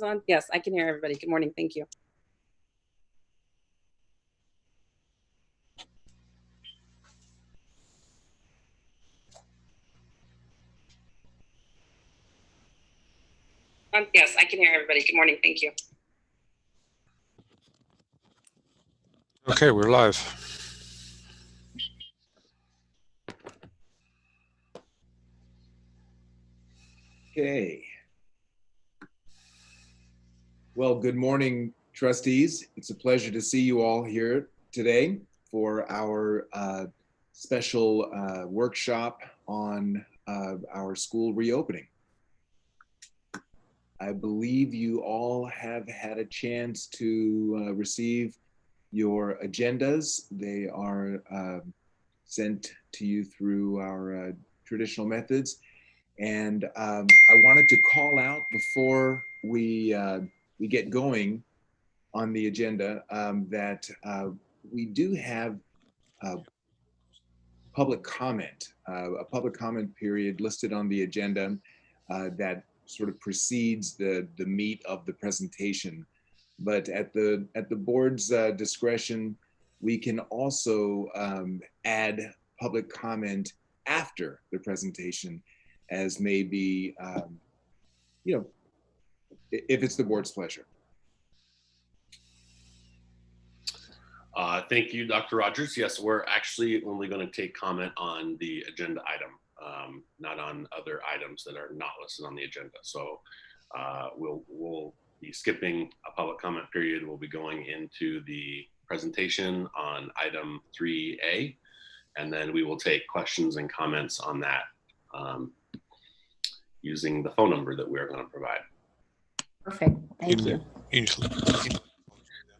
on? Yes, I can hear everybody. Good morning. Thank you. Yes, I can hear everybody. Good morning. Thank you. Okay, we're live. Okay. Well, good morning, trustees. It's a pleasure to see you all here today for our special workshop on our school reopening. I believe you all have had a chance to receive your agendas. They are sent to you through our traditional methods. And I wanted to call out before we get going on the agenda that we do have public comment, a public comment period listed on the agenda that sort of precedes the meat of the presentation. But at the board's discretion, we can also add public comment after the presentation, as may be, if it's the board's pleasure. Thank you, Dr. Rogers. Yes, we're actually only going to take comment on the agenda item, not on other items that are not listed on the agenda. So we'll be skipping a public comment period. We'll be going into the presentation on item 3A, and then we will take questions and comments on that using the phone number that we're going to provide. Perfect. Thank you.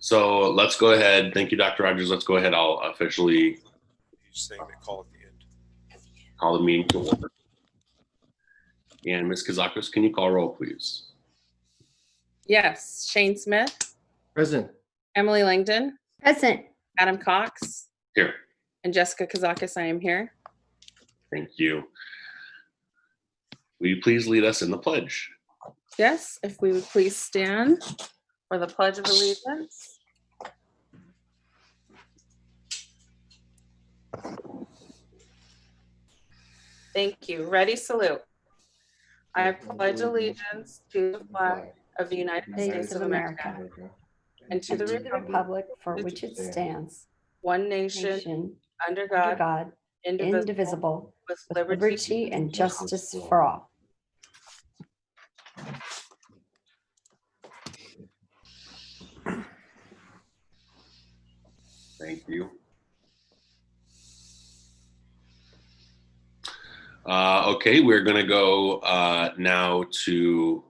So let's go ahead. Thank you, Dr. Rogers. Let's go ahead. I'll officially call at the end. Call the meeting to order. And Ms. Kazakos, can you call roll, please? Yes, Shane Smith. Present. Emily Langdon. Present. Adam Cox. Here. And Jessica Kazakis, I am here. Thank you. Will you please lead us in the pledge? Yes, if we would please stand for the Pledge of Allegiance. Thank you. Ready, salute. I pledge allegiance to the flag of the United States of America and to the republic for which it stands, one nation, under God, indivisible, with liberty and justice for all. Thank you. Okay, we're going to go now to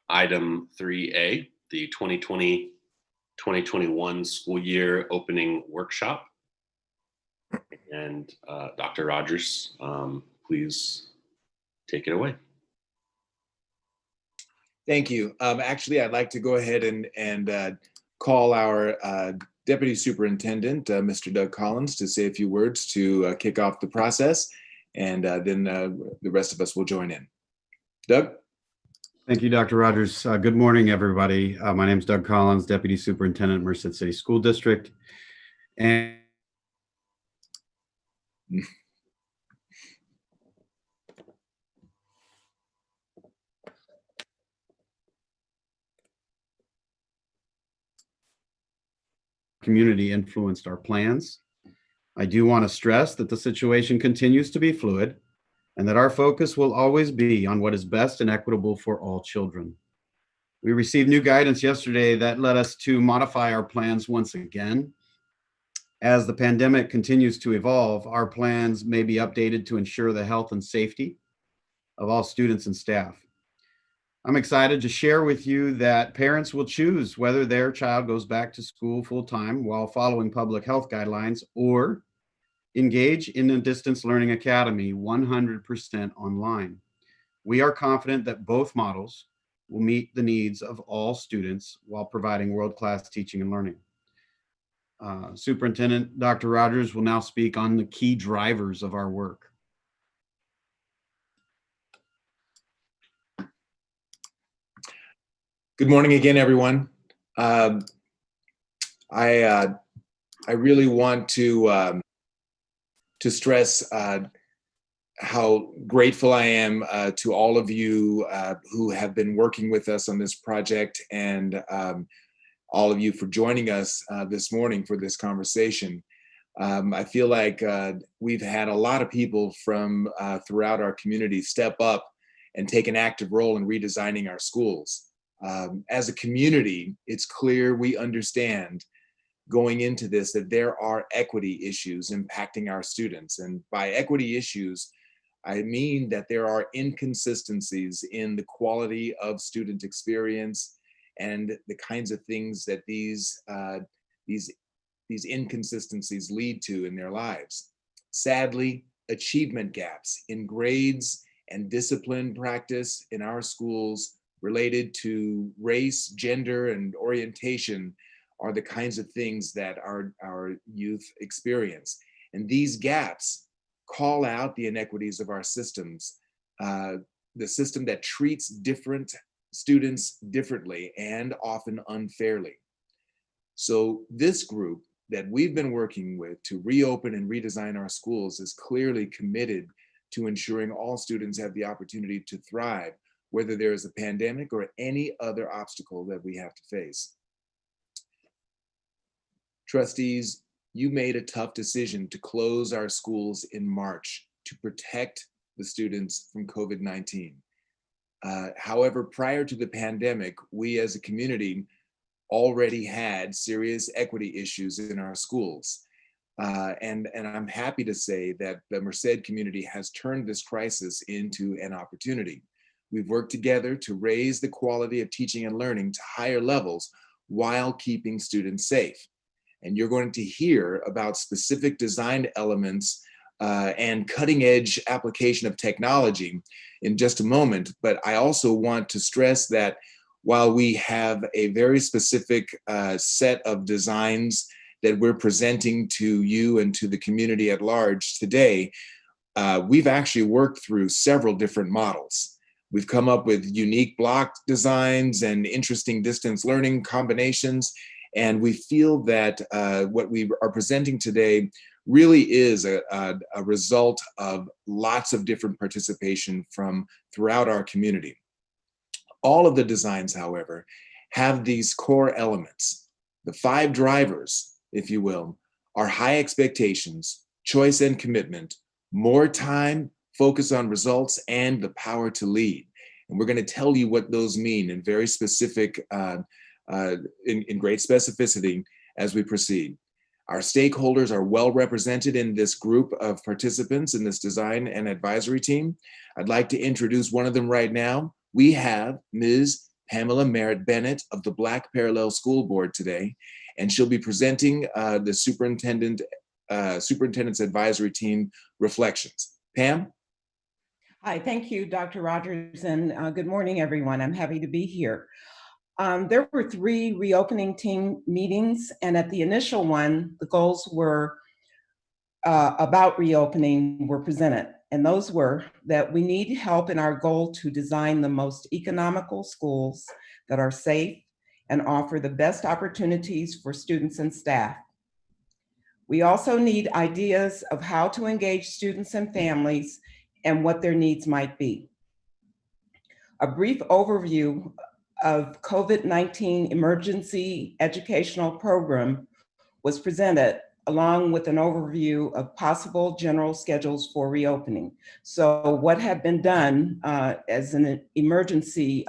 item 3A, the 2020-2021 school year opening workshop. And Dr. Rogers, please take it away. Thank you. Actually, I'd like to go ahead and call our Deputy Superintendent, Mr. Doug Collins, to say a few words to kick off the process, and then the rest of us will join in. Doug? Thank you, Dr. Rogers. Good morning, everybody. My name is Doug Collins, Deputy Superintendent, Merced City School District. And community influenced our plans. I do want to stress that the situation continues to be fluid and that our focus will always be on what is best and equitable for all children. We received new guidance yesterday that led us to modify our plans once again. As the pandemic continues to evolve, our plans may be updated to ensure the health and safety of all students and staff. I'm excited to share with you that parents will choose whether their child goes back to school full-time while following public health guidelines or engage in a distance learning academy 100% online. We are confident that both models will meet the needs of all students while providing world-class teaching and learning. Superintendent Dr. Rogers will now speak on the key drivers of our work. Good morning again, everyone. I really want to stress how grateful I am to all of you who have been working with us on this project, and all of you for joining us this morning for this conversation. I feel like we've had a lot of people from throughout our community step up and take an active role in redesigning our schools. As a community, it's clear we understand going into this that there are equity issues impacting our students. And by equity issues, I mean that there are inconsistencies in the quality of student experience and the kinds of things that these inconsistencies lead to in their lives. Sadly, achievement gaps in grades and discipline practice in our schools related to race, gender, and orientation are the kinds of things that our youth experience. And these gaps call out the inequities of our systems, the system that treats different students differently and often unfairly. So this group that we've been working with to reopen and redesign our schools is clearly committed to ensuring all students have the opportunity to thrive, whether there is a pandemic or any other obstacle that we have to face. Trustees, you made a tough decision to close our schools in March to protect the students from COVID-19. However, prior to the pandemic, we as a community already had serious equity issues in our schools. And I'm happy to say that the Merced community has turned this crisis into an opportunity. We've worked together to raise the quality of teaching and learning to higher levels while keeping students safe. And you're going to hear about specific design elements and cutting edge application of technology in just a moment. But I also want to stress that while we have a very specific set of designs that we're presenting to you and to the community at large today, we've actually worked through several different models. We've come up with unique block designs and interesting distance learning combinations. And we feel that what we are presenting today really is a result of lots of different participation from throughout our community. All of the designs, however, have these core elements. The 5 drivers, if you will, are high expectations, choice and commitment, more time, focus on results, and the power to lead. And we're going to tell you what those mean in very specific in great specificity as we proceed. Our stakeholders are well represented in this group of participants in this design and advisory team. I'd like to introduce one of them right now. We have Ms. Pamela Merritt Bennett of the Black Parallel School Board today, and she'll be presenting the superintendent's advisory team reflections. Pam? Hi, thank you, Dr. Rogers, and good morning, everyone. I'm happy to be here. There were 3 reopening team meetings, and at the initial one, the goals were about reopening were presented. And those were that we need help in our goal to design the most economical schools that are safe and offer the best opportunities for students and staff. We also need ideas of how to engage students and families and what their needs might be. A brief overview of COVID-19 emergency educational program was presented, along with an overview of possible general schedules for reopening. So what had been done as an emergency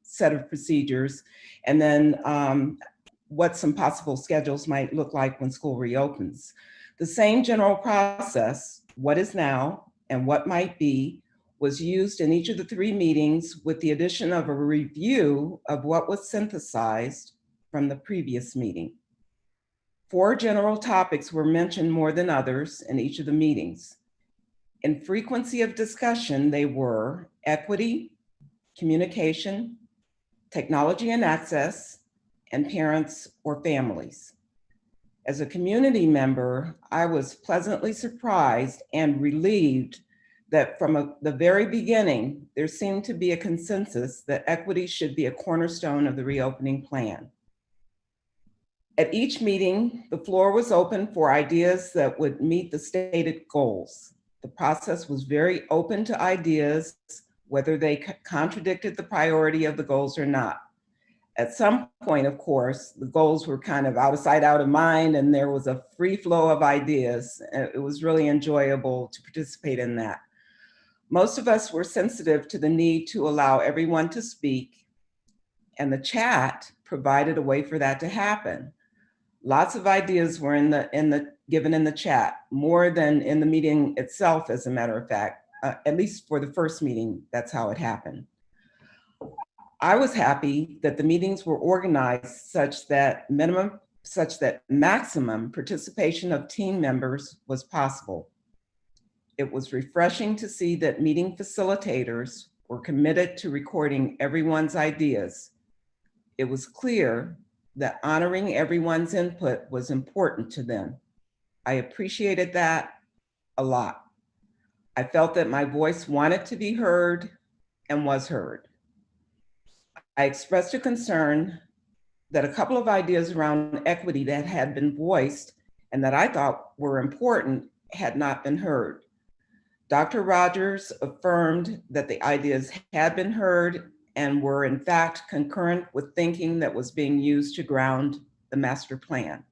set of procedures, and then what some possible schedules might look like when school reopens. The same general process, what is now and what might be, was used in each of the 3 meetings with the addition of a review of what was synthesized from the previous meeting. 4 general topics were mentioned more than others in each of the meetings. In frequency of discussion, they were equity, communication, technology and access, and parents or families. As a community member, I was pleasantly surprised and relieved that from the very beginning, there seemed to be a consensus that equity should be a cornerstone of the reopening plan. At each meeting, the floor was open for ideas that would meet the stated goals. The process was very open to ideas, whether they contradicted the priority of the goals or not. At some point, of course, the goals were kind of out of sight, out of mind, and there was a free flow of ideas. It was really enjoyable to participate in that. Most of us were sensitive to the need to allow everyone to speak, and the chat provided a way for that to happen. Lots of ideas were given in the chat, more than in the meeting itself, as a matter of fact. At least for the first meeting, that's how it happened. I was happy that the meetings were organized such that maximum participation of team members was possible. It was refreshing to see that meeting facilitators were committed to recording everyone's ideas. It was clear that honoring everyone's input was important to them. I appreciated that a lot. I felt that my voice wanted to be heard and was heard. I expressed a concern that a couple of ideas around equity that had been voiced and that I thought were important had not been heard. Dr. Rogers affirmed that the ideas had been heard and were in fact concurrent with thinking that was being used to ground the master plan.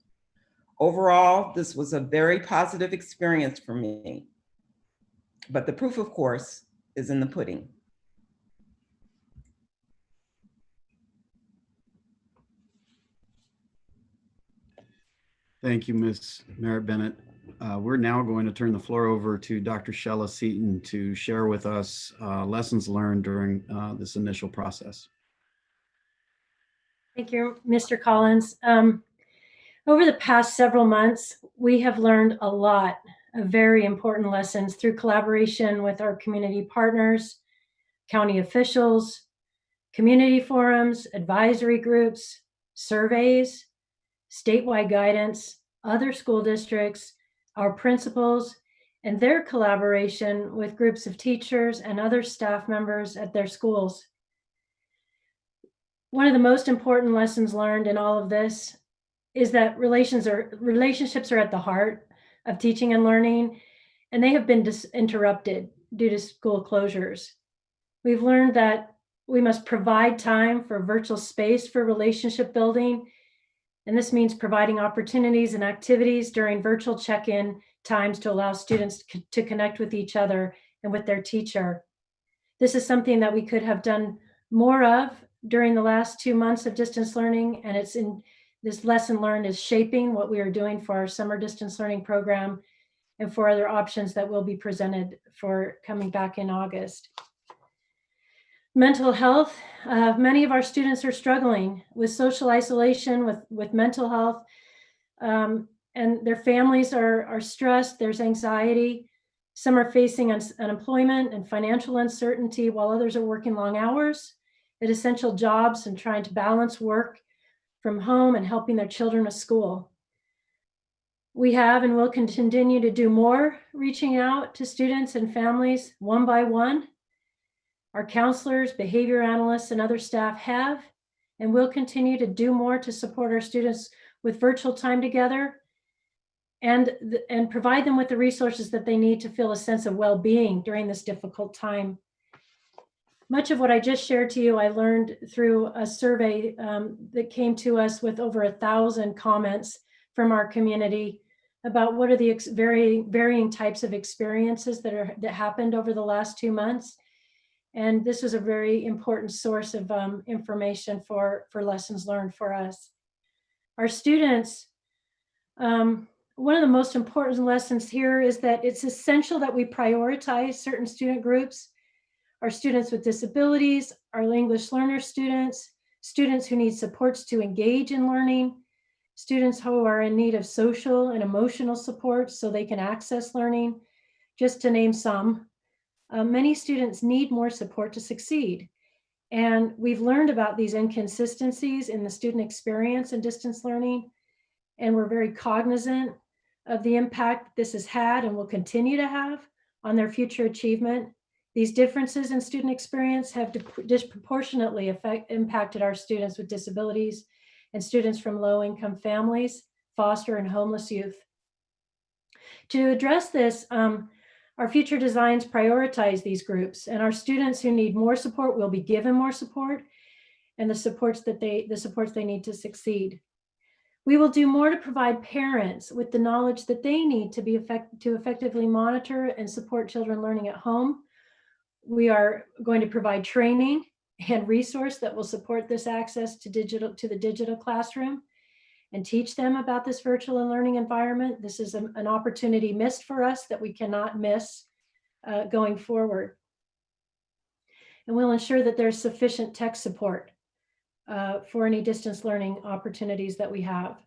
Overall, this was a very positive experience for me. But the proof, of course, is in the pudding. Thank you, Ms. Merritt Bennett. We're now going to turn the floor over to Dr. Shella Seaton to share with us lessons learned during this initial process. Thank you, Mr. Collins. Over the past several months, we have learned a lot of very important lessons through collaboration with our community partners, county officials, community forums, advisory groups, surveys, statewide guidance, other school districts, our principals, and their collaboration with groups of teachers and other staff members at their schools. One of the most important lessons learned in all of this is that relationships are at the heart of teaching and learning, and they have been interrupted due to school closures. We've learned that we must provide time for virtual space for relationship building, and this means providing opportunities and activities during virtual check-in times to allow students to connect with each other and with their teacher. This is something that we could have done more of during the last 2 months of distance learning, and this lesson learned is shaping what we are doing for our summer distance learning program and for other options that will be presented for coming back in August. Mental health, many of our students are struggling with social isolation, with mental health, and their families are stressed. There's anxiety. Some are facing unemployment and financial uncertainty, while others are working long hours at essential jobs and trying to balance work from home and helping their children with school. We have and will continue to do more reaching out to students and families one by one. Our counselors, behavior analysts, and other staff have and will continue to do more to support our students with virtual time together and provide them with the resources that they need to feel a sense of well-being during this difficult time. Much of what I just shared to you, I learned through a survey that came to us with over 1,000 comments from our community about what are the varying types of experiences that happened over the last 2 months. And this was a very important source of information for lessons learned for us. Our students, one of the most important lessons here is that it's essential that we prioritize certain student groups. Our students with disabilities, our English learner students, students who need supports to engage in learning, students who are in need of social and emotional support so they can access learning, just to name some. Many students need more support to succeed. And we've learned about these inconsistencies in the student experience in distance learning, and we're very cognizant of the impact this has had and will continue to have on their future achievement. These differences in student experience have disproportionately impacted our students with disabilities and students from low-income families, foster and homeless youth. To address this, our future designs prioritize these groups, and our students who need more support will be given more support and the supports they need to succeed. We will do more to provide parents with the knowledge that they need to effectively monitor and support children learning at home. We are going to provide training and resource that will support this access to the digital classroom and teach them about this virtual and learning environment. This is an opportunity missed for us that we cannot miss going forward. And we'll ensure that there's sufficient tech support for any distance learning opportunities that we have.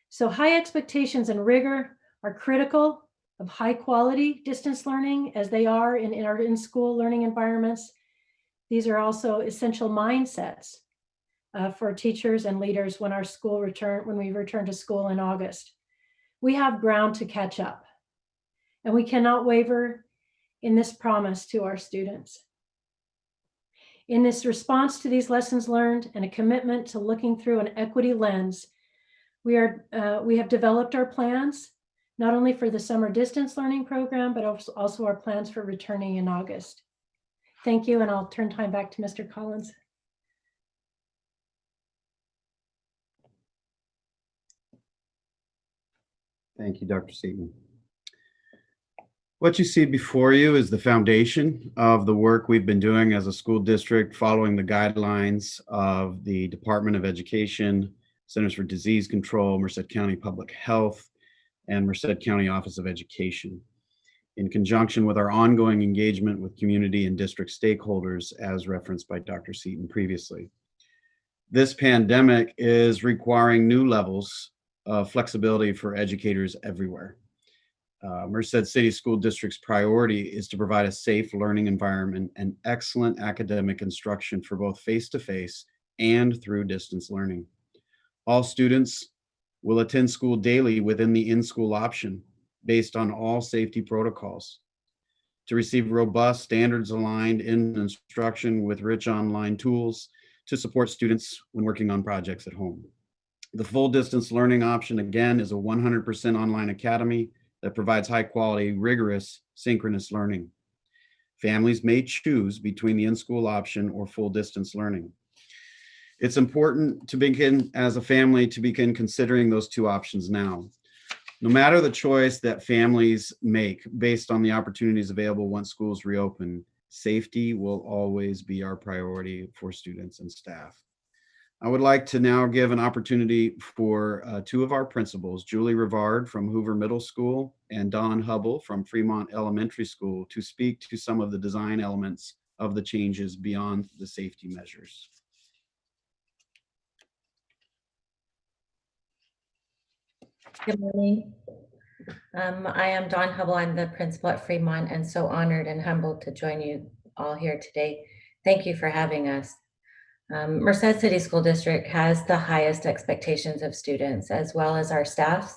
So high expectations and rigor are critical of high quality distance learning as they are in our in-school learning environments. These are also essential mindsets for teachers and leaders when we return to school in August. We have ground to catch up, and we cannot waver in this promise to our students. In this response to these lessons learned and a commitment to looking through an equity lens, we have developed our plans, not only for the summer distance learning program, but also our plans for returning in August. Thank you, and I'll turn time back to Mr. Collins. Thank you, Dr. Seaton. What you see before you is the foundation of the work we've been doing as a school district, following the guidelines of the Department of Education, Centers for Disease Control, Merced County Public Health, and Merced County Office of Education, in conjunction with our ongoing engagement with community and district stakeholders, as referenced by Dr. Seaton previously. This pandemic is requiring new levels of flexibility for educators everywhere. Merced City School District's priority is to provide a safe learning environment and excellent academic instruction for both face-to-face and through distance learning. All students will attend school daily within the in-school option based on all safety protocols to receive robust, standards-aligned instruction with rich online tools to support students when working on projects at home. The full distance learning option, again, is a 100% online academy that provides high quality, rigorous, synchronous learning. Families may choose between the in-school option or full distance learning. It's important to begin, as a family, to begin considering those two options now. No matter the choice that families make based on the opportunities available once schools reopen, safety will always be our priority for students and staff. I would like to now give an opportunity for two of our principals, Julie Rivard from Hoover Middle School and Don Hubble from Fremont Elementary School, to speak to some of the design elements of the changes beyond the safety measures. Good morning. I am Dawn Hubble. I'm the principal at Fremont, and so honored and humbled to join you all here today. Thank you for having us. Merced City School District has the highest expectations of students as well as our staffs.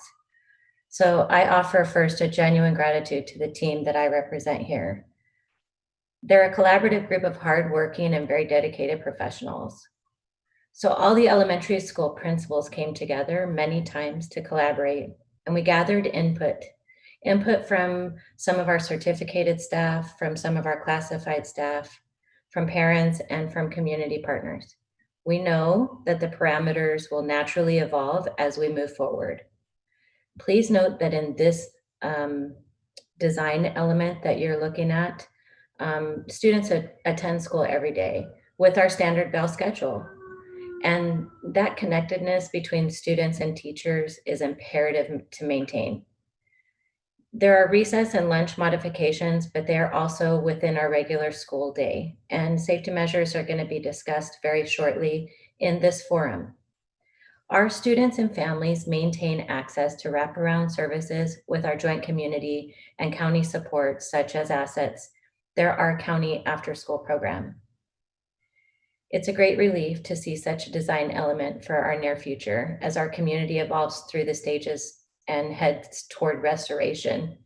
So I offer first a genuine gratitude to the team that I represent here. They're a collaborative group of hardworking and very dedicated professionals. So all the elementary school principals came together many times to collaborate, and we gathered input from some of our certificated staff, from some of our classified staff, from parents, and from community partners. We know that the parameters will naturally evolve as we move forward. Please note that in this design element that you're looking at, students attend school every day with our standard bell schedule. And that connectedness between students and teachers is imperative to maintain. There are recess and lunch modifications, but they are also within our regular school day. And safety measures are going to be discussed very shortly in this forum. Our students and families maintain access to wraparound services with our joint community and county support, such as assets. There are county after-school program. It's a great relief to see such a design element for our near future as our community evolves through the stages and heads toward restoration.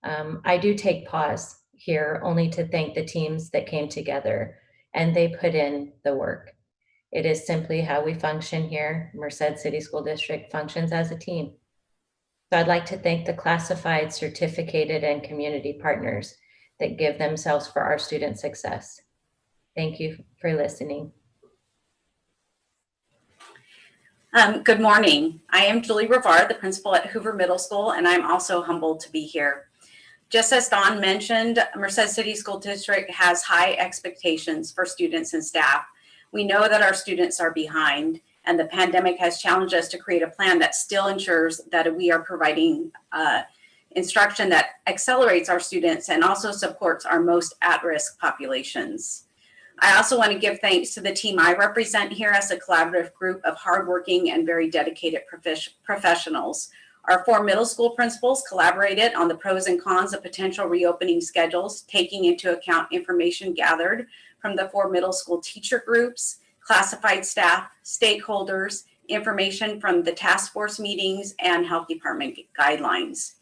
I do take pause here only to thank the teams that came together and they put in the work. It is simply how we function here. Merced City School District functions as a team. So I'd like to thank the classified, certificated, and community partners that give themselves for our student success. Thank you for listening. Good morning. I am Julie Rivard, the principal at Hoover Middle School, and I'm also humbled to be here. Just as Dawn mentioned, Merced City School District has high expectations for students and staff. We know that our students are behind, and the pandemic has challenged us to create a plan that still ensures that we are providing instruction that accelerates our students and also supports our most at-risk populations. I also want to give thanks to the team I represent here as a collaborative group of hardworking and very dedicated professionals. Our 4 middle school principals collaborated on the pros and cons of potential reopening schedules, taking into account information gathered from the 4 middle school teacher groups, classified staff, stakeholders, information from the task force meetings, and health department guidelines.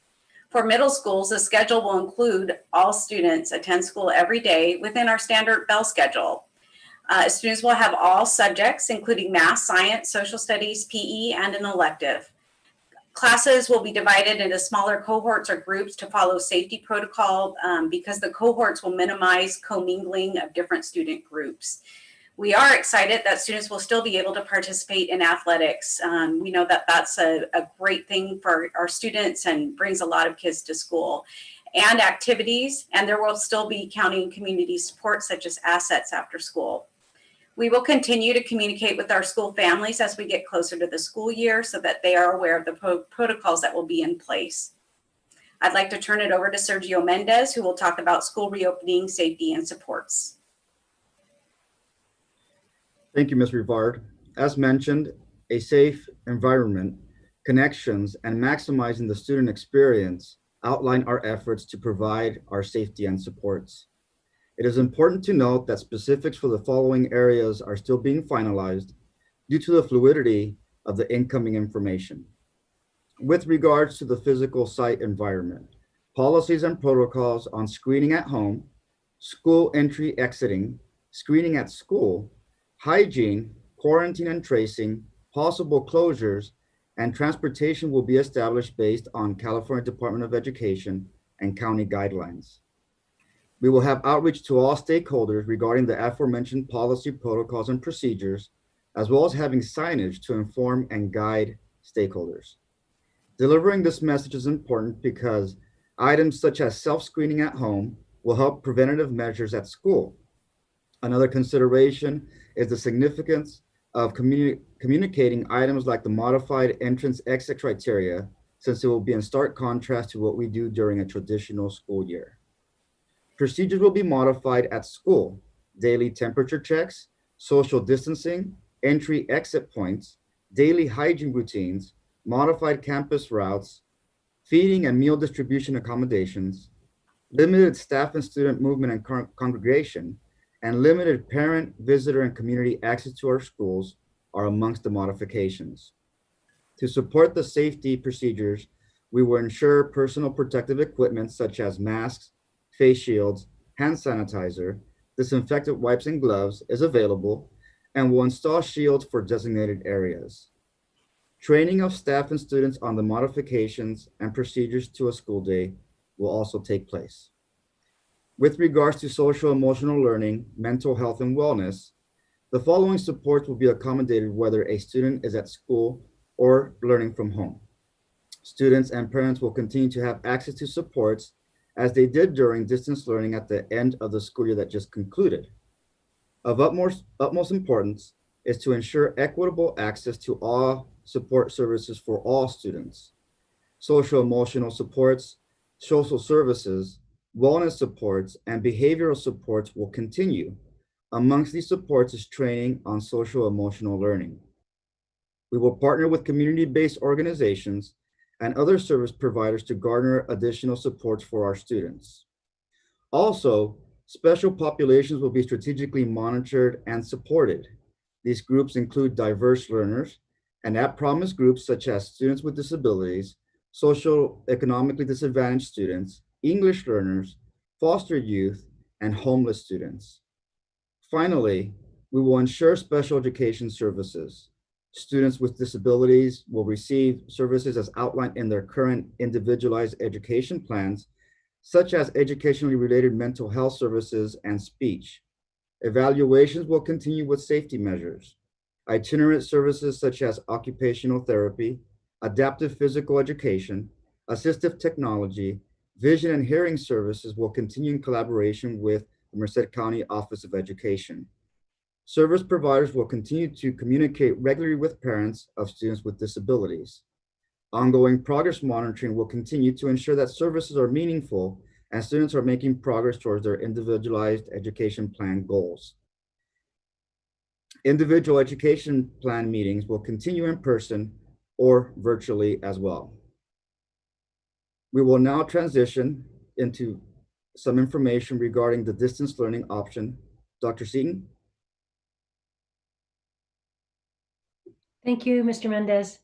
For middle schools, the schedule will include all students attend school every day within our standard bell schedule. Students will have all subjects, including math, science, social studies, PE, and an elective. Classes will be divided into smaller cohorts or groups to follow safety protocol because the cohorts will minimize commingling of different student groups. We are excited that students will still be able to participate in athletics. We know that that's a great thing for our students and brings a lot of kids to school, and activities, and there will still be county and community support such as assets after school. We will continue to communicate with our school families as we get closer to the school year so that they are aware of the protocols that will be in place. I'd like to turn it over to Sergio Mendez, who will talk about school reopening, safety, and supports. Thank you, Ms. Rivard. As mentioned, a safe environment, connections, and maximizing the student experience outline our efforts to provide our safety and supports. It is important to note that specifics for the following areas are still being finalized due to the fluidity of the incoming information. With regards to the physical site environment, policies and protocols on screening at home, school entry exiting, screening at school, hygiene, quarantine and tracing, possible closures, and transportation will be established based on California Department of Education and county guidelines. We will have outreach to all stakeholders regarding the aforementioned policy, protocols, and procedures, as well as having signage to inform and guide stakeholders. Delivering this message is important because items such as self-screening at home will help preventative measures at school. Another consideration is the significance of communicating items like the modified entrance-exit criteria, since it will be in stark contrast to what we do during a traditional school year. Procedures will be modified at school: daily temperature checks, social distancing, entry-exit points, daily hygiene routines, modified campus routes, feeding and meal distribution accommodations, limited staff and student movement and congregation, and limited parent, visitor, and community access to our schools are amongst the modifications. To support the safety procedures, we will ensure personal protective equipment such as masks, face shields, hand sanitizer, disinfectant wipes, and gloves is available, and will install shields for designated areas. Training of staff and students on the modifications and procedures to a school day will also take place. With regards to social emotional learning, mental health, and wellness, the following supports will be accommodated whether a student is at school or learning from home. Students and parents will continue to have access to supports as they did during distance learning at the end of the school year that just concluded. Of utmost importance is to ensure equitable access to all support services for all students. Social emotional supports, social services, wellness supports, and behavioral supports will continue. Amongst these supports is training on social emotional learning. We will partner with community-based organizations and other service providers to garner additional supports for our students. Also, special populations will be strategically monitored and supported. These groups include diverse learners and at-promise groups such as students with disabilities, social economically disadvantaged students, English learners, foster youth, and homeless students. Finally, we will ensure special education services. Students with disabilities will receive services as outlined in their current individualized education plans, such as educationally related mental health services and speech. Evaluations will continue with safety measures. Itinerant services such as occupational therapy, adaptive physical education, assistive technology, vision and hearing services will continue in collaboration with the Merced County Office of Education. Service providers will continue to communicate regularly with parents of students with disabilities. Ongoing progress monitoring will continue to ensure that services are meaningful and students are making progress towards their individualized education plan goals. Individual education plan meetings will continue in person or virtually as well. We will now transition into some information regarding the distance learning option. Dr. Seaton? Thank you, Mr. Mendez.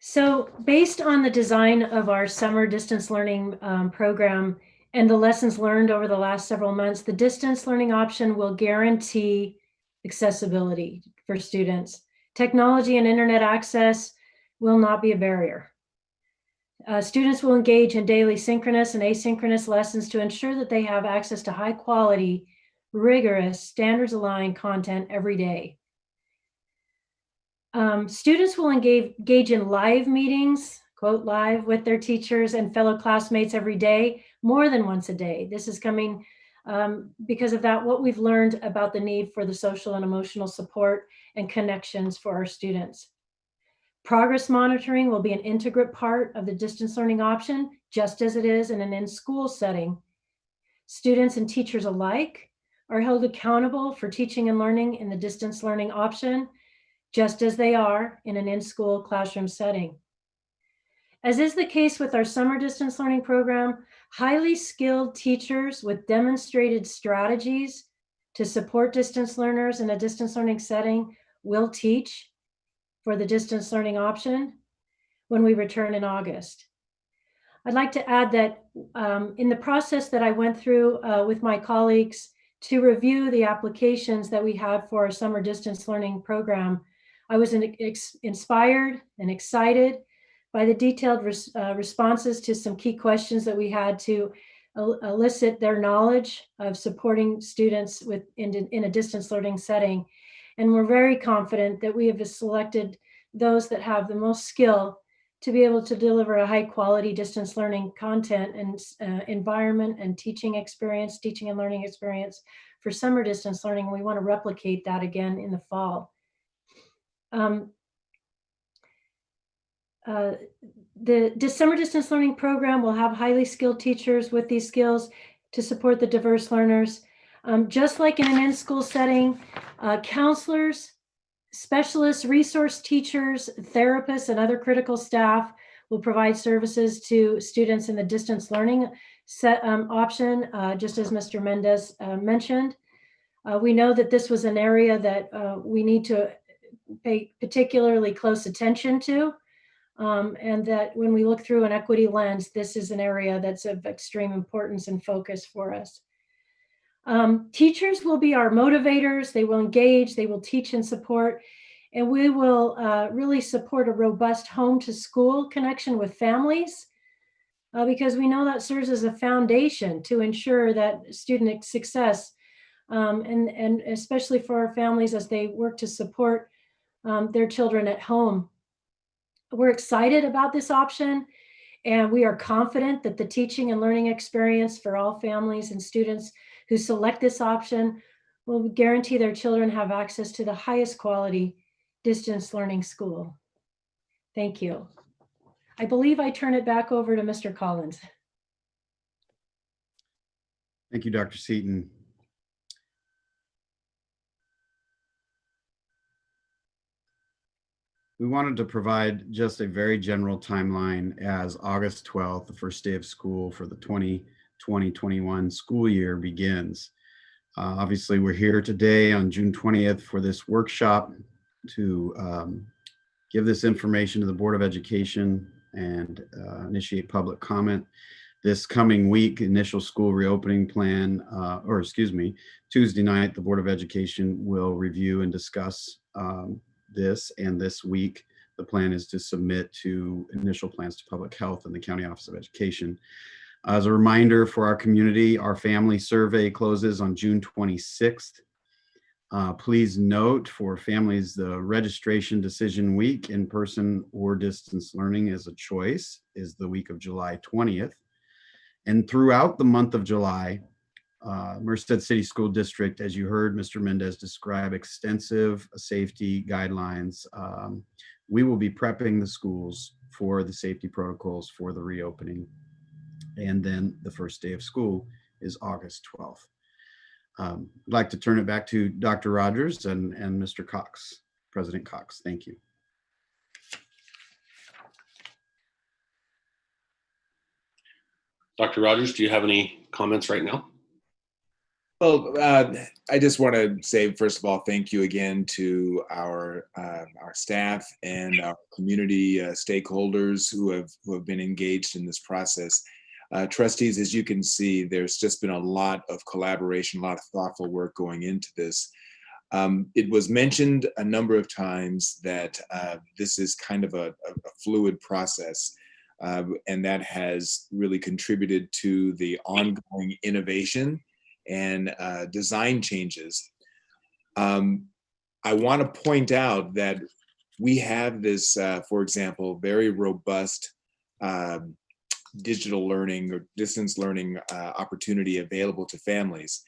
So based on the design of our summer distance learning program and the lessons learned over the last several months, the distance learning option will guarantee accessibility for students. Technology and internet access will not be a barrier. Students will engage in daily synchronous and asynchronous lessons to ensure that they have access to high quality, rigorous, standards-aligned content every day. Students will engage in live meetings, quote, live with their teachers and fellow classmates every day, more than once a day. This is coming because of that, what we've learned about the need for the social and emotional support and connections for our students. Progress monitoring will be an integral part of the distance learning option, just as it is in an in-school setting. Students and teachers alike are held accountable for teaching and learning in the distance learning option, just as they are in an in-school classroom setting. As is the case with our summer distance learning program, highly skilled teachers with demonstrated strategies to support distance learners in a distance learning setting will teach for the distance learning option when we return in August. I'd like to add that in the process that I went through with my colleagues to review the applications that we had for our summer distance learning program, I was inspired and excited by the detailed responses to some key questions that we had to elicit their knowledge of supporting students in a distance learning setting. And we're very confident that we have selected those that have the most skill to be able to deliver a high quality distance learning content and environment and teaching and learning experience for summer distance learning. We want to replicate that again in the fall. The summer distance learning program will have highly skilled teachers with these skills to support the diverse learners. Just like in an in-school setting, counselors, specialists, resource teachers, therapists, and other critical staff will provide services to students in the distance learning option, just as Mr. Mendez mentioned. We know that this was an area that we need to pay particularly close attention to, and that when we look through an equity lens, this is an area that's of extreme importance and focus for us. Teachers will be our motivators. They will engage, they will teach and support, and we will really support a robust home to school connection with families because we know that serves as a foundation to ensure that student success and especially for our families as they work to support their children at home. We're excited about this option, and we are confident that the teaching and learning experience for all families and students who select this option will guarantee their children have access to the highest quality distance learning school. Thank you. I believe I turn it back over to Mr. Collins. Thank you, Dr. Seaton. We wanted to provide just a very general timeline as August 12th, the first day of school for the 2020-21 school year begins. Obviously, we're here today on June 20th for this workshop to give this information to the Board of Education and initiate public comment. this coming week, initial school reopening plan, Tuesday night, the Board of Education will review and discuss this. And this week, the plan is to submit to initial plans to Public Health and the County Office of Education. As a reminder for our community, our family survey closes on June 26th. Please note for families, the registration decision week, in person or distance learning as a choice, is the week of July 20th. And throughout the month of July, Merced City School District, as you heard Mr. Mendez describe, extensive safety guidelines. We will be prepping the schools for the safety protocols for the reopening. And then the first day of school is August 12th. I'd like to turn it back to Dr. Rogers and Mr. Cox, President Cox. Thank you. Dr. Rogers, do you have any comments right now? Well, I just want to say, first of all, thank you again to our staff and our community stakeholders who have been engaged in this process. Trustees, as you can see, there's just been a lot of collaboration, a lot of thoughtful work going into this. It was mentioned a number of times that this is kind of a fluid process, and that has really contributed to the ongoing innovation and design changes. I want to point out that we have this, for example, very robust digital learning or distance learning opportunity available to families.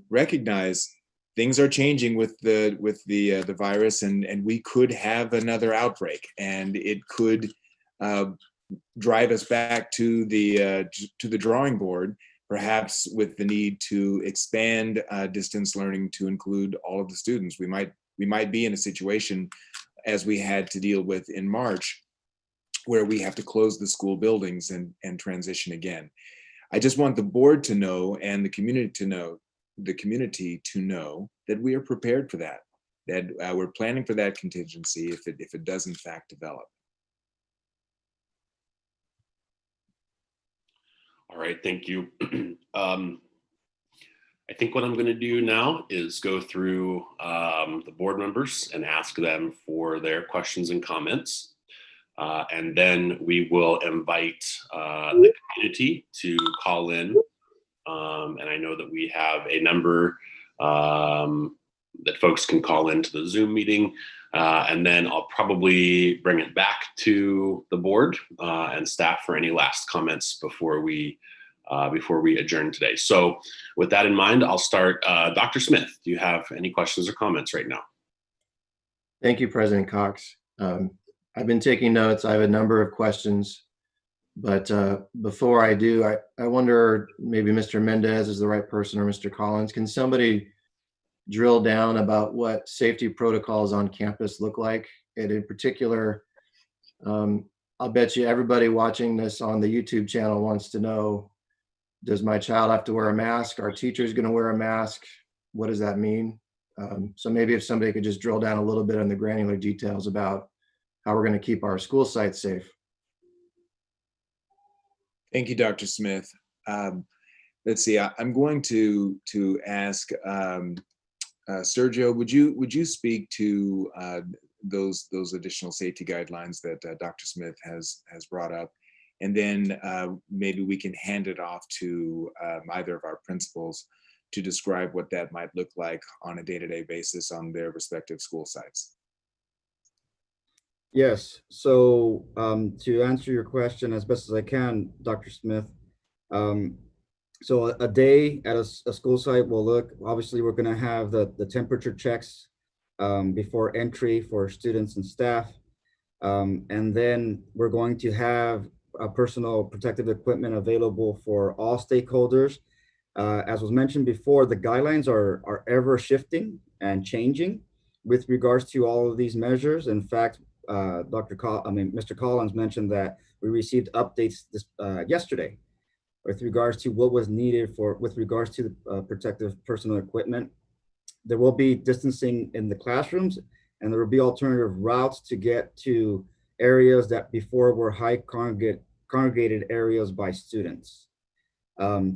Recognize things are changing with the virus, and we could have another outbreak, and it could drive us back to the drawing board, perhaps with the need to expand distance learning to include all of the students. We might be in a situation, as we had to deal with in March, where we have to close the school buildings and transition again. I just want the board to know and the community to know that we are prepared for that, we're planning for that contingency if it does in fact develop. All right, thank you. I think what I'm going to do now is go through the board members and ask them for their questions and comments. And then we will invite the community to call in. And I know that we have a number that folks can call into the Zoom meeting. And then I'll probably bring it back to the board and staff for any last comments before we adjourn today. So with that in mind, I'll start. Dr. Smith, do you have any questions or comments right now? Thank you, President Cox. I've been taking notes. I have a number of questions, but before I do, I wonder, maybe Mr. Mendez is the right person, or Mr. Collins. Can somebody drill down about what safety protocols on campus look like? And in particular, I'll bet you everybody watching this on the YouTube channel wants to know, does my child have to wear a mask? Are teachers going to wear a mask? What does that mean? So maybe if somebody could just drill down a little bit on the granular details about how we're going to keep our school sites safe. Thank you, Dr. Smith. Let's see. I'm going to ask Sergio. Would you speak to those additional safety guidelines that Dr. Smith has brought up, and then maybe we can hand it off to either of our principals to describe what that might look like on a day-to-day basis on their respective school sites. Yes. So to answer your question as best as I can, Dr. Smith, so a day at a school site will look, obviously we're going to have the temperature checks before entry for students and staff. And then we're going to have personal protective equipment available for all stakeholders. As was mentioned before, the guidelines are ever shifting and changing with regards to all of these measures. In fact, Mr. Collins mentioned that we received updates yesterday with regards to what was needed with regards to the protective personal equipment. There will be distancing in the classrooms, and there will be alternative routes to get to areas that before were high congregate congregated areas by students.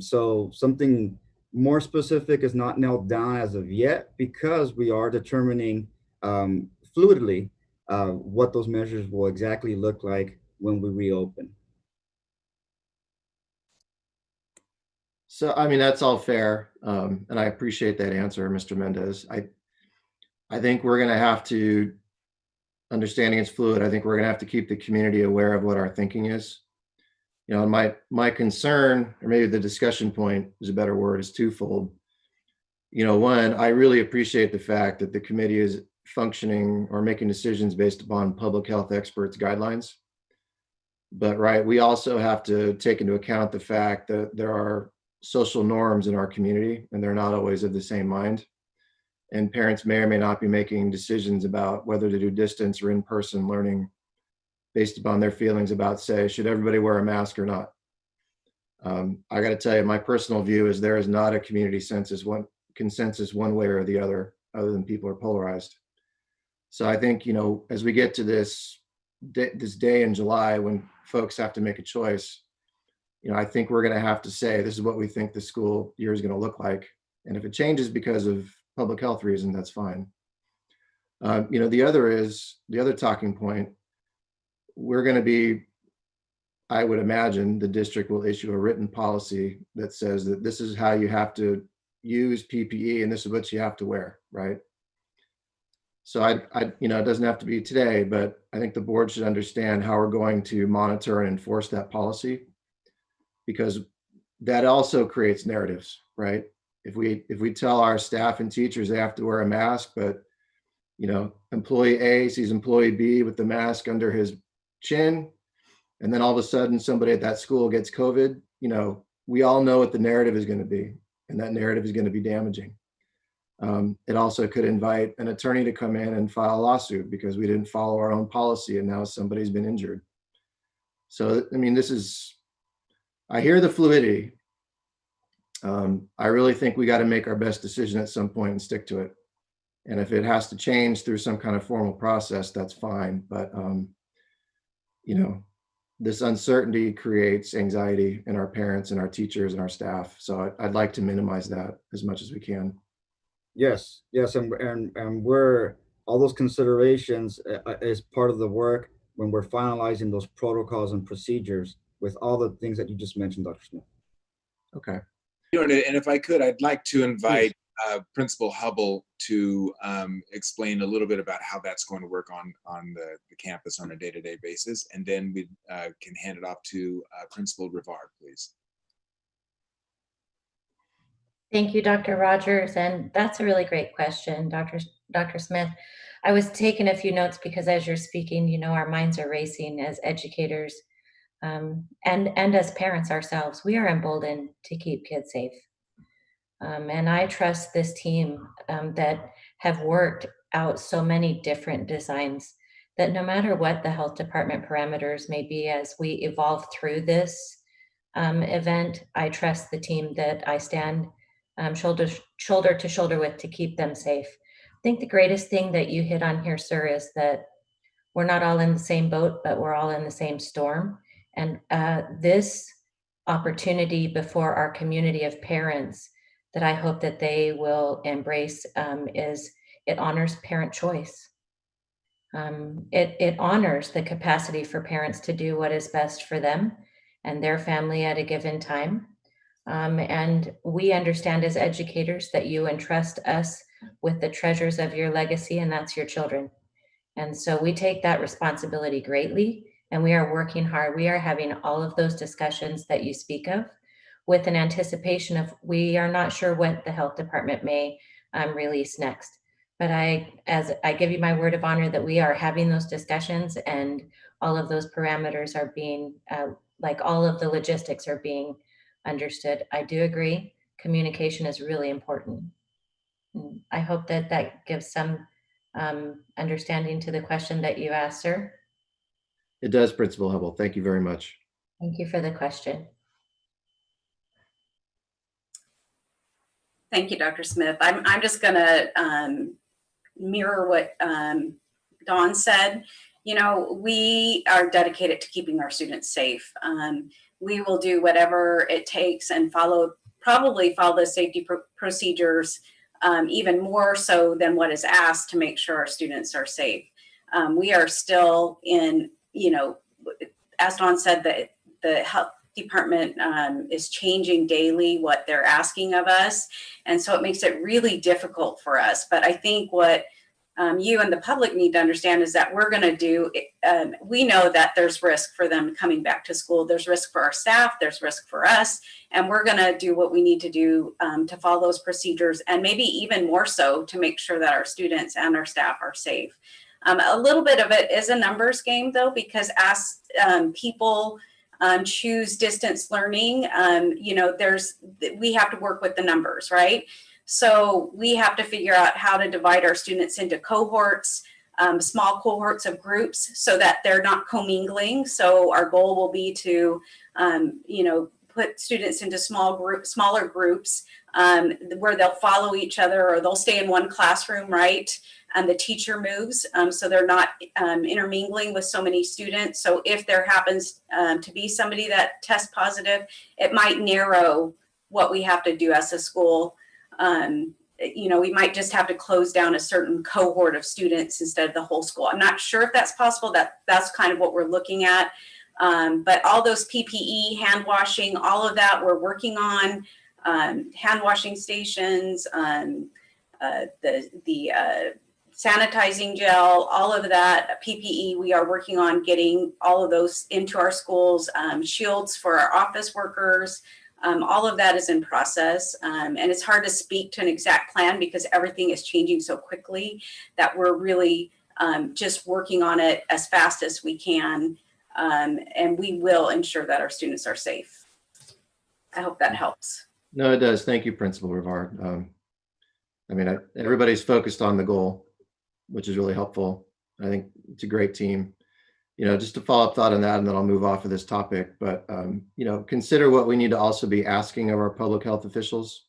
So something more specific is not nailed down as of yet, because we are determining fluidly what those measures will exactly look like when we reopen. So, I mean, that's all fair. And I appreciate that answer, Mr. Mendez. I think we're going to have to, understanding it's fluid, I think we're going to have to keep the community aware of what our thinking is. You know, my concern, or maybe the discussion point is a better word, is twofold. You know, one, I really appreciate the fact that the committee is functioning or making decisions based upon public health experts' guidelines. But right, we also have to take into account the fact that there are social norms in our community, and they're not always of the same mind. And parents may or may not be making decisions about whether to do distance or in-person learning based upon their feelings about, say, should everybody wear a mask or not? I got to tell you, my personal view is there is not a community consensus one way or the other than people are polarized. So I think, you know, as we get to this day in July when folks have to make a choice, you know, I think we're going to have to say, this is what we think the school year is going to look like. And if it changes because of public health reason, that's fine. You know, the other talking point, we're going to be, I would imagine the district will issue a written policy that says that this is how you have to use PPE and this is what you have to wear, right? So I you know, it doesn't have to be today, but I think the board should understand how we're going to monitor and enforce that policy, because that also creates narratives, right? If we tell our staff and teachers they have to wear a mask, but you know, employee A sees employee B with the mask under his chin, and then all of a sudden somebody at that school gets COVID, you know, we all know what the narrative is going to be, and that narrative is going to be damaging. It also could invite an attorney to come in and file a lawsuit because we didn't follow our own policy and now somebody's been injured. So, I mean, I hear the fluidity. I really think we got to make our best decision at some point and stick to it. And if it has to change through some kind of formal process, that's fine. But, you know, this uncertainty creates anxiety in our parents and our teachers and our staff. So I'd like to minimize that as much as we can. Yes, and we're, all those considerations is part of the work when we're finalizing those protocols and procedures with all the things that you just mentioned, Dr. Smith. Okay. You know, and if I could, I'd like to invite Principal Hubble to explain a little bit about how that's going to work on the campus on a day-to-day basis, and then we can hand it off to Principal Rivard, please. Thank you, Dr. Rogers. And that's a really great question, Dr. Smith. I was taking a few notes because as you're speaking, you know, our minds are racing as educators and as parents ourselves. We are emboldened to keep kids safe. And I trust this team that have worked out so many different designs that no matter what the health department parameters may be as we evolve through this event, I trust the team that I stand shoulder to shoulder with to keep them safe. I think the greatest thing that you hit on here, sir, is that we're not all in the same boat, but we're all in the same storm. And this opportunity before our community of parents that I hope that they will embrace is it honors parent choice. It honors the capacity for parents to do what is best for them and their family at a given time. And we understand as educators that you entrust us with the treasures of your legacy, and that's your children. And so we take that responsibility greatly, and we are working hard. We are having all of those discussions that you speak of with an anticipation of we are not sure what the health department may release next. But as I give you my word of honor that we are having those discussions and all of those parameters are being, like all of the logistics are being understood. I do agree. Communication is really important. I hope that that gives some understanding to the question that you asked, sir. It does, Principal Hubble. Thank you very much. Thank you for the question. Thank you, Dr. Smith. I'm just going to mirror what Dawn said. you know, we are dedicated to keeping our students safe. We will do whatever it takes and probably follow the safety procedures even more so than what is asked to make sure our students are safe. We are still in, you know, as Dawn said, the health department is changing daily what they're asking of us. And so it makes it really difficult for us. But I think what you and the public need to understand is that we're going to do, we know that there's risk for them coming back to school. There's risk for our staff, there's risk for us, and we're going to do what we need to do to follow those procedures, and maybe even more so to make sure that our students and our staff are safe. A little bit of it is a numbers game though, because as people choose distance learning, you know, we have to work with the numbers, right? So we have to figure out how to divide our students into cohorts, small cohorts of groups, so that they're not commingling. So our goal will be to, you know, put students into smaller groups where they'll follow each other, or they'll stay in one classroom, right? And the teacher moves, so they're not intermingling with so many students. So if there happens to be somebody that tests positive, it might narrow what we have to do as a school. You know, we might just have to close down a certain cohort of students instead of the whole school. I'm not sure if that's possible. That's kind of what we're looking at. But all those PPE, hand washing, all of that we're working on, hand washing stations, the sanitizing gel, all of that PPE, we are working on getting all of those into our schools, shields for our office workers. All of that is in process, and it's hard to speak to an exact plan because everything is changing so quickly that we're really just working on it as fast as we can, and we will ensure that our students are safe. I hope that helps. No, it does. Thank you, Principal Rivard. I mean, everybody's focused on the goal, which is really helpful. I think it's a great team. You know, just to follow up thought on that, and then I'll move off of this topic, but, you know, consider what we need to also be asking of our public health officials.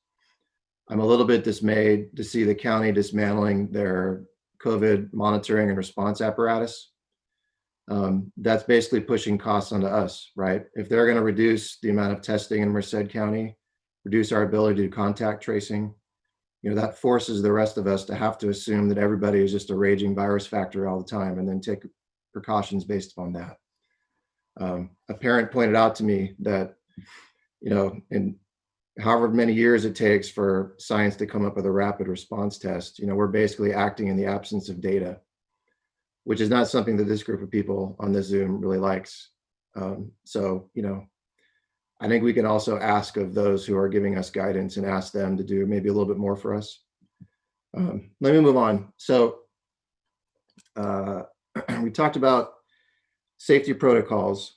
I'm a little bit dismayed to see the county dismantling their COVID monitoring and response apparatus. That's basically pushing costs onto us, right? If they're going to reduce the amount of testing in Merced County, reduce our ability to do contact tracing, you know, that forces the rest of us to have to assume that everybody is just a raging virus factory all the time and then take precautions based upon that. A parent pointed out to me that, you know, in however many years it takes for science to come up with a rapid response test, you know, we're basically acting in the absence of data, which is not something that this group of people on this Zoom really likes. So, you know, I think we can also ask of those who are giving us guidance and ask them to do maybe a little bit more for us. Let me move on. So we talked about safety protocols,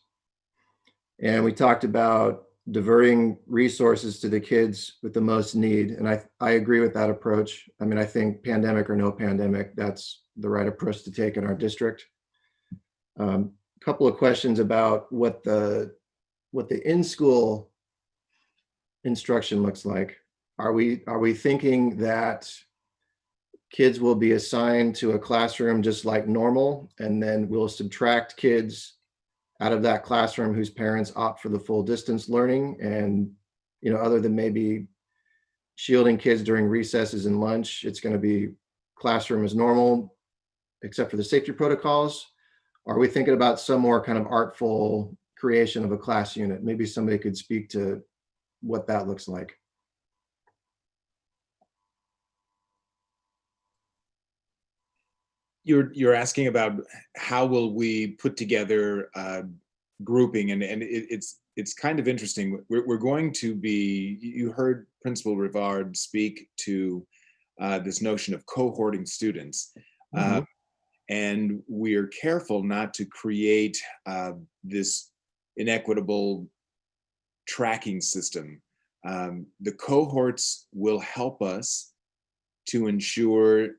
and we talked about diverting resources to the kids with the most need. And I agree with that approach. I mean, I think pandemic or no pandemic, that's the right approach to take in our district. A couple of questions about what the in-school instruction looks like. Are we thinking that kids will be assigned to a classroom just like normal, and then we'll subtract kids out of that classroom whose parents opt for the full distance learning, and, you know, other than maybe shielding kids during recesses and lunch, it's going to be classroom as normal except for the safety protocols? Are we thinking about some more kind of artful creation of a class unit? Maybe somebody could speak to what that looks like. You're asking about how will we put together grouping, and it's kind of interesting. We're going to be, you heard Principal Rivard speak to this notion of cohorting students. Mm-hmm. And we're careful not to create this inequitable tracking system. The cohorts will help us to ensure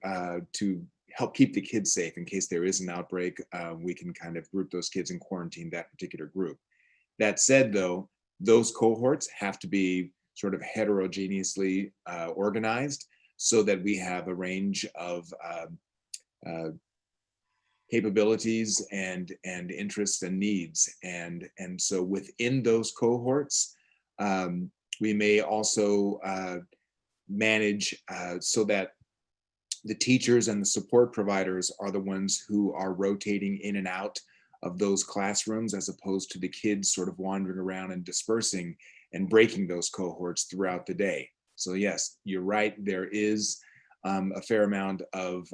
to help keep the kids safe in case there is an outbreak. We can kind of group those kids and quarantine that particular group. That said, though, those cohorts have to be sort of heterogeneously organized so that we have a range of capabilities and interests and needs. And so within those cohorts, we may also manage so that the teachers and the support providers are the ones who are rotating in and out of those classrooms, as opposed to the kids sort of wandering around and dispersing and breaking those cohorts throughout the day. So yes, you're right, there is a fair amount of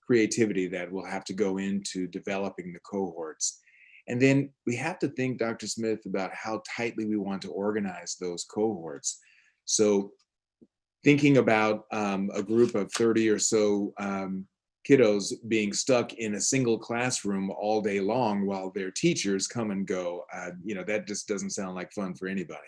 creativity that will have to go into developing the cohorts. And then we have to think, Dr. Smith, about how tightly we want to organize those cohorts. So thinking about a group of 30 or so kiddos being stuck in a single classroom all day long while their teachers come and go, that just doesn't sound like fun for anybody.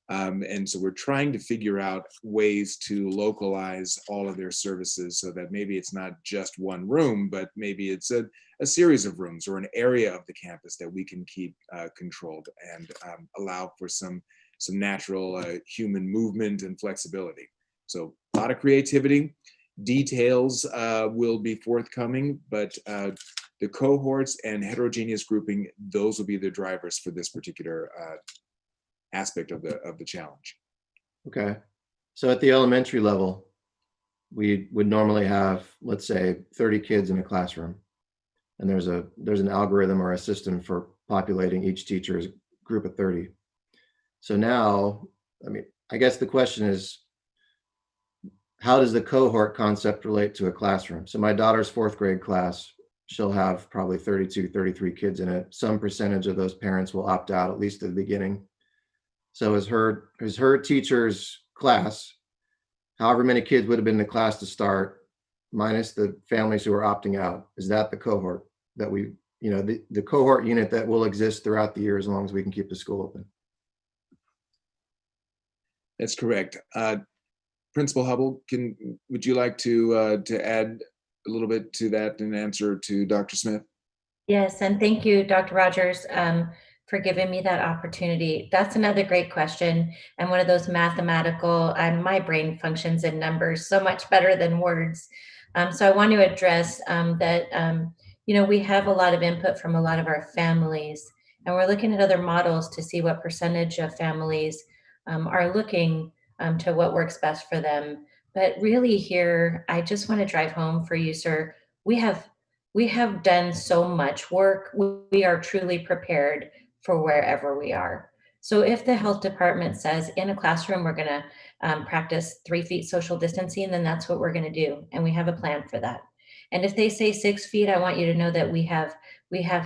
And so we're trying to figure out ways to localize all of their services so that maybe it's not just one room, but maybe it's a series of rooms or an area of the campus that we can keep controlled and allow for some natural human movement and flexibility. So a lot of creativity. Details will be forthcoming, but the cohorts and heterogeneous grouping, those will be the drivers for this particular aspect of the challenge. Okay. So at the elementary level, we would normally have, let's say, 30 kids in a classroom, and there's an algorithm or a system for populating each teacher's group of 30. So now, I guess the question is, how does the cohort concept relate to a classroom? So my daughter's 4th grade class, she'll have probably 32, 33 kids in it. Some percentage of those parents will opt out, at least at the beginning. So is her teacher's class, however many kids would have been in the class to start, minus the families who are opting out, is that the cohort that we, the cohort unit that will exist throughout the year as long as we can keep the school open? That's correct. Principal Hubble, would you like to add a little bit to that in answer to Dr. Smith? Yes, and thank you, Dr. Rogers, for giving me that opportunity. That's another great question, and one of those mathematical, my brain functions in numbers so much better than words. So I want to address that, we have a lot of input from a lot of our families, and we're looking at other models to see what percentage of families are looking to what works best for them. But really here, I just want to drive home for you, sir. We have done so much work. We are truly prepared for wherever we are. So if the health department says in a classroom, we're going to practice 3 feet social distancing, then that's what we're going to do. And we have a plan for that. And if they say 6 feet, I want you to know that we have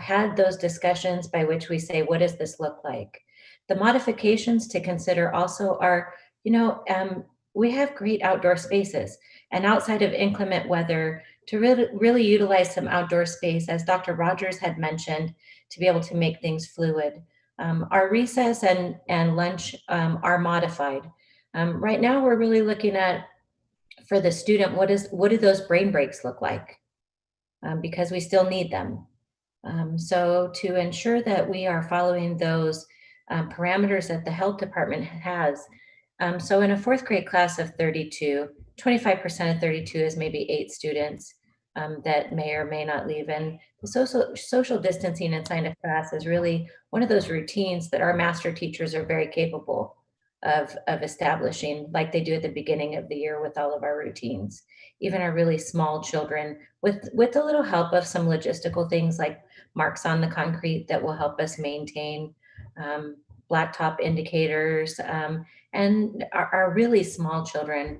had those discussions by which we say, what does this look like? The modifications to consider also are, we have great outdoor spaces, and outside of inclement weather, to really utilize some outdoor space, as Dr. Rogers had mentioned, to be able to make things fluid. Our recess and lunch are modified. Right now, we're really looking at, for the student, what do those brain breaks look like? Because we still need them. So to ensure that we are following those parameters that the health department has. So in a 4th grade class of 32, 25% of 32 is maybe 8 students that may or may not leave. And the social distancing inside of class is really one of those routines that our master teachers are very capable of establishing, like they do at the beginning of the year with all of our routines. Even our really small children, with a little help of some logistical things like marks on the concrete that will help us maintain blacktop indicators, and our really small children,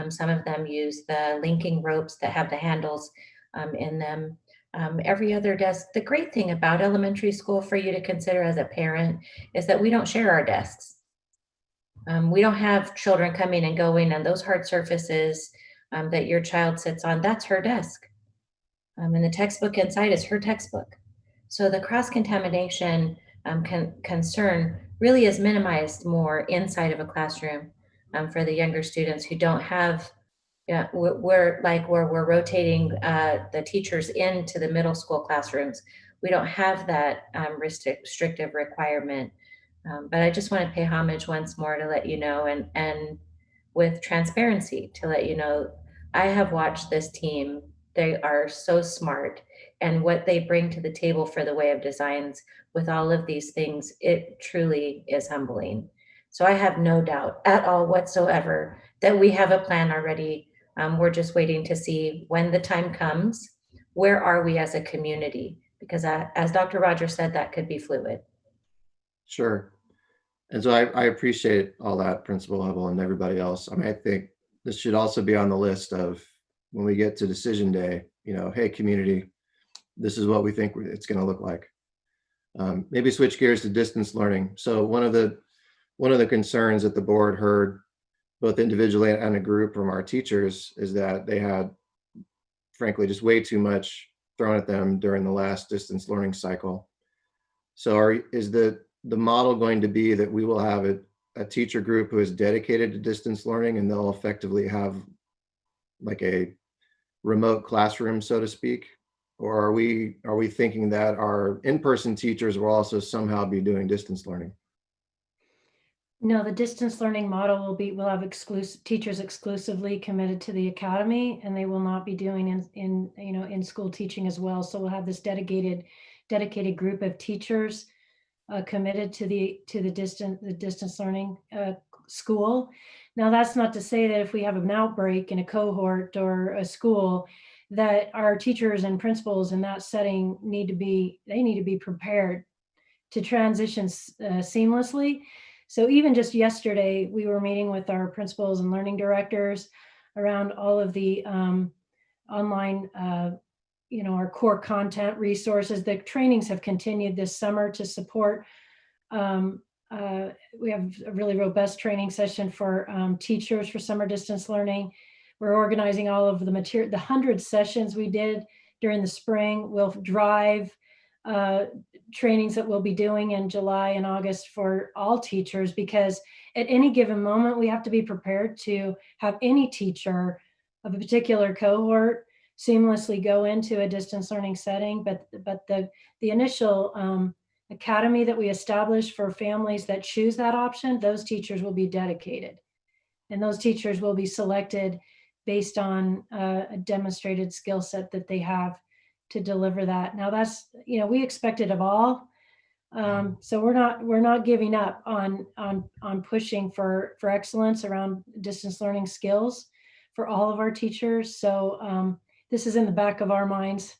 some of them use the linking ropes that have the handles in them. Every other desk. The great thing about elementary school for you to consider as a parent is that we don't share our desks. We don't have children coming and going, and those hard surfaces that your child sits on, that's her desk. And the textbook inside is her textbook. So the cross-contamination concern really is minimized more inside of a classroom for the younger students who don't have, where we're rotating the teachers into the middle school classrooms. We don't have that restrictive requirement. But I just want to pay homage once more to let you know, and with transparency to let you know, I have watched this team. They are so smart. and what they bring to the table for the way of designs with all of these things, it truly is humbling. So I have no doubt at all whatsoever that we have a plan already. We're just waiting to see when the time comes, where are we as a community? Because as Dr. Rogers said, that could be fluid. Sure. And so I appreciate all that, Principal Hubble and everybody else. I mean, I think this should also be on the list of when we get to decision day, hey, community, this is what we think it's going to look like. Maybe switch gears to distance learning. So one of the concerns that the board heard both individually and a group from our teachers is that they had, frankly, just way too much thrown at them during the last distance learning cycle. So is the model going to be that we will have a teacher group who is dedicated to distance learning, and they'll effectively have like a remote classroom, so to speak? Or are we thinking that our in-person teachers will also somehow be doing distance learning? No, the distance learning model we'll have teachers exclusively committed to the academy, and they will not be doing in school teaching as well. So we'll have this dedicated group of teachers committed to the distance learning school. Now, that's not to say that if we have an outbreak in a cohort or a school, that our teachers and principals in that setting need to be prepared to transition seamlessly. So even just yesterday, we were meeting with our principals and learning directors around all of the online, our core content resources. The trainings have continued this summer to support. We have a really robust training session for teachers for summer distance learning. We're organizing all of the material, the 100 sessions we did during the spring. We'll drive trainings that we'll be doing in July and August for all teachers, because at any given moment, we have to be prepared to have any teacher of a particular cohort seamlessly go into a distance learning setting. But the initial academy that we established for families that choose that option, those teachers will be dedicated. And those teachers will be selected based on a demonstrated skill set that they have to deliver that. Now that's, we expect it of all. So we're not giving up on pushing for excellence around distance learning skills for all of our teachers. So this is in the back of our minds,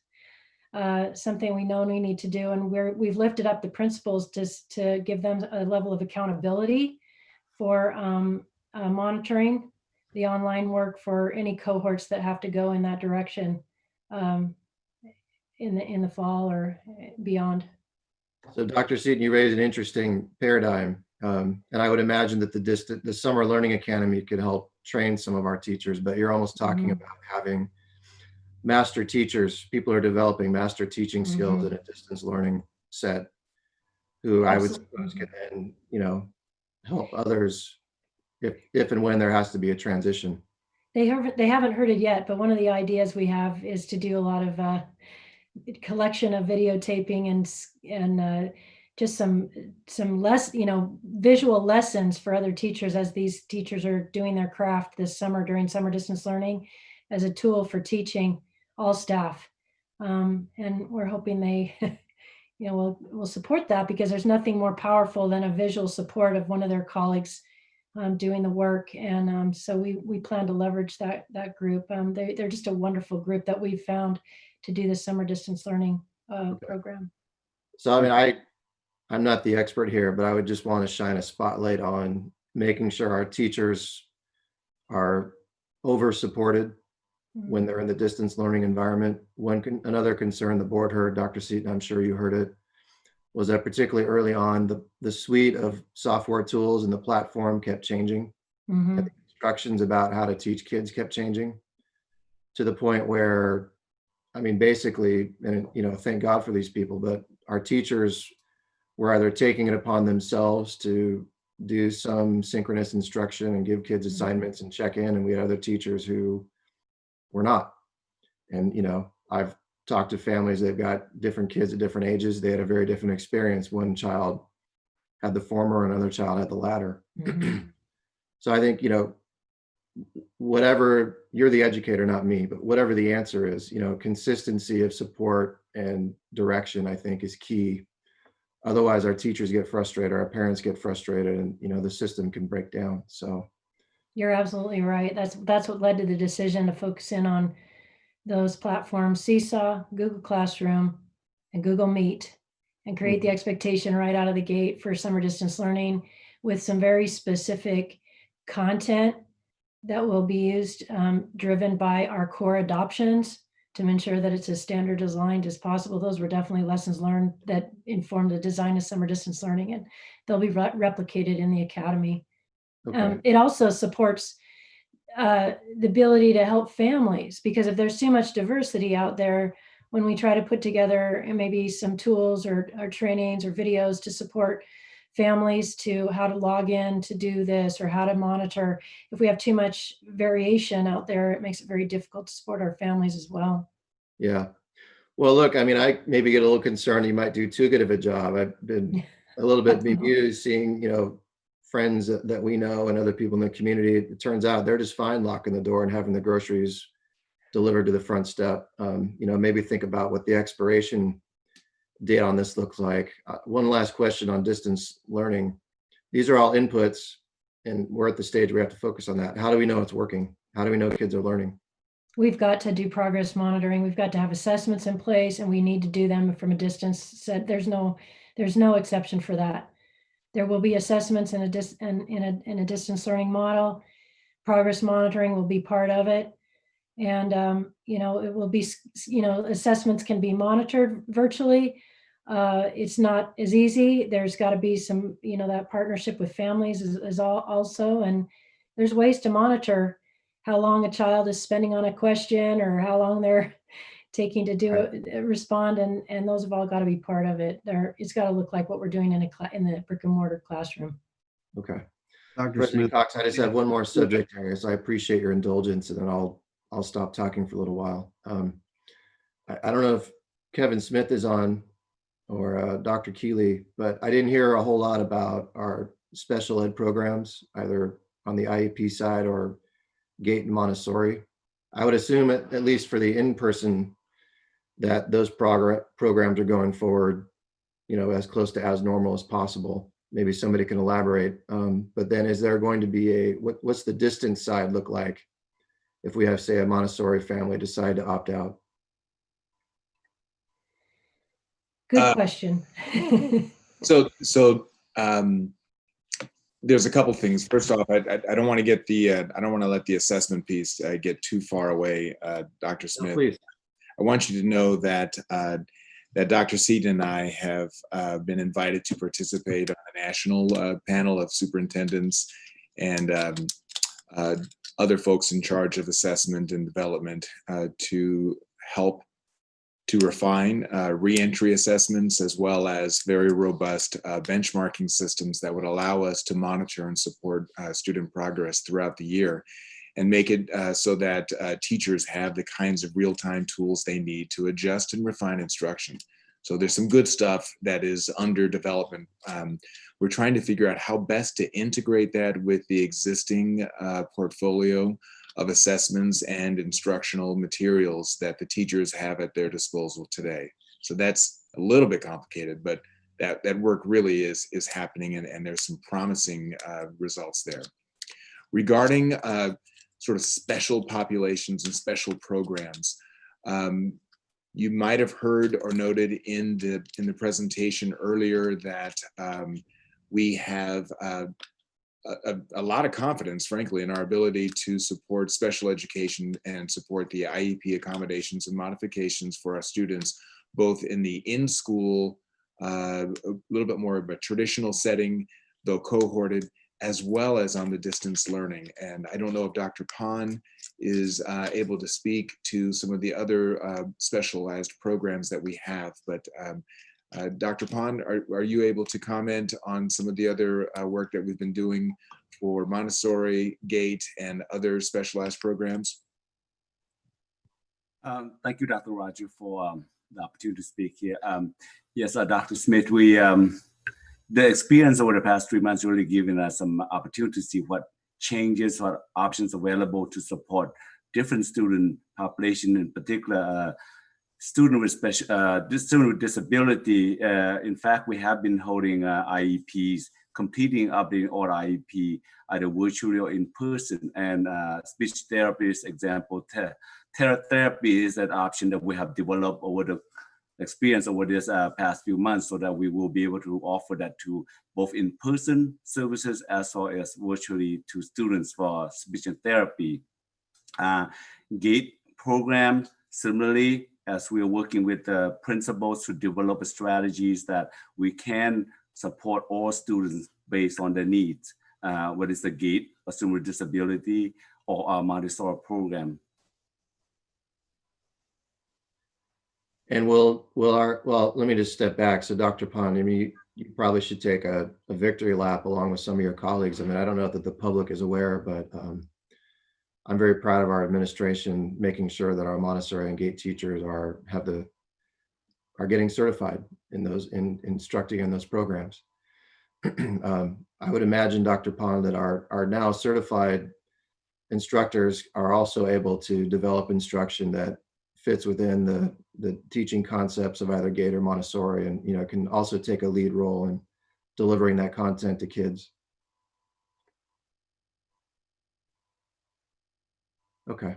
something we know we need to do. And we've lifted up the principals to give them a level of accountability for monitoring the online work for any cohorts that have to go in that direction in the fall or beyond. So Dr. Seaton, you raised an interesting paradigm. And I would imagine that the Summer Learning Academy could help train some of our teachers, but you're almost talking about having master teachers, people who are developing master teaching skills in a distance learning set, who I would suppose can then, help others if and when there has to be a transition. They haven't heard it yet, but one of the ideas we have is to do a lot of collection of videotaping and just some less, visual lessons for other teachers as these teachers are doing their craft this summer during summer distance learning as a tool for teaching all staff. And we're hoping they, will support that, because there's nothing more powerful than a visual support of one of their colleagues doing the work. And so we plan to leverage that group. They're just a wonderful group that we've found to do the summer distance learning program. So, I mean, I'm not the expert here, but I would just want to shine a spotlight on making sure our teachers are over supported when they're in the distance learning environment. Another concern the board heard, Dr. Seaton, I'm sure you heard it, was that particularly early on, the suite of software tools and the platform kept changing. And the instructions about how to teach kids kept changing to the point where, I mean, basically, and thank God for these people, but our teachers were either taking it upon themselves to do some synchronous instruction and give kids assignments and check in, and we had other teachers who were not. And I've talked to families, they've got different kids at different ages, they had a very different experience. One child had the former, another child had the latter. So I think, whatever, you're the educator, not me, but whatever the answer is, consistency of support and direction, I think, is key. Otherwise, our teachers get frustrated, our parents get frustrated, and the system can break down. So You're absolutely right. That's what led to the decision to focus in on those platforms, Seesaw, Google Classroom, and Google Meet, and create the expectation right out of the gate for summer distance learning with some very specific content that will be used, driven by our core adoptions to ensure that it's as standard designed as possible. Those were definitely lessons learned that informed the design of summer distance learning, and they'll be replicated in the academy. okay. It also supports the ability to help families, because if there's too much diversity out there, when we try to put together maybe some tools or trainings or videos to support families to how to log in to do this or how to monitor, if we have too much variation out there, it makes it very difficult to support our families as well. Yeah. Well, look, I mean, I maybe get a little concerned you might do too good of a job. I've been a little bit bemused seeing, friends that we know and other people in the community. It turns out they're just fine locking the door and having the groceries delivered to the front step. Maybe think about what the expiration date on this looks like. One last question on distance learning. These are all inputs, and we're at the stage where we have to focus on that. How do we know it's working? How do we know kids are learning? We've got to do progress monitoring. We've got to have assessments in place, and we need to do them from a distance. There's no exception for that. There will be assessments in a distance learning model. Progress monitoring will be part of it. And, it will be, assessments can be monitored virtually. It's not as easy. There's got to be some, that partnership with families is also, and there's ways to monitor how long a child is spending on a question or how long they're taking to do respond, and those have all got to be part of it. It's got to look like what we're doing in the brick and mortar classroom. Okay. Dr. President Smith, Cox, I just have one more subject area, so I appreciate your indulgence, and then I'll stop talking for a little while. I don't know if Kevin Smith is on or Dr. Keeley, but I didn't hear a whole lot about our special ed programs, either on the IEP side or GATE and Montessori. I would assume, at least for the in-person, that those programs are going forward, as close to as normal as possible. Maybe somebody can elaborate. But then is there going to be what's the distance side look like if we have, say, a Montessori family decide to opt out? Good question. So there's a couple things. First off, I don't want to I don't want to let the assessment piece get too far away, Dr. Smith. No, please. I want you to know that that Dr. Seaton and I have been invited to participate on a national panel of superintendents and other folks in charge of assessment and development to help to refine reentry assessments, as well as very robust benchmarking systems that would allow us to monitor and support student progress throughout the year, and make it so that teachers have the kinds of real-time tools they need to adjust and refine instruction. So there's some good stuff that is under development. We're trying to figure out how best to integrate that with the existing portfolio of assessments and instructional materials that the teachers have at their disposal today. So that's a little bit complicated, but that work really is happening, and there's some promising results there. Regarding sort of special populations and special programs, you might have heard or noted in the presentation earlier that we have a lot of confidence, frankly, in our ability to support special education and support the IEP accommodations and modifications for our students, both in the in-school, a little bit more of a traditional setting, though cohorted, as well as on the distance learning. And I don't know if Dr. Pon is able to speak to some of the other specialized programs that we have, but Dr. Pon, are you able to comment on some of the other work that we've been doing for Montessori, GATE, and other specialized programs? Thank you, Dr. Roger, for the opportunity to speak here. Yes, Dr. Smith, the experience over the past 3 months really given us some opportunity to see what changes or options available to support different student population, in particular student with student with disability. In fact, we have been holding IEPs, completing updating all IEP either virtually or in person. And speech therapist example, therapy is an option that we have developed over the experience over this past few months, so that we will be able to offer that to both in-person services as well as virtually to students for speech and therapy. GATE program, similarly, as we are working with the principals to develop strategies that we can support all students based on their needs, whether it's the GATE, a student with disability, or our Montessori program. And well, let me just step back. So Dr. Pond, I mean, you probably should take a victory lap along with some of your colleagues. I mean, I don't know that the public is aware, but I'm very proud of our administration making sure that our Montessori and GATE teachers are getting certified in instructing in those programs. I would imagine, Dr. Pond, that our now certified instructors are also able to develop instruction that fits within the teaching concepts of either GATE or Montessori, and can also take a lead role in delivering that content to kids. Okay.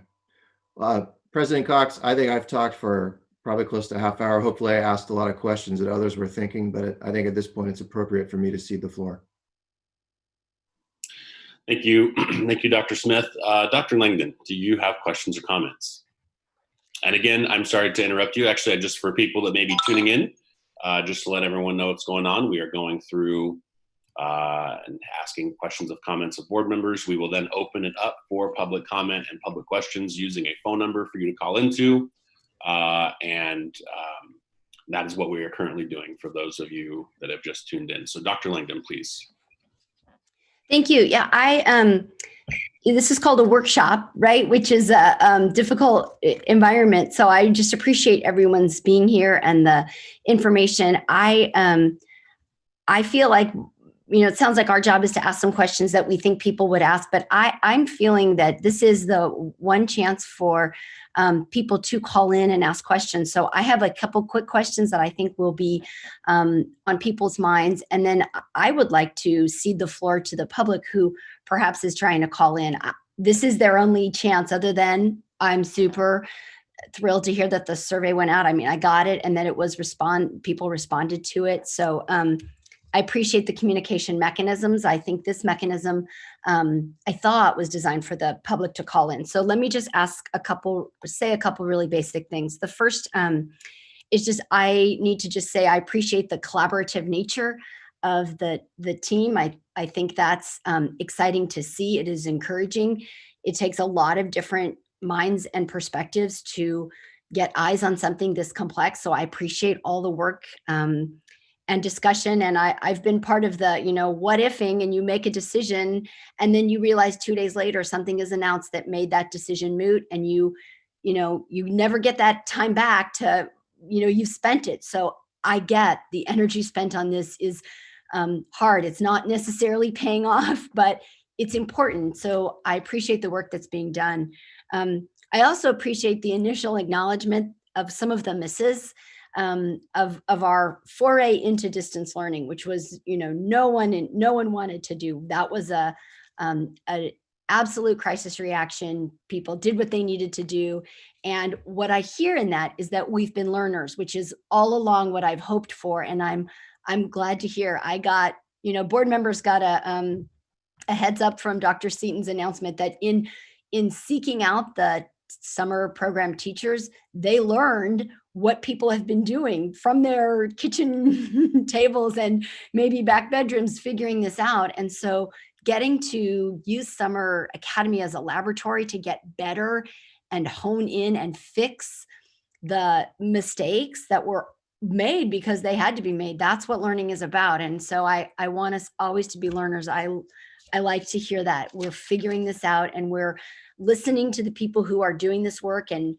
President Cox, I think I've talked for probably close to a half hour. Hopefully I asked a lot of questions that others were thinking, but I think at this point it's appropriate for me to cede the floor. Thank you. Thank you, Dr. Smith. Dr. Langdon, do you have questions or comments? And again, I'm sorry to interrupt you. Actually, just for people that may be tuning in, just to let everyone know what's going on, we are going through and asking questions of comments of board members. We will then open it up for public comment and public questions using a phone number for you to call into. And that is what we are currently doing for those of you that have just tuned in. So Dr. Langdon, please. Thank you. Yeah, this is called a workshop, right? Which is a difficult environment. So I just appreciate everyone's being here and the information. I feel like, it sounds like our job is to ask some questions that we think people would ask, but I'm feeling that this is the one chance for people to call in and ask questions. So I have a couple quick questions that I think will be on people's minds. And then I would like to cede the floor to the public who perhaps is trying to call in. This is their only chance, other than I'm super thrilled to hear that the survey went out. I mean, I got it and that it was people responded to it. So I appreciate the communication mechanisms. I think this mechanism, I thought was designed for the public to call in. So let me just say a couple really basic things. The first is just, I need to just say, I appreciate the collaborative nature of the team. I think that's exciting to see. It is encouraging. It takes a lot of different minds and perspectives to get eyes on something this complex. So I appreciate all the work and discussion. And I've been part of the, what ifing, and you make a decision and then you realize 2 days later something is announced that made that decision moot, and you never get that time back to, you've spent it. So I get the energy spent on this is hard. It's not necessarily paying off, but it's important. So I appreciate the work that's being done. I also appreciate the initial acknowledgement of some of the misses of our foray into distance learning, which was, no one wanted to do. That was a absolute crisis reaction. People did what they needed to do. And what I hear in that is that we've been learners, which is all along what I've hoped for. And I'm glad to hear I got, board members got a heads up from Dr. Seaton's announcement that in seeking out the summer program teachers, they learned what people have been doing from their kitchen tables and maybe back bedrooms, figuring this out. And so getting to use Summer Academy as a laboratory to get better and hone in and fix the mistakes that were made because they had to be made. That's what learning is about. And so I want us always to be learners. I like to hear that we're figuring this out and we're listening to the people who are doing this work and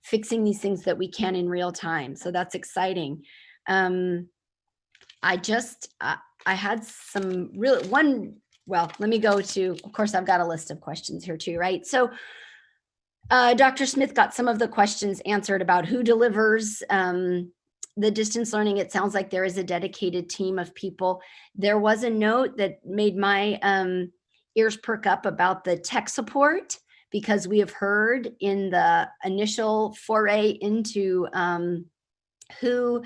fixing these things that we can in real time. So that's exciting. I had some let me go to, of course, I've got a list of questions here too, right? So Dr. Smith got some of the questions answered about who delivers the distance learning. It sounds like there is a dedicated team of people. There was a note that made my ears perk up about the tech support, because we have heard in the initial foray into who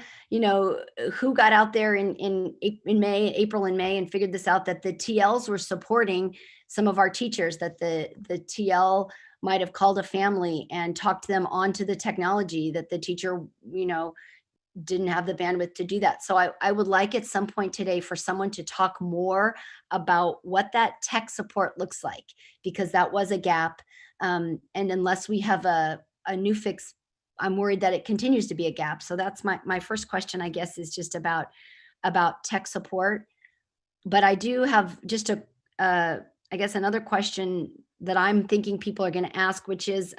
got out there in April and May and figured this out, that the TLs were supporting some of our teachers, that the TL might have called a family and talked them onto the technology, that the teacher, didn't have the bandwidth to do that. So I would like at some point today for someone to talk more about what that tech support looks like, because that was a gap. And unless we have a new fix, I'm worried that it continues to be a gap. So that's my first question, I guess, is just about tech support. But I do have just I guess another question that I'm thinking people are going to ask, which is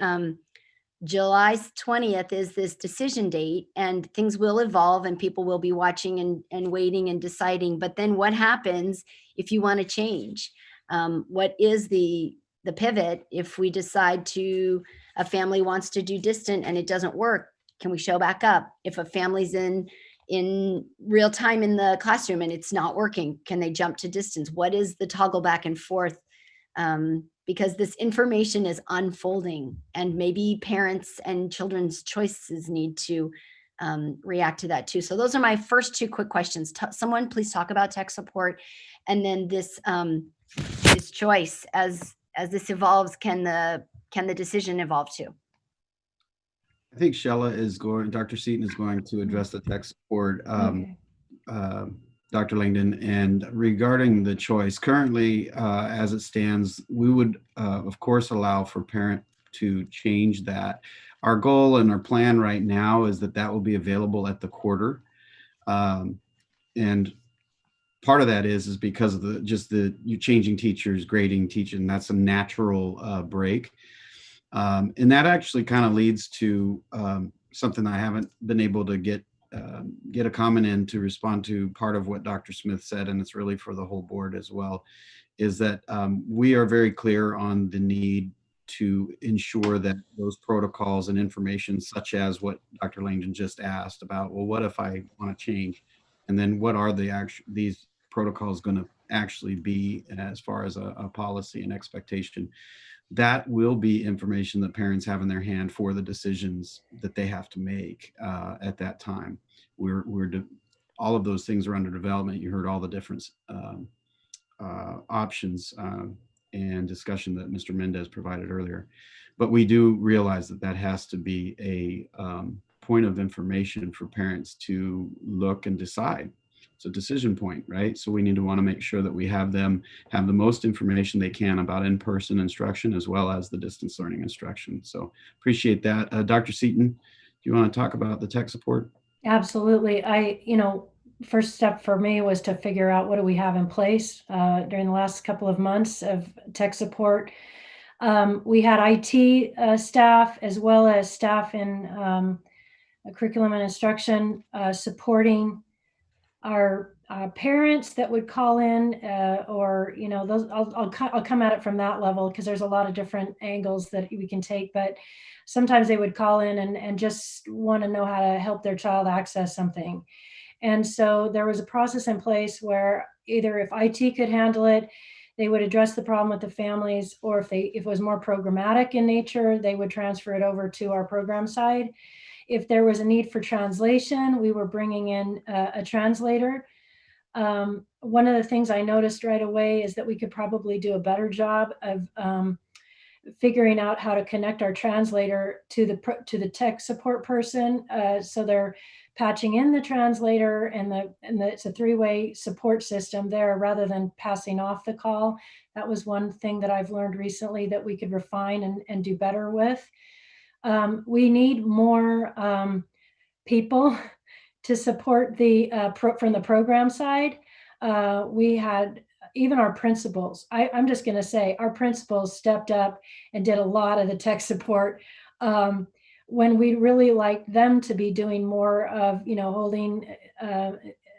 July 20th is this decision date, and things will evolve and people will be watching and waiting and deciding. But then what happens if you want to change? What is the pivot if we decide a family wants to do distant and it doesn't work? Can we show back up? If a family's in real time in the classroom and it's not working, can they jump to distance? What is the toggle back and forth? Because this information is unfolding, and maybe parents and children's choices need to react to that too. So those are my first two quick questions. Someone please talk about tech support, and then this choice as this evolves, can the decision evolve too? I think Dr. Seaton is going to address the tech support. Okay. Dr. Langdon, and regarding the choice, currently, as it stands, we would, of course, allow for parent to change that. Our goal and our plan right now is that will be available at the quarter. And part of that is because of you changing teachers, grading teaching, that's a natural break. And that actually kind of leads to something I haven't been able to get a comment in to respond to. Part of what Dr. Smith said, and it's really for the whole board as well, is that we are very clear on the need to ensure that those protocols and information, such as what Dr. Langdon just asked about, well, what if I want to change? And then what are these protocols going to actually be as far as a policy and expectation? That will be information that parents have in their hand for the decisions that they have to make at that time. All of those things are under development. You heard all the different options and discussion that Mr. Mendez provided earlier. But we do realize that has to be a point of information for parents to look and decide. It's a decision point, right? So we need to want to make sure that we have them have the most information they can about in-person instruction as well as the distance learning instruction. So appreciate that. Dr. Seaton, do you want to talk about the tech support? Absolutely. First step for me was to figure out what do we have in place during the last couple of months of tech support. We had IT staff as well as staff in curriculum and instruction supporting our parents that would call in, or those. I'll come at it from that level because there's a lot of different angles that we can take. But sometimes they would call in and just want to know how to help their child access something. And so there was a process in place where either if IT could handle it, they would address the problem with the families, or if it was more programmatic in nature, they would transfer it over to our program side. If there was a need for translation, we were bringing in a translator. One of the things I noticed right away is that we could probably do a better job of figuring out how to connect our translator to the tech support person, so they're patching in the translator, and it's a three-way support system there rather than passing off the call. That was one thing that I've learned recently that we could refine and do better with. We need more people to support from the program side. We had even our principals. I'm just going to say our principals stepped up and did a lot of the tech support when we really like them to be doing more of, holding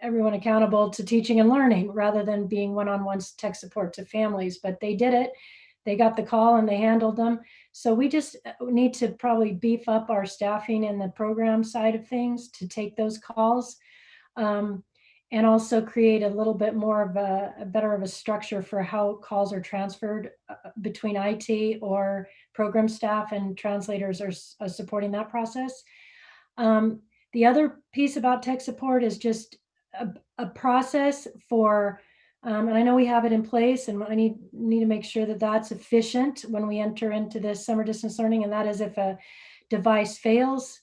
everyone accountable to teaching and learning rather than being one-on-one tech support to families. But they did it. They got the call and they handled them. So we just need to probably beef up our staffing in the program side of things to take those calls. And also create a little bit more of a better of a structure for how calls are transferred between IT or program staff, and translators are supporting that process. The other piece about tech support is just a process for, and I know we have it in place, and I need to make sure that that's efficient when we enter into this summer distance learning, and that is if a device fails,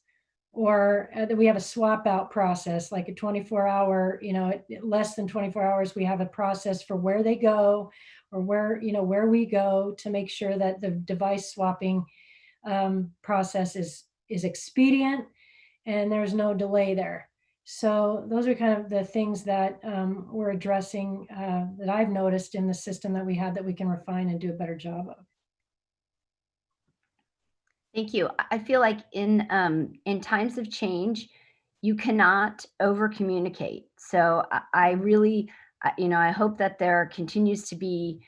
or that we have a swap out process, like a 24-hour, less than 24 hours, we have a process for where they go, or where we go, to make sure that the device swapping process is expedient and there's no delay there. So those are kind of the things that we're addressing, that I've noticed in the system that we had, that we can refine and do a better job of. Thank you. I feel like in times of change, you cannot over communicate. So I really, I hope that there continues to be,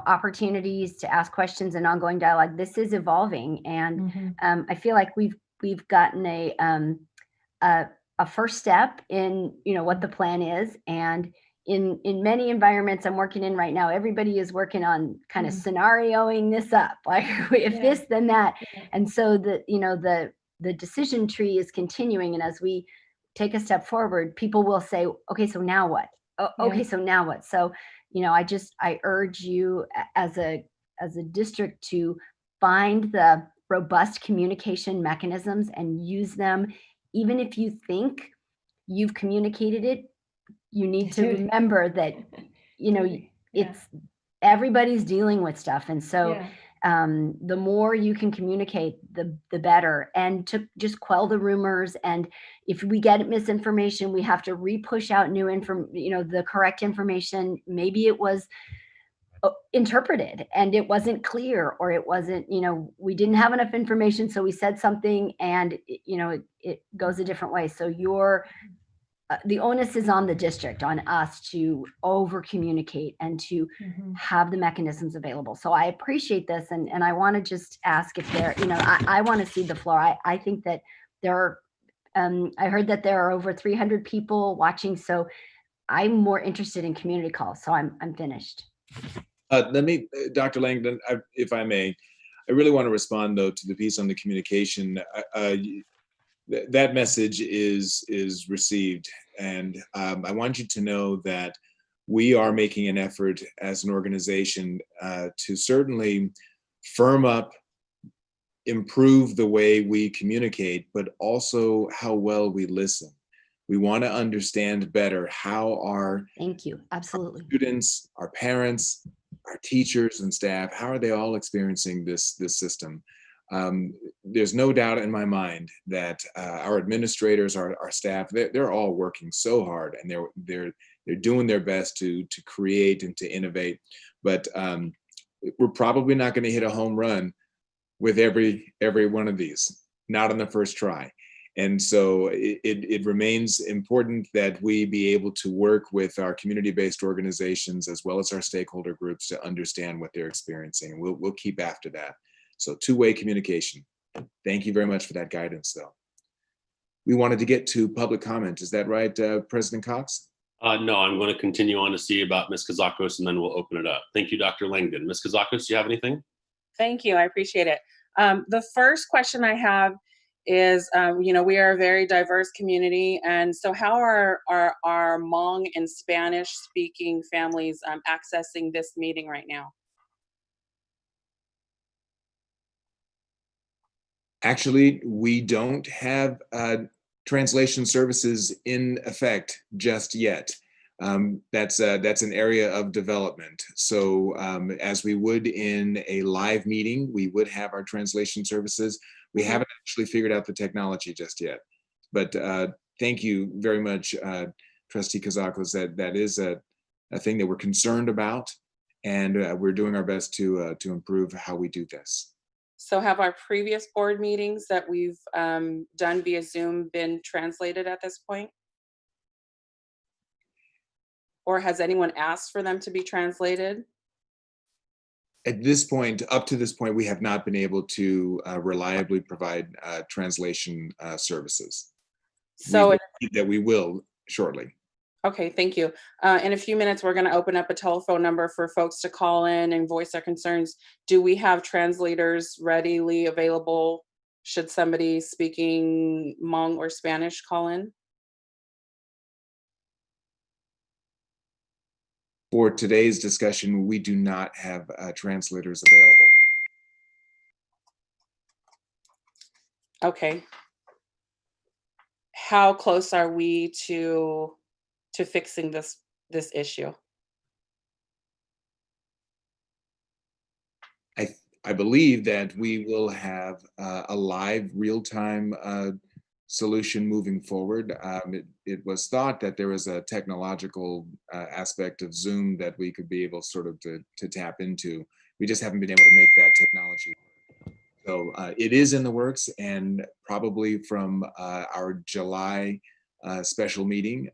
opportunities to ask questions and ongoing dialogue. This is evolving, and I feel like we've gotten a first step in what the plan is, and in many environments I'm working in right now, everybody is working on kind of scenarioing this up, like if this, then that. And so the decision tree is continuing. And as we take a step forward, people will say, okay, so now what? Okay, so now what? So, I urge you as a district to find the robust communication mechanisms and use them. Even if you think you've communicated it, you need to remember that, it's everybody's dealing with stuff. And so the more you can communicate, the better, and to just quell the rumors. And if we get misinformation, we have to re-push out new the correct information. Maybe it was interpreted and it wasn't clear, or it wasn't, we didn't have enough information, so we said something and it goes a different way. So the onus is on the district, on us, to over communicate and to have the mechanisms available. So I appreciate this, and I want to just ask if there, I want to cede the floor. I think that there are, I heard that there are over 300 people watching, so I'm more interested in community calls. So I'm finished. Let me, Dr. Langdon, if I may, I really want to respond though to the piece on the communication. That message is received, and I want you to know that we are making an effort as an organization to certainly firm up, improve the way we communicate, but also how well we listen. We want to understand better how our Thank you. Absolutely. students, our parents, our teachers and staff, how are they all experiencing this system? There's no doubt in my mind that our administrators, our staff, they're all working so hard, and they're doing their best to create and to innovate. But we're probably not going to hit a home run with every one of these, not on the first try. And so it remains important that we be able to work with our community-based organizations as well as our stakeholder groups to understand what they're experiencing. We'll keep after that. So two-way communication. Thank you very much for that guidance, though. We wanted to get to public comment. Is that right, President Cox? No, I'm going to continue on to see about Ms. Kazakos, and then we'll open it up. Thank you, Dr. Langdon. Ms. Kazakos, do you have anything? Thank you. I appreciate it. The first question I have is, we are a very diverse community. And so how are our Hmong and Spanish speaking families accessing this meeting right now? Actually, we don't have translation services in effect just yet. That's an area of development. So as we would in a live meeting, we would have our translation services. We haven't actually figured out the technology just yet. But thank you very much, Trustee Kazakos. That is a thing that we're concerned about, and we're doing our best to improve how we do this. So have our previous board meetings that we've done via Zoom been translated at this point? Or has anyone asked for them to be translated? At this point, up to this point, we have not been able to reliably provide translation services. So, We believe that we will shortly. okay, thank you. In a few minutes, we're going to open up a telephone number for folks to call in and voice their concerns. Do we have translators readily available should somebody speaking Hmong or Spanish call in? For today's discussion, we do not have translators available. Okay. How close are we to fixing this issue? I believe that we will have a live real-time solution moving forward. It was thought that there was a technological aspect of Zoom that we could be able sort of to tap into. We just haven't been able to make that technology work. So it is in the works, and probably from our July special meeting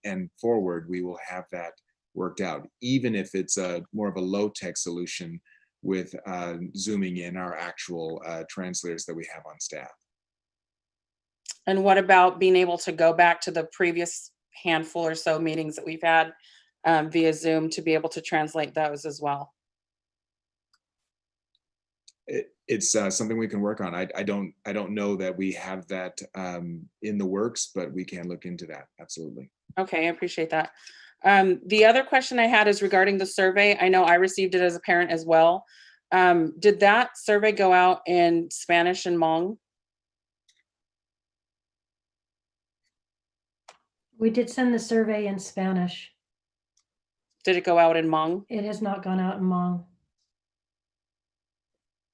and forward, we will have that worked out, even if it's more of a low-tech solution with zooming in our actual translators that we have on staff. And what about being able to go back to the previous handful or so meetings that we've had via Zoom to be able to translate those as well? It's something we can work on. I don't know that we have that in the works, but we can look into that. Absolutely. Okay, I appreciate that. The other question I had is regarding the survey. I know I received it as a parent as well. Did that survey go out in Spanish and Hmong? We did send the survey in Spanish. Did it go out in Hmong? It has not gone out in Hmong.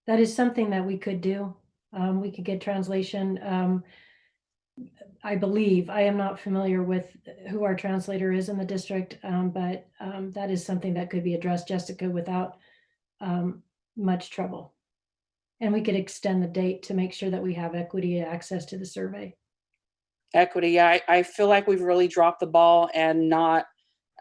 That is something that we could do. We could get translation. I believe, I am not familiar with who our translator is in the district, but that is something that could be addressed, Jessica, without much trouble. And we could extend the date to make sure that we have equity access to the survey. Equity, yeah, I feel like we've really dropped the ball and not,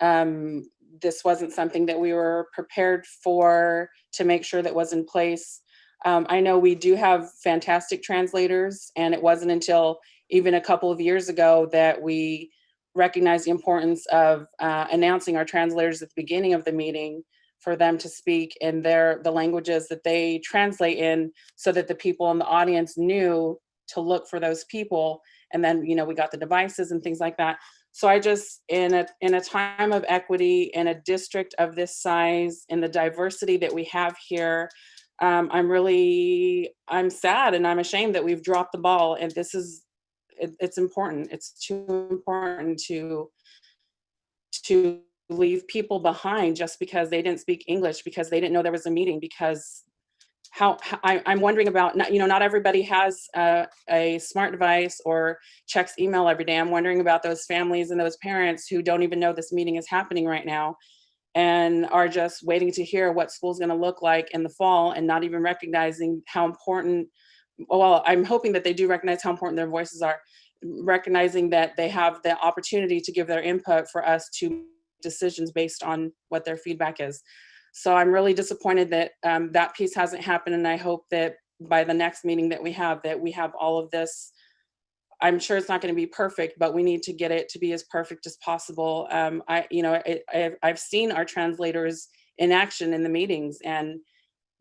this wasn't something that we were prepared for to make sure that was in place. I know we do have fantastic translators, and it wasn't until even a couple of years ago that we recognized the importance of announcing our translators at the beginning of the meeting for them to speak in the languages that they translate in, so that the people in the audience knew to look for those people. And then, you know, we got the devices and things like that. So I just, in a time of equity, in a district of this size, in the diversity that we have here, I'm sad and I'm ashamed that we've dropped the ball. And this is, it's important. It's too important to leave people behind just because they didn't speak English, because they didn't know there was a meeting, because I'm wondering about, not everybody has a smart device or checks email every day. I'm wondering about those families and those parents who don't even know this meeting is happening right now and are just waiting to hear what school's going to look like in the fall, and not even recognizing how important, well, I'm hoping that they do recognize how important their voices are, recognizing that they have the opportunity to give their input for us to make decisions based on what their feedback is. So I'm really disappointed that that piece hasn't happened, and I hope that by the next meeting that we have all of this. I'm sure it's not going to be perfect, but we need to get it to be as perfect as possible. I've seen our translators in action in the meetings, and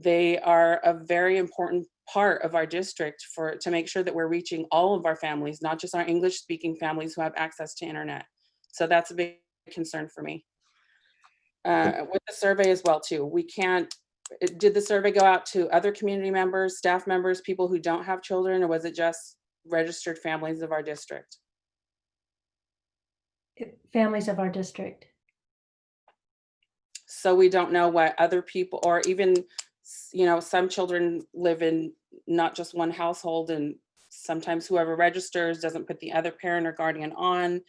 they are a very important part of our district to make sure that we're reaching all of our families, not just our English-speaking families who have access to internet. So that's a big concern for me. With the survey as well too, did the survey go out to other community members, staff members, people who don't have children, or was it just registered families of our district? Families of our district. So we don't know what other people, or even, some children live in not just one household, and sometimes whoever registers doesn't put the other parent or guardian on.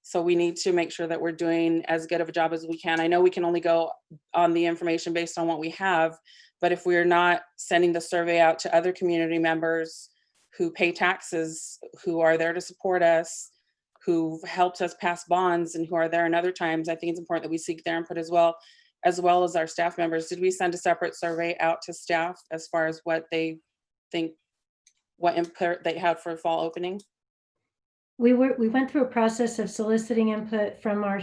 So we need to make sure that we're doing as good of a job as we can. I know we can only go on the information based on what we have, but if we're not sending the survey out to other community members who pay taxes, who are there to support us, who've helped us pass bonds, and who are there in other times, I think it's important that we seek their input as well. as well as our staff members. Did we send a separate survey out to staff as far as what they think, what input they had for fall opening? We went through a process of soliciting input from our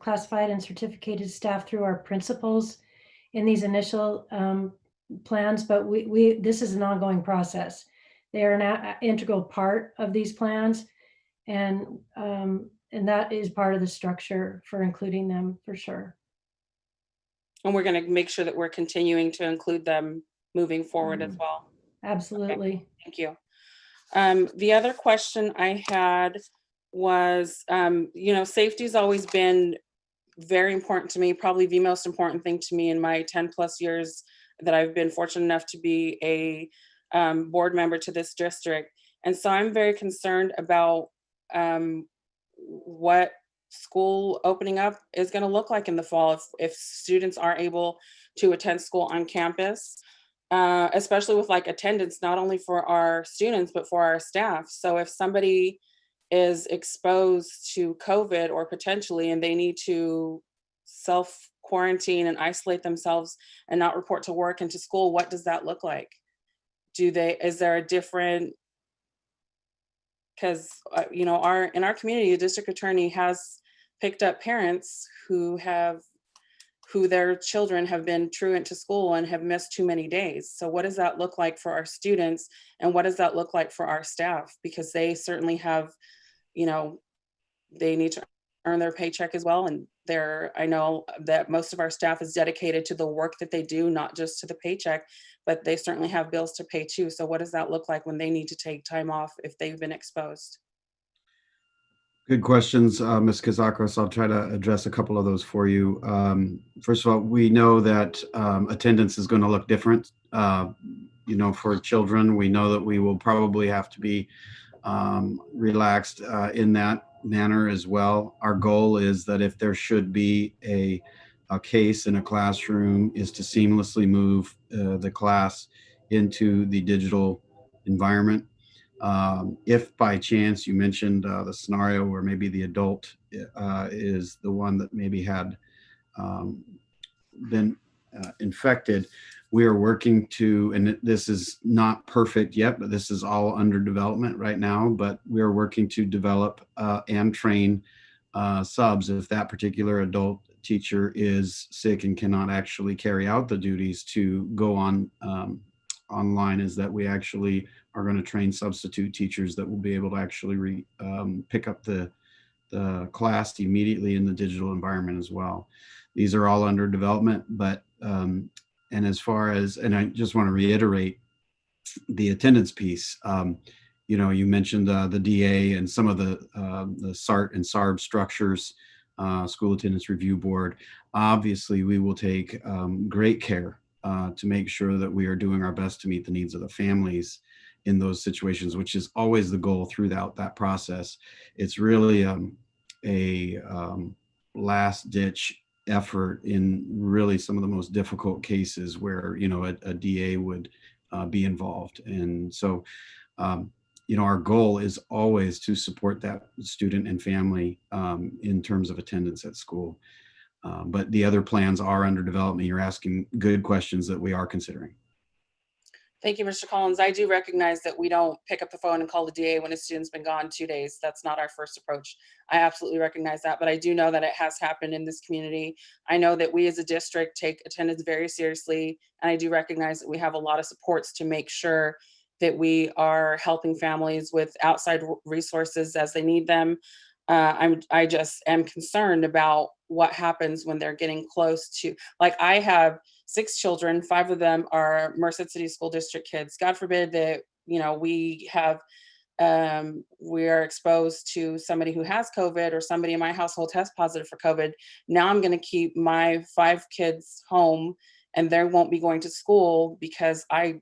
classified and certificated staff through our principals in these initial plans, but this is an ongoing process. They are an integral part of these plans, and that is part of the structure for including them for sure. And we're going to make sure that we're continuing to include them moving forward as well. Absolutely. Okay, thank you. The other question I had was, safety's always been very important to me, probably the most important thing to me in my 10 plus years that I've been fortunate enough to be a board member to this district. And so I'm very concerned about what school opening up is going to look like in the fall if students aren't able to attend school on campus. Especially with like attendance, not only for our students, but for our staff. So if somebody is exposed to COVID or potentially, and they need to self quarantine and isolate themselves and not report to work and to school, what does that look like? Is there a different, because, in our community, the district attorney has picked up parents who their children have been truant to school and have missed too many days. So what does that look like for our students? And what does that look like for our staff? Because they certainly have, they need to earn their paycheck as well. And I know that most of our staff is dedicated to the work that they do, not just to the paycheck, but they certainly have bills to pay too. So what does that look like when they need to take time off if they've been exposed? Good questions, Ms. Kazakos. I'll try to address a couple of those for you. First of all, we know that attendance is going to look different. For children, we know that we will probably have to be relaxed in that manner as well. Our goal is that if there should be a case in a classroom, is to seamlessly move the class into the digital environment. If by chance you mentioned the scenario where maybe the adult is the one that maybe had been infected, we are working to, and this is not perfect yet, but this is all under development right now, but we are working to develop and train subs if that particular adult teacher is sick and cannot actually carry out the duties to go on online, is that we actually are going to train substitute teachers that will be able to actually pick up the class immediately in the digital environment as well. These are all under development, but and as far as, and I just want to reiterate the attendance piece. You mentioned the DA and some of the SART and SARB structures, School Attendance Review Board. Obviously, we will take great care to make sure that we are doing our best to meet the needs of the families in those situations, which is always the goal throughout that process. It's really a last ditch effort in really some of the most difficult cases where, a DA would be involved. And so, our goal is always to support that student and family in terms of attendance at school. But the other plans are under development. You're asking good questions that we are considering. Thank you, Mr. Collins. I do recognize that we don't pick up the phone and call the DA when a student's been gone 2 days. That's not our first approach. I absolutely recognize that, but I do know that it has happened in this community. I know that we as a district take attendance very seriously, and I do recognize that we have a lot of supports to make sure that we are helping families with outside resources as they need them. I just am concerned about what happens when they're getting close to, like, I have 6 children, 5 of them are Merced City School District kids. God forbid that, we are exposed to somebody who has COVID or somebody in my household tests positive for COVID. Now I'm going to keep my 5 kids home and they won't be going to school because I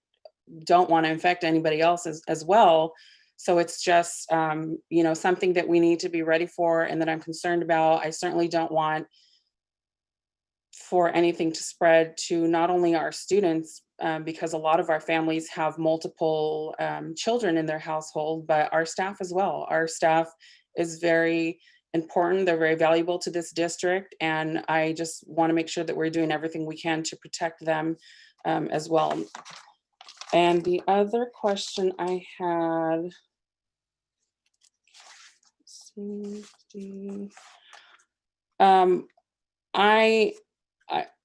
don't want to infect anybody else as well. So it's just, something that we need to be ready for and that I'm concerned about. I certainly don't want for anything to spread to not only our students, because a lot of our families have multiple children in their household, but our staff as well. Our staff is very important. They're very valuable to this district, and I just want to make sure that we're doing everything we can to protect them as well. And the other question I had,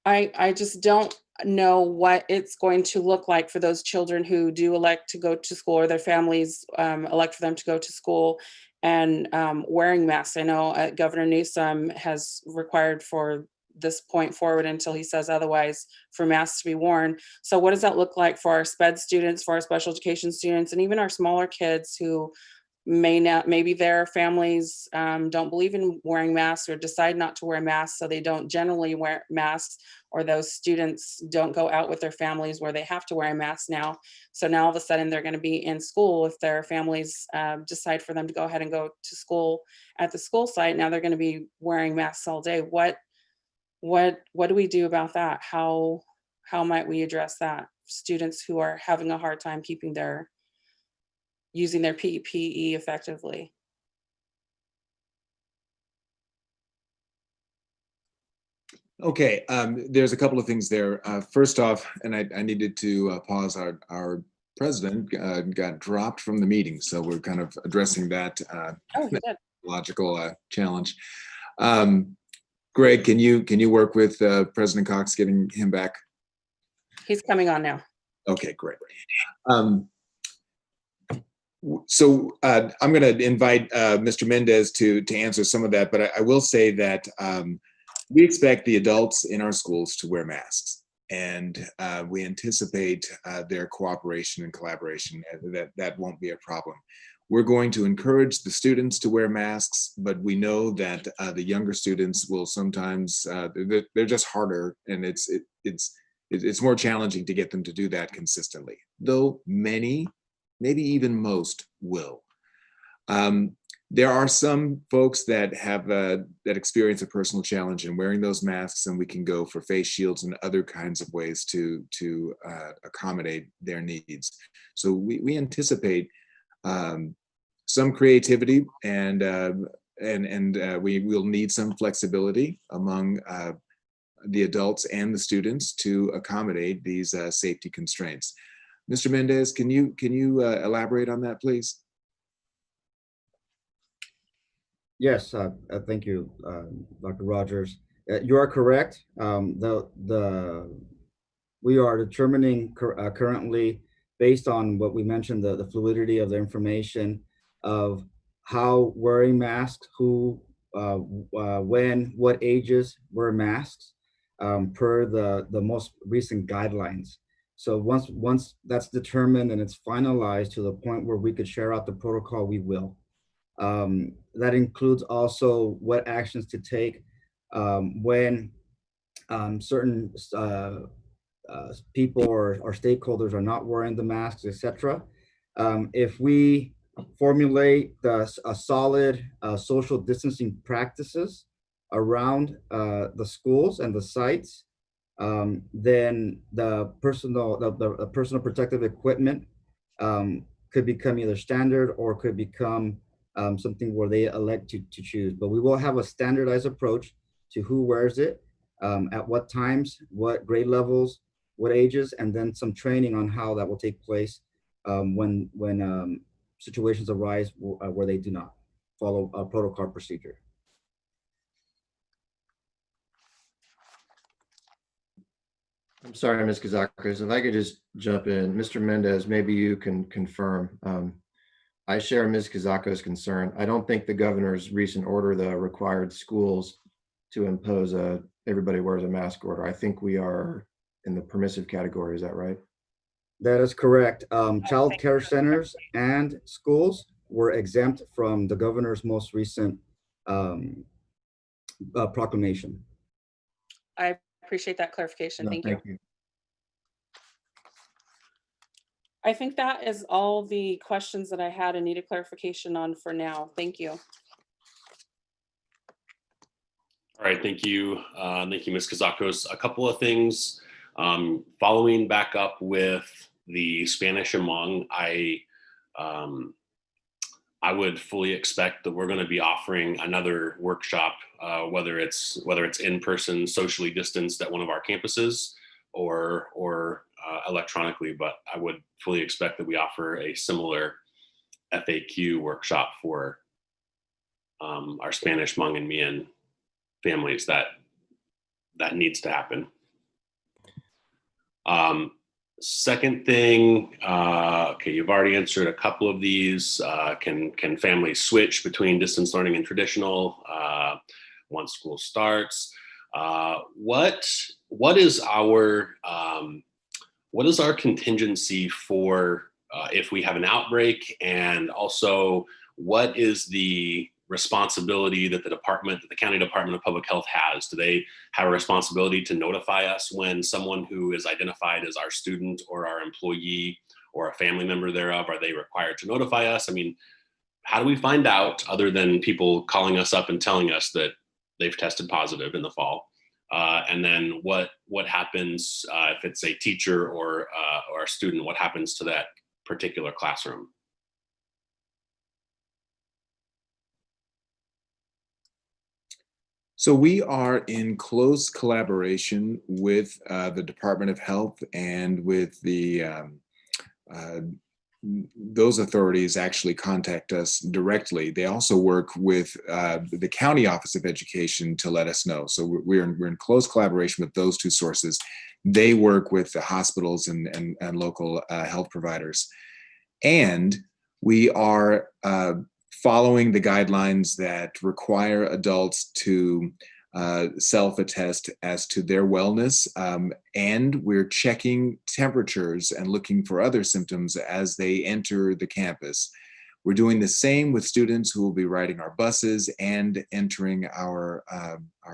I just don't know what it's going to look like for those children who do elect to go to school, or their families elect for them to go to school, and wearing masks. I know Governor Newsom has required for this point forward until he says otherwise for masks to be worn. So what does that look like for our SPED students, for our special education students, and even our smaller kids who maybe their families don't believe in wearing masks, or decide not to wear masks, so they don't generally wear masks, or those students don't go out with their families where they have to wear a mask now. So now all of a sudden they're going to be in school if their families decide for them to go ahead and go to school at the school site. Now they're going to be wearing masks all day. What do we do about that? How might we address that? Students who are having a hard time using their PPE effectively. Okay, there's a couple of things there. First off, and I needed to pause, our president got dropped from the meeting, so we're kind of addressing that logical challenge. Greg, can you work with President Cox, getting him back? He's coming on now. Okay, great. So I'm going to invite Mr. Mendez to answer some of that, but I will say that we expect the adults in our schools to wear masks, and we anticipate their cooperation and collaboration. That won't be a problem. We're going to encourage the students to wear masks, but we know that the younger students will sometimes, they're just harder, and it's more challenging to get them to do that consistently, though many, maybe even most, will. There are some folks that have that experience a personal challenge in wearing those masks, and we can go for face shields and other kinds of ways to accommodate their needs. So we anticipate some creativity, and we will need some flexibility among the adults and the students to accommodate these safety constraints. Mr. Mendez, can you elaborate on that, please? Yes, thank you, Dr. Rogers. You are correct. We are determining currently, based on what we mentioned, the fluidity of the information of how wearing masks, who, when, what ages wear masks, per the most recent guidelines. So once that's determined and it's finalized to the point where we could share out the protocol, we will. That includes also what actions to take when certain people or stakeholders are not wearing the masks, etc. If we formulate a solid social distancing practices around the schools and the sites, then the personal protective equipment could become either standard or could become something where they elect to choose. But we will have a standardized approach to who wears it, at what times, what grade levels, what ages, and then some training on how that will take place when situations arise where they do not follow a protocol procedure. I'm sorry, Ms. Kazakis, if I could just jump in. Mr. Mendez, maybe you can confirm. I share Ms. Kazakos' concern. I don't think the governor's recent order, though, required schools to impose everybody wears a mask order. I think we are in the permissive category. Is that right? That is correct. Child care centers and schools were exempt from the governor's most recent proclamation. I appreciate that clarification. No, Thank you. I think that is all the questions that I had and needed clarification on for now. Thank you. All right, thank you. Thank you, Ms. Kazakos. A couple of things. Following back up with the Spanish and Hmong, I would fully expect that we're going to be offering another workshop, whether it's in person, socially distanced at one of our campuses, or electronically. But I would fully expect that we offer a similar FAQ workshop for our Spanish, Hmong, and Mian families. That needs to happen. Second thing, okay, you've already answered a couple of these. Can families switch between distance learning and traditional once school starts? What is our contingency for if we have an outbreak, and also what is the responsibility that the County Department of Public Health has? Do they have a responsibility to notify us when someone who is identified as our student or our employee or a family member thereof, are they required to notify us? I mean, how do we find out, other than people calling us up and telling us that they've tested positive in the fall? And then what happens if it's a teacher or a student? What happens to that particular classroom? So we are in close collaboration with the Department of Health and with the those authorities actually contact us directly. They also work with the County Office of Education to let us know. So we're in close collaboration with those two sources. They work with the hospitals and local health providers. And we are following the guidelines that require adults to self-attest as to their wellness, and we're checking temperatures and looking for other symptoms as they enter the campus. We're doing the same with students who will be riding our buses and entering our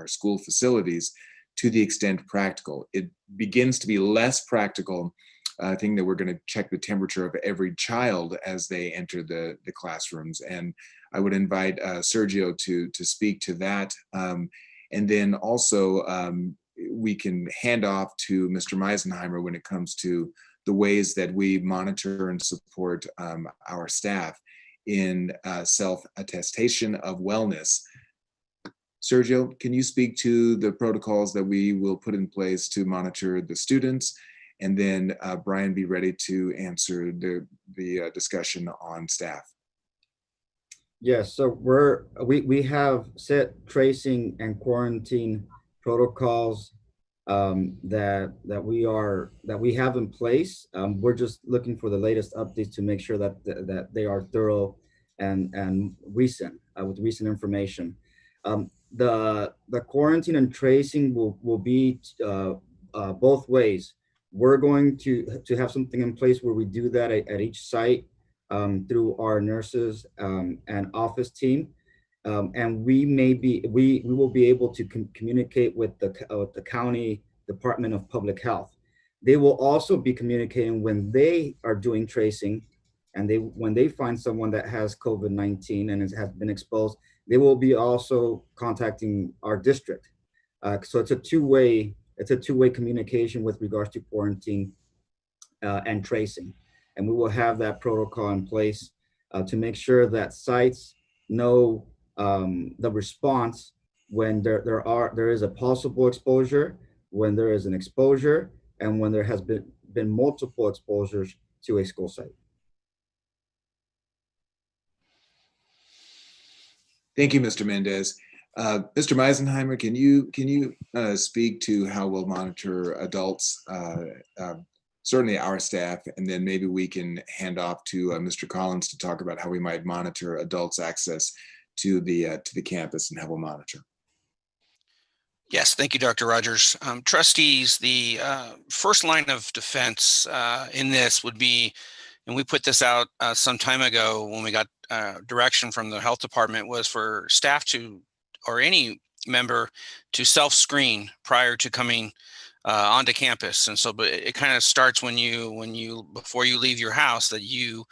school facilities to the extent practical. It begins to be less practical thing that we're going to check the temperature of every child as they enter the classrooms. And I would invite Sergio to speak to that. And then also we can hand off to Mr. Meisenheimer when it comes to the ways that we monitor and support our staff in self-attestation of wellness. Sergio, can you speak to the protocols that we will put in place to monitor the students? And then Brian, be ready to answer the discussion on staff. Yes, so we have set tracing and quarantine protocols that we have in place. We're just looking for the latest updates to make sure that they are thorough and recent with recent information. The quarantine and tracing will be both ways. We're going to have something in place where we do that at each site through our nurses and office team, and we will be able to communicate with the County Department of Public Health. They will also be communicating when they are doing tracing, and when they find someone that has COVID-19 and has been exposed, they will be also contacting our district. So it's a two-way communication with regards to quarantine and tracing. And we will have that protocol in place to make sure that sites know the response when there is a possible exposure, when there is an exposure, and when there has been multiple exposures to a school site. Thank you, Mr. Mendez. Mr. Meisenheimer, can you speak to how we'll monitor adults, certainly our staff, and then maybe we can hand off to Mr. Collins to talk about how we might monitor adults' access to the campus and how we'll monitor. Yes, thank you, Dr. Rogers. Trustees, the first line of defense in this would be, and we put this out some time ago when we got direction from the health department, was for staff to, or any member, to self-screen prior to coming onto campus. And so, but it kind of starts when you before you leave your house, that you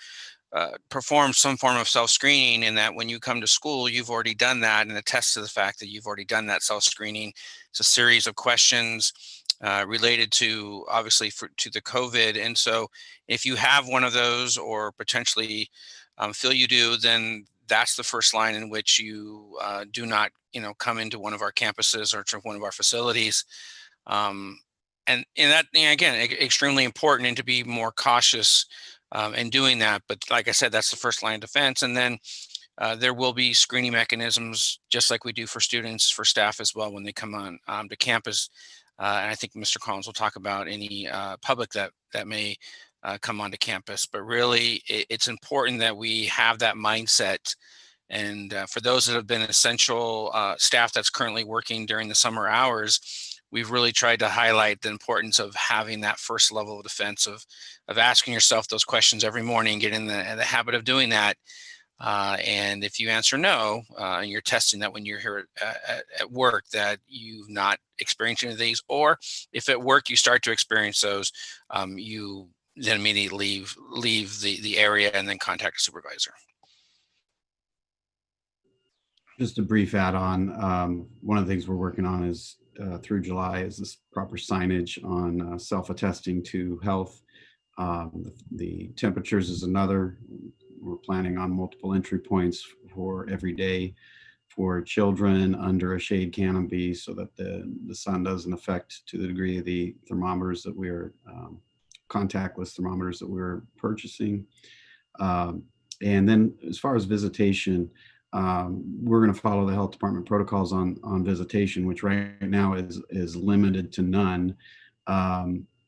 perform some form of self-screening, and that when you come to school, you've already done that, and attest to the fact that you've already done that self-screening. It's a series of questions related to, obviously, to the COVID. And so if you have one of those, or potentially feel you do, then that's the first line in which you do not, come into one of our campuses or to one of our facilities. And that, again, extremely important, and to be more cautious in doing that. But like I said, that's the first line of defense. And then there will be screening mechanisms, just like we do for students, for staff as well, when they come on to campus. And I think Mr. Collins will talk about any public that may come onto campus. But really, it's important that we have that mindset. And for those that have been essential staff that's currently working during the summer hours, we've really tried to highlight the importance of having that first level of defense, of asking yourself those questions every morning, get in the habit of doing that. And if you answer no, and you're testing that when you're here at work, that you've not experienced any of these, or if at work you start to experience those, you then immediately leave the area and then contact a supervisor. Just a brief add-on. One of the things we're working on is through July is this proper signage on self-attesting to health. The temperatures is another. We're planning on multiple entry points for every day for children under a shade canopy, so that the sun doesn't affect to the degree of the thermometers that we're contactless thermometers that we're purchasing. And then as far as visitation, we're going to follow the health department protocols on visitation, which right now is limited to none,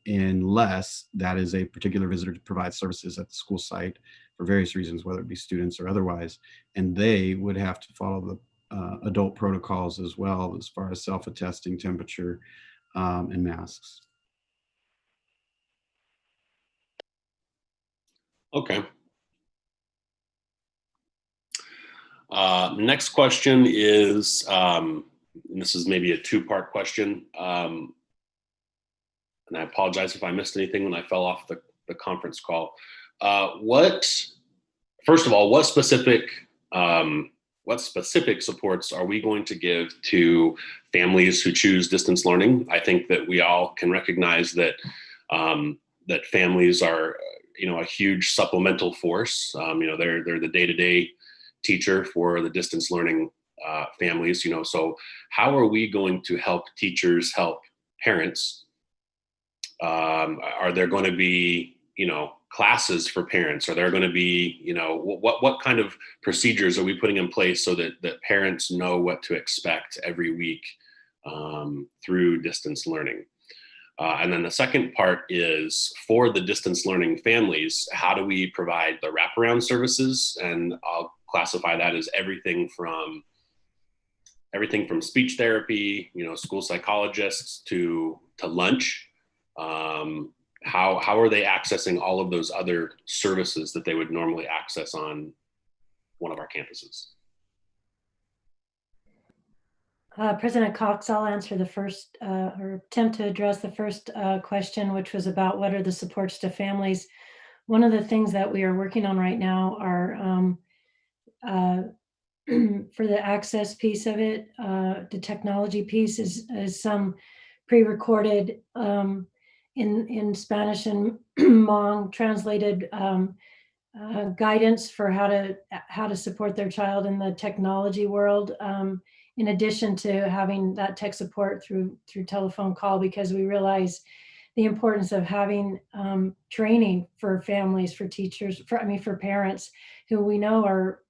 unless that is a particular visitor to provide services at the school site for various reasons, whether it be students or otherwise, and they would have to follow the adult protocols as well, as far as self-attesting, temperature, and masks. Okay. Next question is, and this is maybe a two-part question, and I apologize if I missed anything when I fell off the conference call. First of all, what specific supports are we going to give to families who choose distance learning? I think that we all can recognize that that families are, a huge supplemental force. They're the day-to-day teacher for the distance learning families. So how are we going to help teachers help parents? Are there going to be, classes for parents? Are there going to be, what kind of procedures are we putting in place so that parents know what to expect every week through distance learning? And then the second part is, for the distance learning families, how do we provide the wraparound services? And I'll classify that as everything from speech therapy, school psychologists to lunch. How are they accessing all of those other services that they would normally access on one of our campuses? President Cox, I'll answer the first, or attempt to address the first question, which was about what are the supports to families. One of the things that we are working on right now are for the access piece of it, the technology piece is some pre-recorded in Spanish and Hmong translated guidance for how to support their child in the technology world. In addition to having that tech support through telephone call, because we realize the importance of having training for families, for teachers, for parents who we know are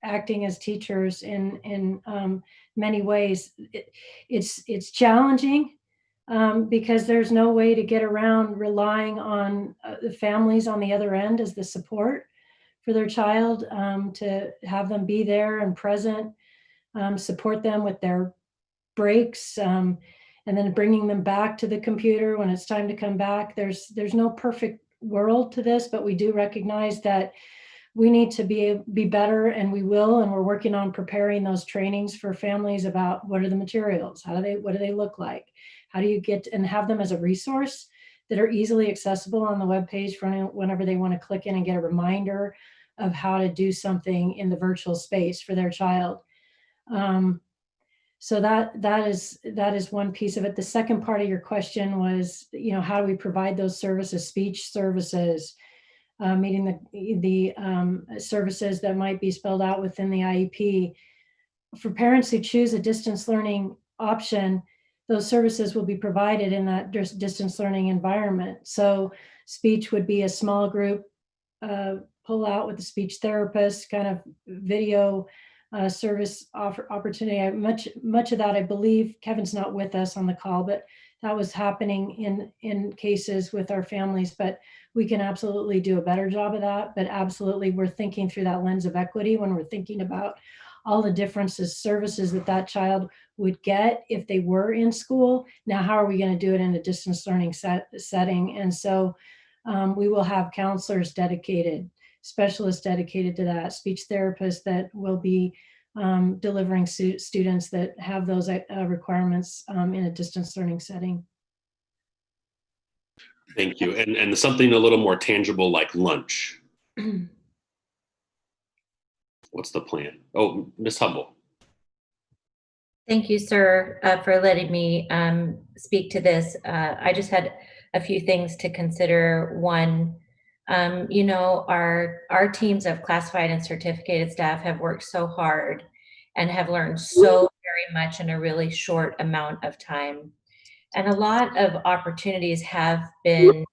acting as teachers in many ways. It's challenging because there's no way to get around relying on the families on the other end as the support for their child, to have them be there and present, support them with their breaks, and then bringing them back to the computer when it's time to come back. There's no perfect world to this, but we do recognize that we need to be better, and we will, and we're working on preparing those trainings for families about what are the materials, what do they look like, how do you get and have them as a resource that are easily accessible on the webpage for whenever they want to click in and get a reminder of how to do something in the virtual space for their child. So that is one piece of it. The second part of your question was, how do we provide those services, speech services, meeting the services that might be spelled out within the IEP. For parents who choose a distance learning option, those services will be provided in that distance learning environment. So speech would be a small group pull out with a speech therapist, kind of video service opportunity. Much of that, I believe, Kevin's not with us on the call, but that was happening in cases with our families. But we can absolutely do a better job of that. But absolutely, we're thinking through that lens of equity when we're thinking about all the differences, services that child would get if they were in school. Now, how are we going to do it in a distance learning setting? And so we will have counselors dedicated, specialists dedicated to that, speech therapists that will be delivering students that have those requirements in a distance learning setting. Thank you. And something a little more tangible like lunch. What's the plan? Oh, Ms. Humble. Thank you, sir, for letting me speak to this. I just had a few things to consider. One, you know, our teams of classified and certificated staff have worked so hard and have learned so very much in a really short amount of time. And a lot of opportunities have been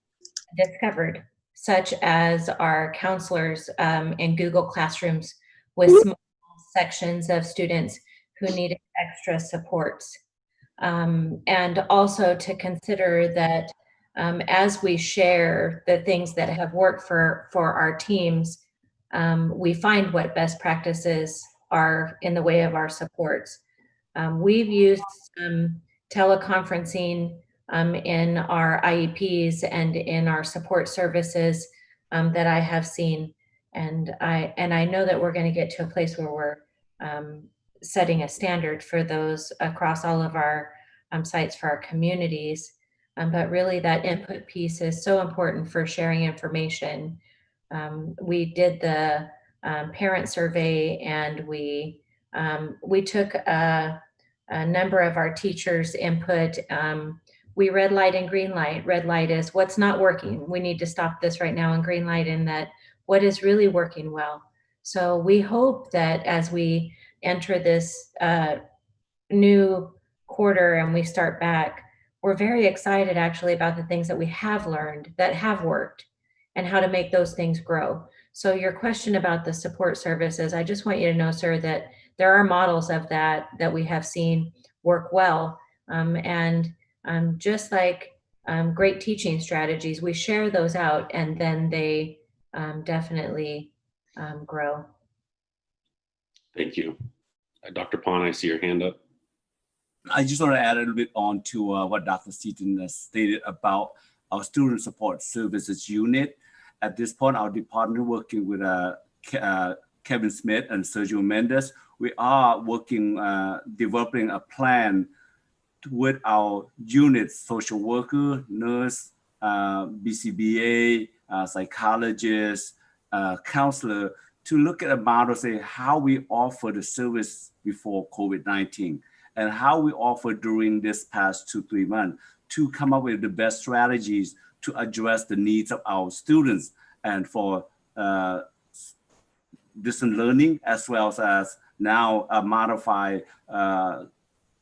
discovered, such as our counselors in Google Classrooms with small sections of students who needed extra supports. And also to consider that as we share the things that have worked for our teams, we find what best practices are in the way of our supports. We've used teleconferencing in our IEPs and in our support services that I have seen. And I know that we're going to get to a place where we're setting a standard for those across all of our sites for our communities. But really that input piece is so important for sharing information. We did the parent survey, and we took a number of our teachers' input. We red light and green light. Red light is what's not working. We need to stop this right now, and green light in that what is really working well. So we hope that as we enter this new quarter and we start back, we're very excited actually about the things that we have learned that have worked and how to make those things grow. So your question about the support services, I just want you to know, sir, that there are models of that we have seen work well. And just like great teaching strategies, we share those out and then they definitely grow. Thank you. Dr. Pon, I see your hand up. I just want to add a little bit on to what Dr. Seaton stated about our student support services unit. At this point, our department working with Kevin Smith and Sergio Mendes, we are working, developing a plan with our units, social worker, nurse, BCBA, psychologist, counselor, to look at a model, say how we offer the service before COVID-19 and how we offer during this past 2-3 months to come up with the best strategies to address the needs of our students and for distant learning, as well as now a modified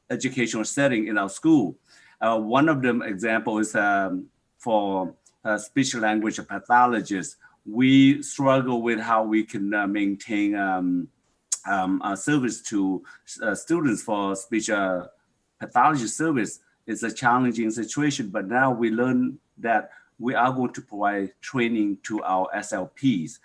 educational setting in our school. One of them example is for speech language pathologists. We struggle with how we can maintain a service to students for speech pathology service. It's a challenging situation, but now we learn that we are going to provide training to our SLPs,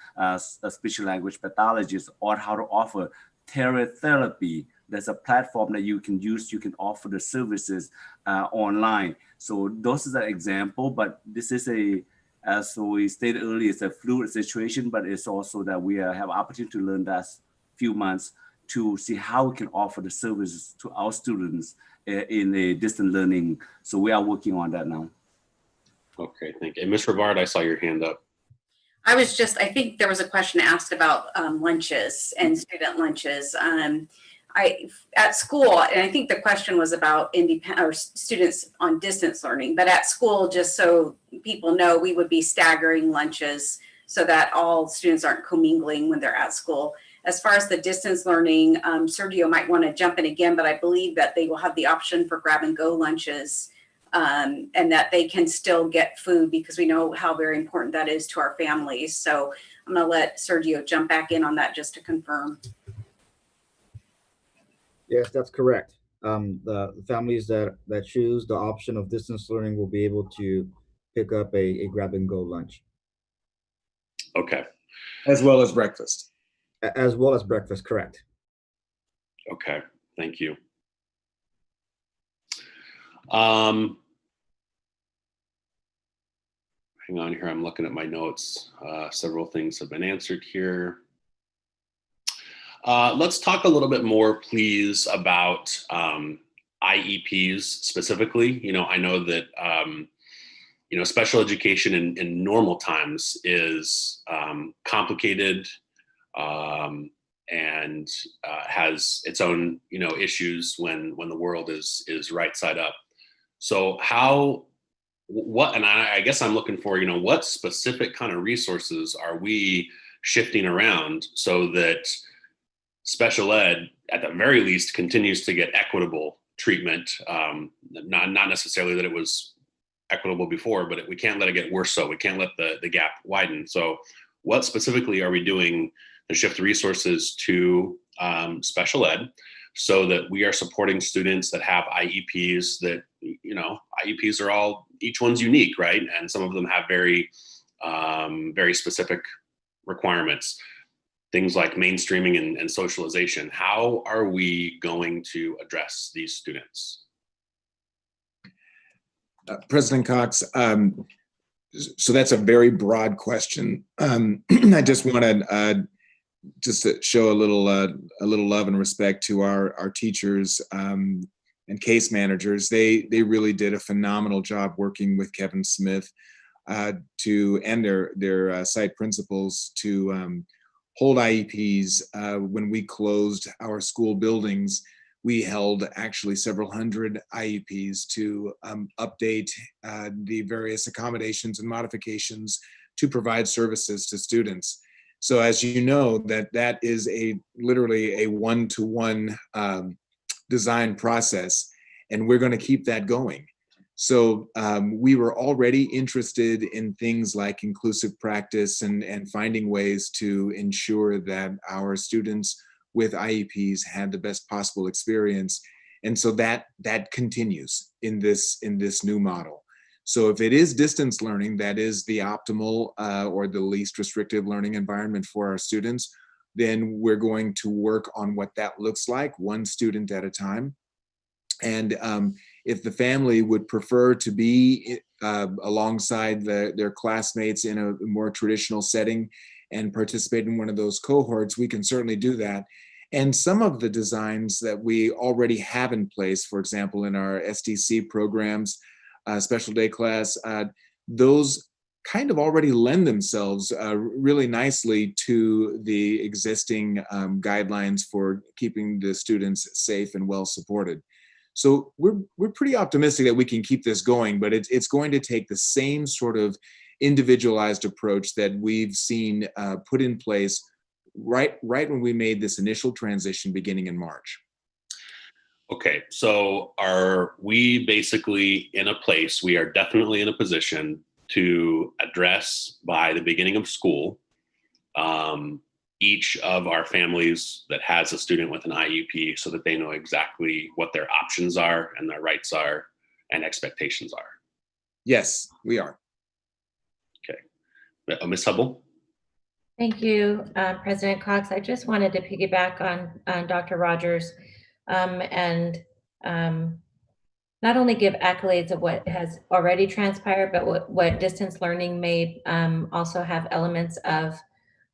speech language pathologists, on how to offer teletherapy. There's a platform that you can use. You can offer the services online. So those is an example, but this is as we stated earlier, it's a fluid situation, but it's also that we have opportunity to learn that few months to see how we can offer the services to our students in a distant learning. So we are working on that now. Okay, thank you. And Ms. Rivard, I saw your hand up. I think there was a question asked about lunches and student lunches. At school, and I think the question was about students on distance learning, but at school, just so people know, we would be staggering lunches so that all students aren't commingling when they're at school. As far as the distance learning, Sergio might want to jump in again, but I believe that they will have the option for grab and go lunches, and that they can still get food, because we know how very important that is to our families. So I'm going to let Sergio jump back in on that just to confirm. Yes, that's correct. The families that choose the option of distance learning will be able to pick up a grab and go lunch. Okay. As well as breakfast. As well as breakfast, correct. Okay, thank you. Hang on here, I'm looking at my notes. Several things have been answered here. Let's talk a little bit more, please, about IEPs specifically. You know, I know that, you know, special education in normal times is complicated and has its own, you know, issues when the world is right side up. So what, and I guess I'm looking for, you know, what specific kind of resources are we shifting around so that special ed, at the very least, continues to get equitable treatment? Not necessarily that it was equitable before, but we can't let it get worse. So we can't let the gap widen. So what specifically are we doing to shift resources to special ed so that we are supporting students that have IEPs that, you know, IEPs are all, each one's unique, right? And some of them have very, very specific requirements. Things like mainstreaming and socialization. How are we going to address these students? President Cox, so that's a very broad question. I just want to just to show a little love and respect to our teachers and case managers. They really did a phenomenal job working with Kevin Smith and their site principals to hold IEPs. When we closed our school buildings, we held actually several hundred IEPs to update the various accommodations and modifications to provide services to students. So as you know, that is literally a one-to-one design process, and we're going to keep that going. So we were already interested in things like inclusive practice and finding ways to ensure that our students with IEPs had the best possible experience. And so that continues in this new model. So if it is distance learning, that is the optimal or the least restrictive learning environment for our students, then we're going to work on what that looks like, one student at a time. And if the family would prefer to be alongside their classmates in a more traditional setting and participate in one of those cohorts, we can certainly do that. And some of the designs that we already have in place, for example, in our SDC programs, special day class, those kind of already lend themselves really nicely to the existing guidelines for keeping the students safe and well supported. So we're pretty optimistic that we can keep this going, but it's going to take the same sort of individualized approach that we've seen put in place right when we made this initial transition beginning in March. Okay, so are we basically in a place, we are definitely in a position to address by the beginning of school each of our families that has a student with an IEP so that they know exactly what their options are and their rights are and expectations are? Yes, we are. Okay. Ms. Hubble? Thank you, President Cox. I just wanted to piggyback on Dr. Rogers and not only give accolades of what has already transpired, but what distance learning may also have elements of.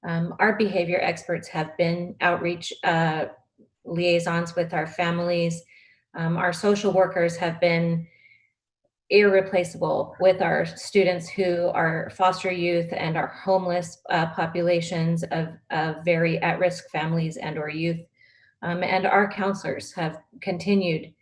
Our behavior experts have been outreach liaisons with our families. Our social workers have been irreplaceable with our students who are foster youth and our homeless populations of very at-risk families and or youth. And our counselors have continued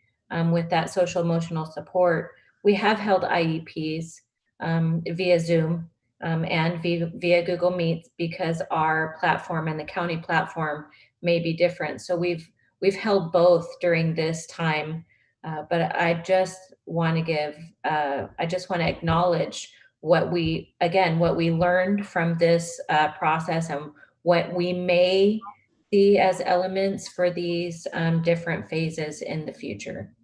with that social emotional support. We have held IEPs via Zoom and via Google Meet, because our platform and the county platform may be different. So we've held both during this time, but I just want to acknowledge what we learned from this process, and what we may see as elements for these different phases in the future.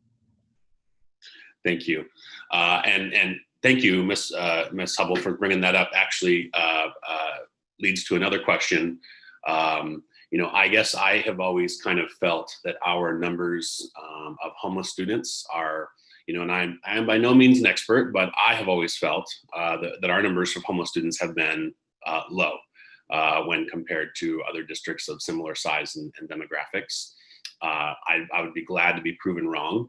Thank you. And thank you, Ms. Hubble, for bringing that up. Actually, leads to another question. I guess I have always kind of felt that our numbers of homeless students are, and I am by no means an expert, but I have always felt that our numbers of homeless students have been low when compared to other districts of similar size and demographics. I would be glad to be proven wrong.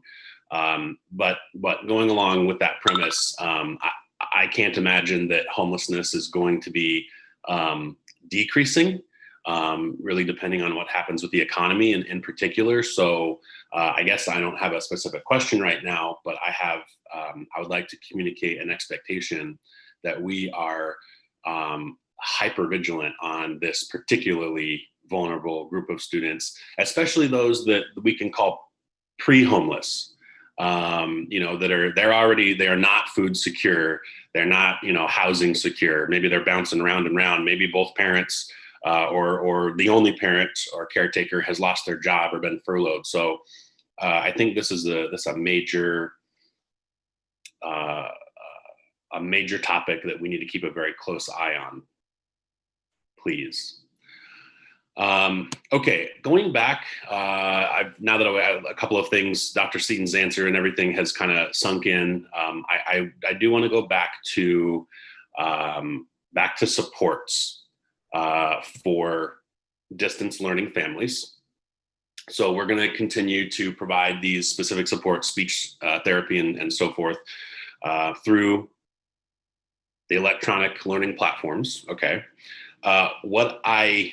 But going along with that premise, I can't imagine that homelessness is going to be decreasing, really depending on what happens with the economy in particular. So I guess I don't have a specific question right now, but I would like to communicate an expectation that we are hyper vigilant on this particularly vulnerable group of students, especially those that we can call pre-homeless. They are not food secure. They're not, housing secure. Maybe they're bouncing around and around. Maybe both parents or the only parent or caretaker has lost their job or been furloughed. So I think this is a major topic that we need to keep a very close eye on, please. Okay, going back, now that I have a couple of things, Dr. Seaton's answer and everything has kind of sunk in. I do want to go back to supports for distance learning families. So we're going to continue to provide these specific supports, speech therapy and so forth, through the electronic learning platforms. Okay, what I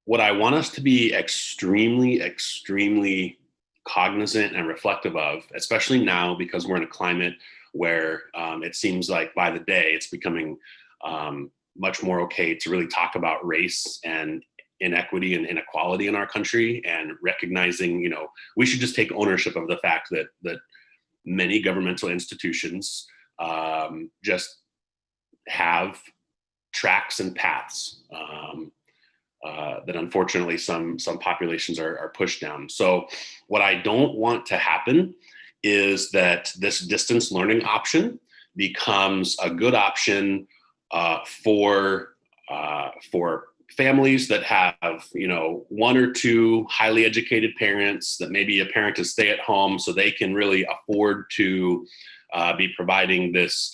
want us to be extremely, extremely cognizant and reflective of, especially now because we're in a climate where it seems like by the day it's becoming much more okay to really talk about race and inequity and inequality in our country, and recognizing, we should just take ownership of the fact that many governmental institutions just have tracks and paths that unfortunately some populations are pushed down. So what I don't want to happen is that this distance learning option becomes a good option for families that have, one or two highly educated parents, that maybe a parent is stay at home so they can really afford to be providing this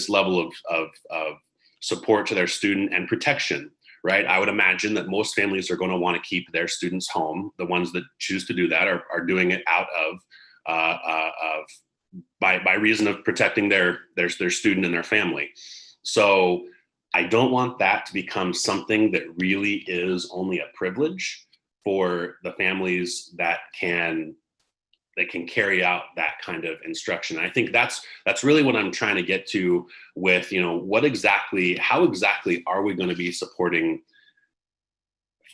level of support to their student and protection. Right. I would imagine that most families are going to want to keep their students home. The ones that choose to do that are doing it out of by reason of protecting their student and their family. So I don't want that to become something that really is only a privilege for the families that can carry out that kind of instruction. I think that's really what I'm trying to get to with, how exactly are we going to be supporting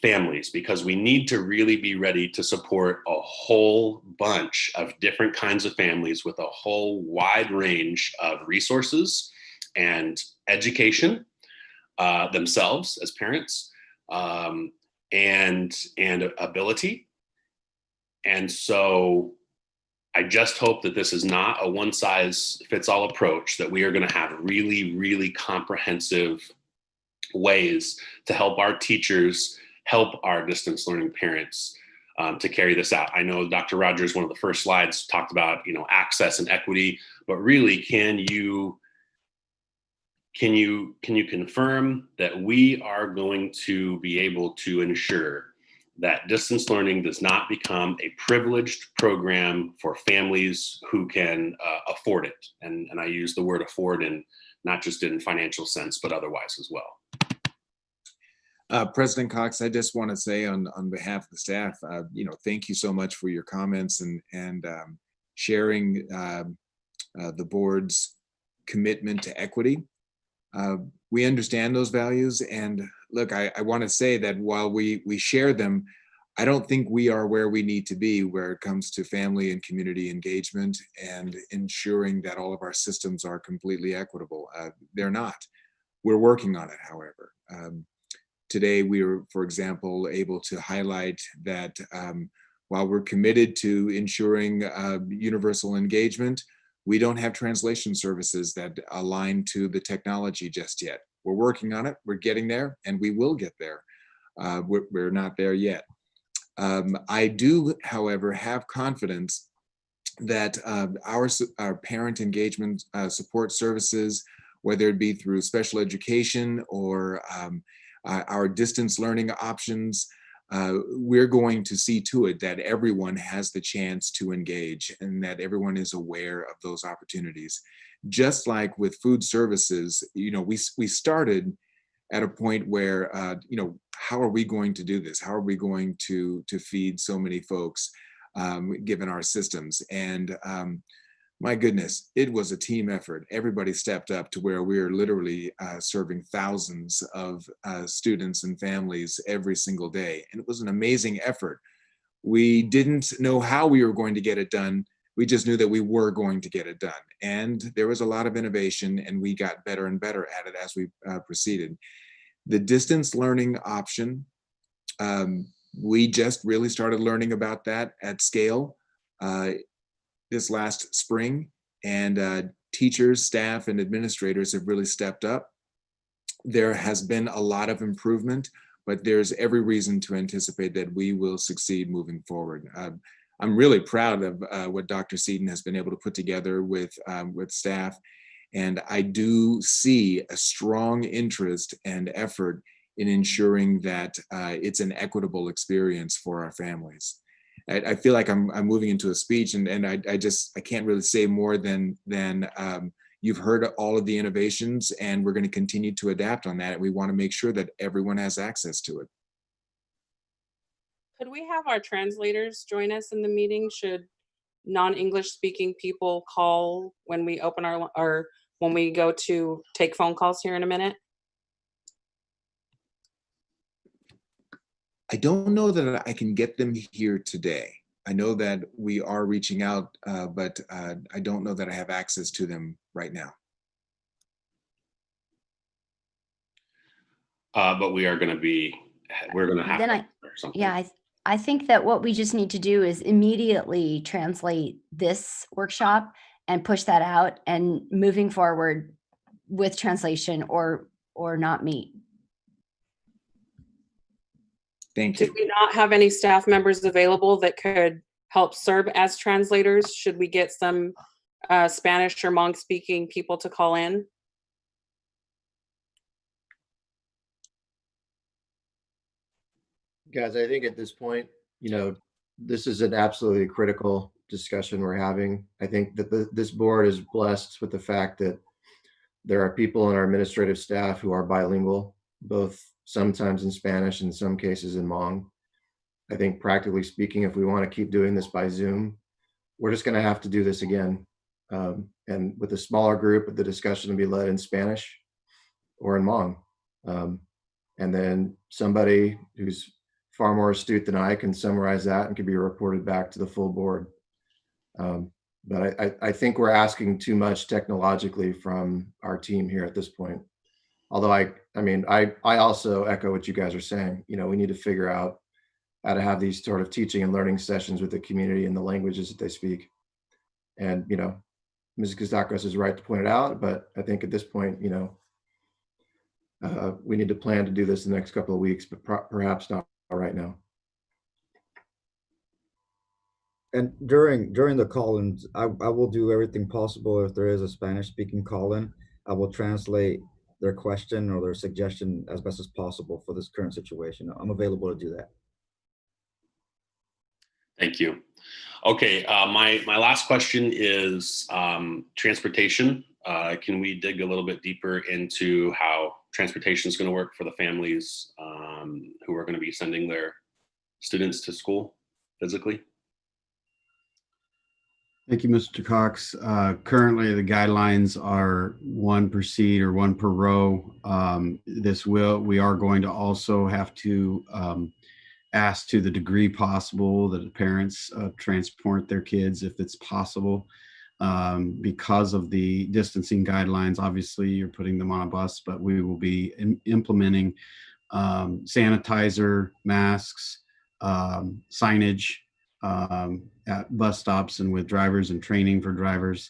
families? Because we need to really be ready to support a whole bunch of different kinds of families with a whole wide range of resources and education themselves as parents, and ability. And so I just hope that this is not a one-size-fits-all approach, that we are going to have really, really comprehensive ways to help our teachers, help our distance learning parents to carry this out. I know Dr. Rogers, one of the first slides, talked about access and equity, but really, can you confirm that we are going to be able to ensure that distance learning does not become a privileged program for families who can afford it? And I use the word afford in not just in financial sense, but otherwise as well. President Cox, I just want to say on behalf of the staff, thank you so much for your comments and sharing the board's commitment to equity. We understand those values, and look, I want to say that while we share them, I don't think we are where we need to be where it comes to family and community engagement and ensuring that all of our systems are completely equitable. They're not. We're working on it, however. Today, we were, for example, able to highlight that while we're committed to ensuring universal engagement, we don't have translation services that align to the technology just yet. We're working on it, we're getting there, and we will get there. We're not there yet. I do, however, have confidence that our parent engagement support services, whether it be through special education or our distance learning options, we're going to see to it that everyone has the chance to engage and that everyone is aware of those opportunities. Just like with food services, we started at a point where, how are we going to do this? How are we going to feed so many folks given our systems? And my goodness, it was a team effort. Everybody stepped up to where we are literally serving thousands of students and families every single day. And it was an amazing effort. We didn't know how we were going to get it done. We just knew that we were going to get it done. And there was a lot of innovation, and we got better and better at it as we proceeded. The distance learning option, we just really started learning about that at scale this last spring, and teachers, staff, and administrators have really stepped up. There has been a lot of improvement, but there's every reason to anticipate that we will succeed moving forward. I'm really proud of what Dr. Seaton has been able to put together with staff, and I do see a strong interest and effort in ensuring that it's an equitable experience for our families. I feel like I'm moving into a speech, and I can't really say more than you've heard all of the innovations, and we're going to continue to adapt on that. And we want to make sure that everyone has access to it. Could we have our translators join us in the meeting? Should non-English speaking people call when we open or when we go to take phone calls here in a minute? I don't know that I can get them here today. I know that we are reaching out, but I don't know that I have access to them right now. But we're going to have Then or something. yeah, I think that what we just need to do is immediately translate this workshop and push that out, and moving forward with translation or not meet. Thank you. Did we not have any staff members available that could help serve as translators? Should we get some Spanish or Hmong speaking people to call in? Guys, I think at this point, this is an absolutely critical discussion we're having. I think that this board is blessed with the fact that there are people in our administrative staff who are bilingual, both sometimes in Spanish, in some cases in Hmong. I think practically speaking, if we want to keep doing this by Zoom, we're just going to have to do this again. And with a smaller group, the discussion will be led in Spanish or in Hmong. And then somebody who's far more astute than I can summarize that and can be reported back to the full board. But I think we're asking too much technologically from our team here at this point. Although I also echo what you guys are saying. We need to figure out how to have these sort of teaching and learning sessions with the community in the languages that they speak. And, Mrs. Kazakos is right to point it out, but I think at this point, we need to plan to do this in the next couple of weeks, but perhaps not right now. And during the call-ins, I will do everything possible. If there is a Spanish-speaking call-in, I will translate their question or their suggestion as best as possible for this current situation. I'm available to do that. Thank you. Okay, my last question is transportation. Can we dig a little bit deeper into how transportation is going to work for the families who are going to be sending their students to school physically? Thank you, Mr. Cox. Currently, the guidelines are one per seat or one per row. We are going to also have to ask to the degree possible that the parents transport their kids if it's possible. Because of the distancing guidelines, obviously you're putting them on a bus, but we will be implementing sanitizer, masks, signage, at bus stops and with drivers and training for drivers.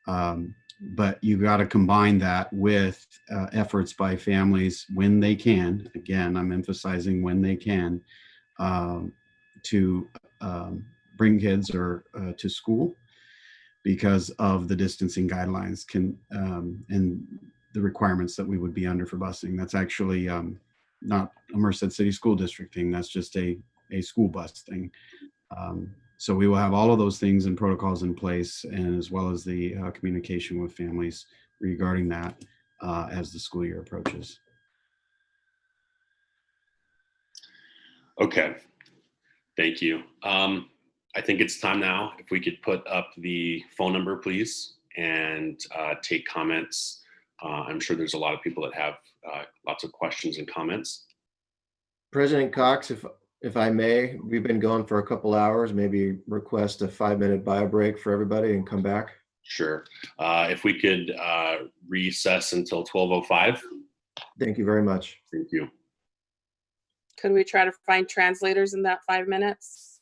But you got to combine that with efforts by families when they can. Again, I'm emphasizing when they can to bring kids or to school because of the distancing guidelines and the requirements that we would be under for busing. That's actually not a Merced City School District thing. That's just a school bus thing. So we will have all of those things and protocols in place, and as well as the communication with families regarding that as the school year approaches. Okay, thank you. I think it's time now. If we could put up the phone number, please, and take comments. I'm sure there's a lot of people that have lots of questions and comments. President Cox, if I may, we've been going for a couple hours, maybe request a 5-minute bio break for everybody and come back. Sure. If we could recess until 12:05. Thank you very much. Thank you. Could we try to find translators in that 5 minutes?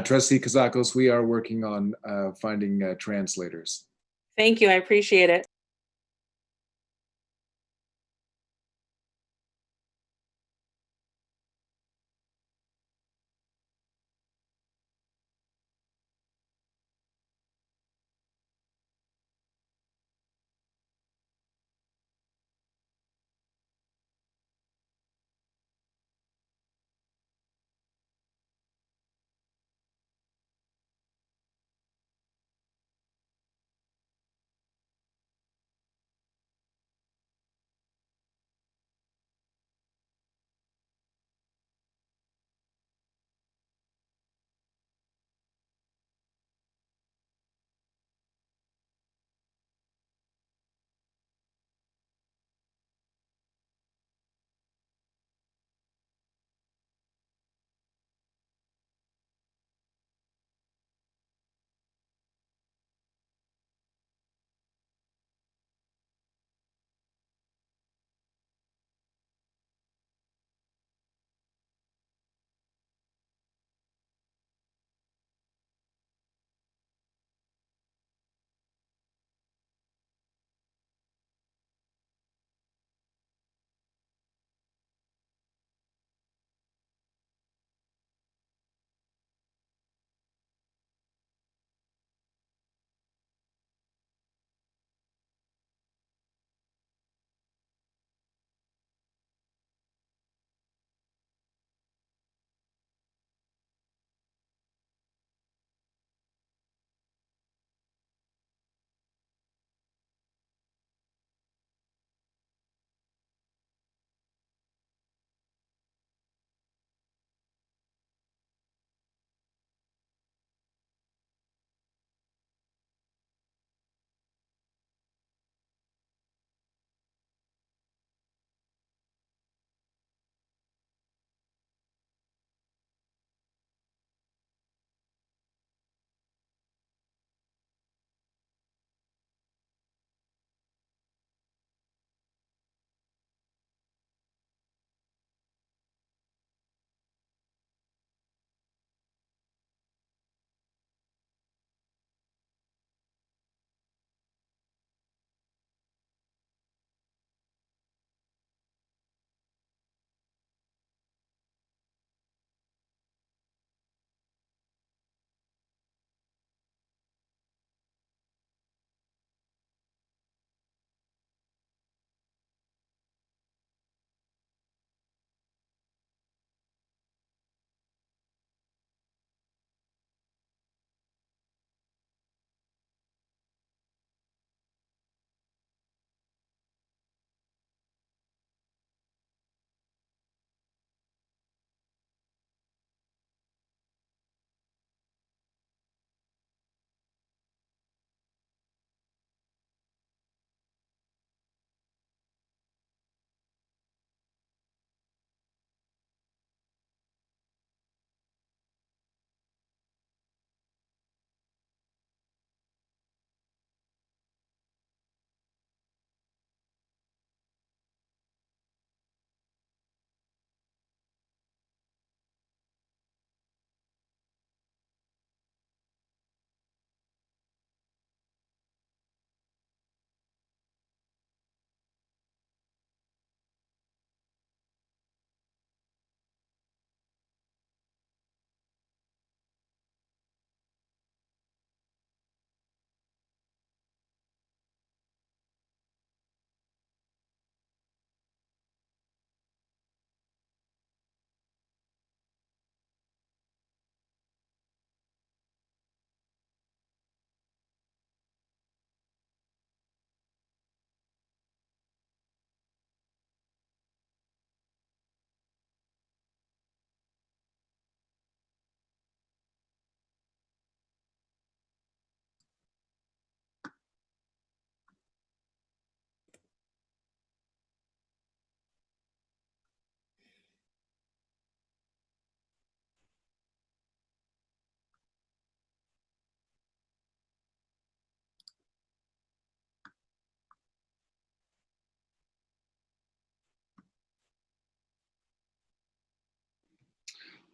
Trustee Kazakos, we are working on finding translators. Thank you. I appreciate it.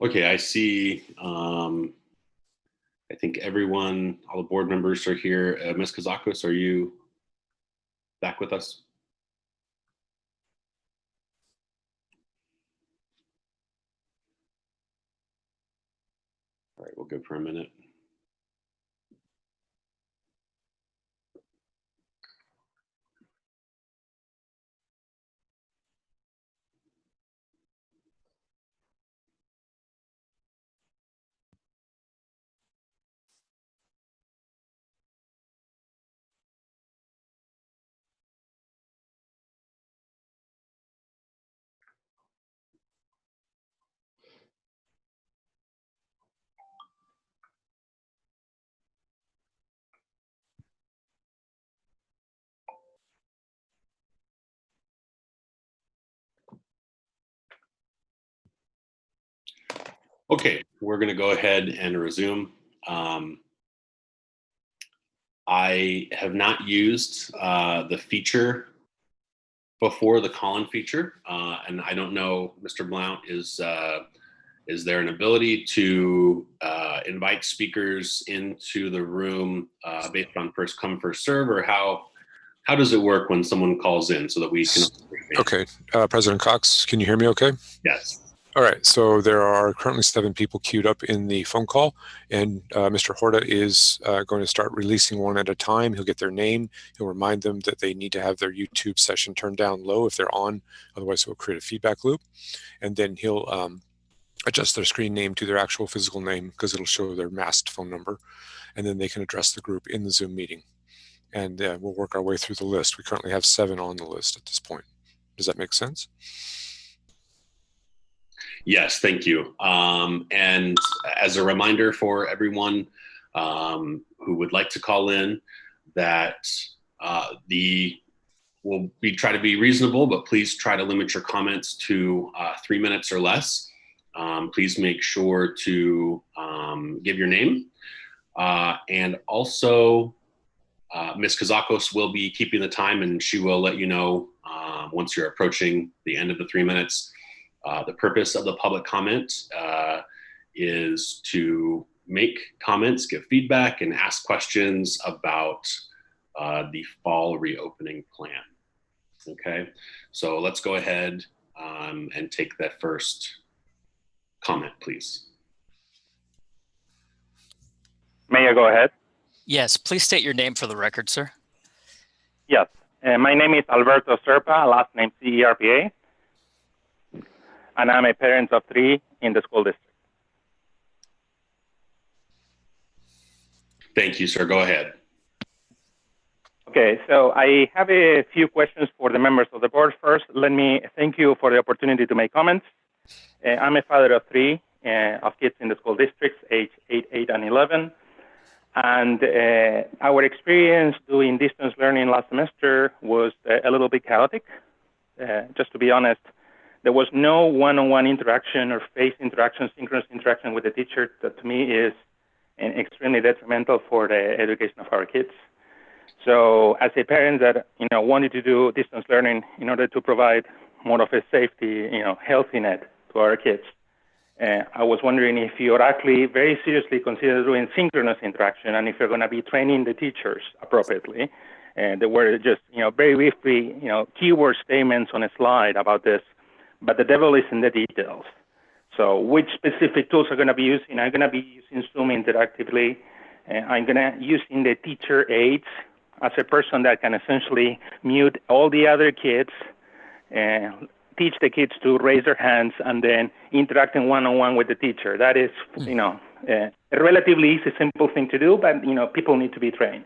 Okay, I see. I think everyone, all the board members are here. Ms. Kazakos, are you back with us? All right, we'll go for a minute. Okay, we're going to go ahead and resume. I have not used the feature before, the call-in feature, and I don't know, Mr. Blount, is there an ability to invite speakers into the room based on first come, first serve, or how does it work when someone calls in so that we can understand? Okay, President Cox, can you hear me okay? Yes. All right, so there are currently 7 people queued up in the phone call, and Mr. Horta is going to start releasing one at a time. He'll get their name. He'll remind them that they need to have their YouTube session turned down low if they're on, otherwise it will create a feedback loop. And then he'll adjust their screen name to their actual physical name because it'll show their masked phone number, and then they can address the group in the Zoom meeting. And we'll work our way through the list. We currently have 7 on the list at this point. Does that make sense? Yes, thank you. And as a reminder for everyone who would like to call in, that we'll try to be reasonable, but please try to limit your comments to 3 minutes or less. Please make sure to give your name. And also, Ms. Kazakos will be keeping the time, and she will let you know once you're approaching the end of the 3 minutes. The purpose of the public comment is to make comments, give feedback, and ask questions about the fall reopening plan. Okay, so let's go ahead and take that first comment, please. May I go ahead? Yes, please state your name for the record, sir. Yes, my name is Alberto Serpa, last name CERPA. And I'm a parent of 3 in the school district. Thank you, sir. Go ahead. Okay, so I have a few questions for the members of the board. First, let me thank you for the opportunity to make comments. I'm a father of 3 of kids in the school districts, age 8, 8, and 11. And our experience doing distance learning last semester was a little bit chaotic. Just to be honest, there was no one-on-one interaction or face interaction, synchronous interaction with the teacher. That to me is extremely detrimental for the education of our kids. So as a parent that wanted to do distance learning in order to provide more of a safety, healthy net to our kids, I was wondering if you're actually very seriously consider doing synchronous interaction, and if you're going to be training the teachers appropriately. There were just very briefly keyword statements on a slide about this. But the devil is in the details. So which specific tools are going to be using? I'm going to be using Zoom interactively. I'm going to using the teacher aides as a person that can essentially mute all the other kids, teach the kids to raise their hands, and then interacting one-on-one with the teacher. That is, a relatively easy, simple thing to do, but people need to be trained.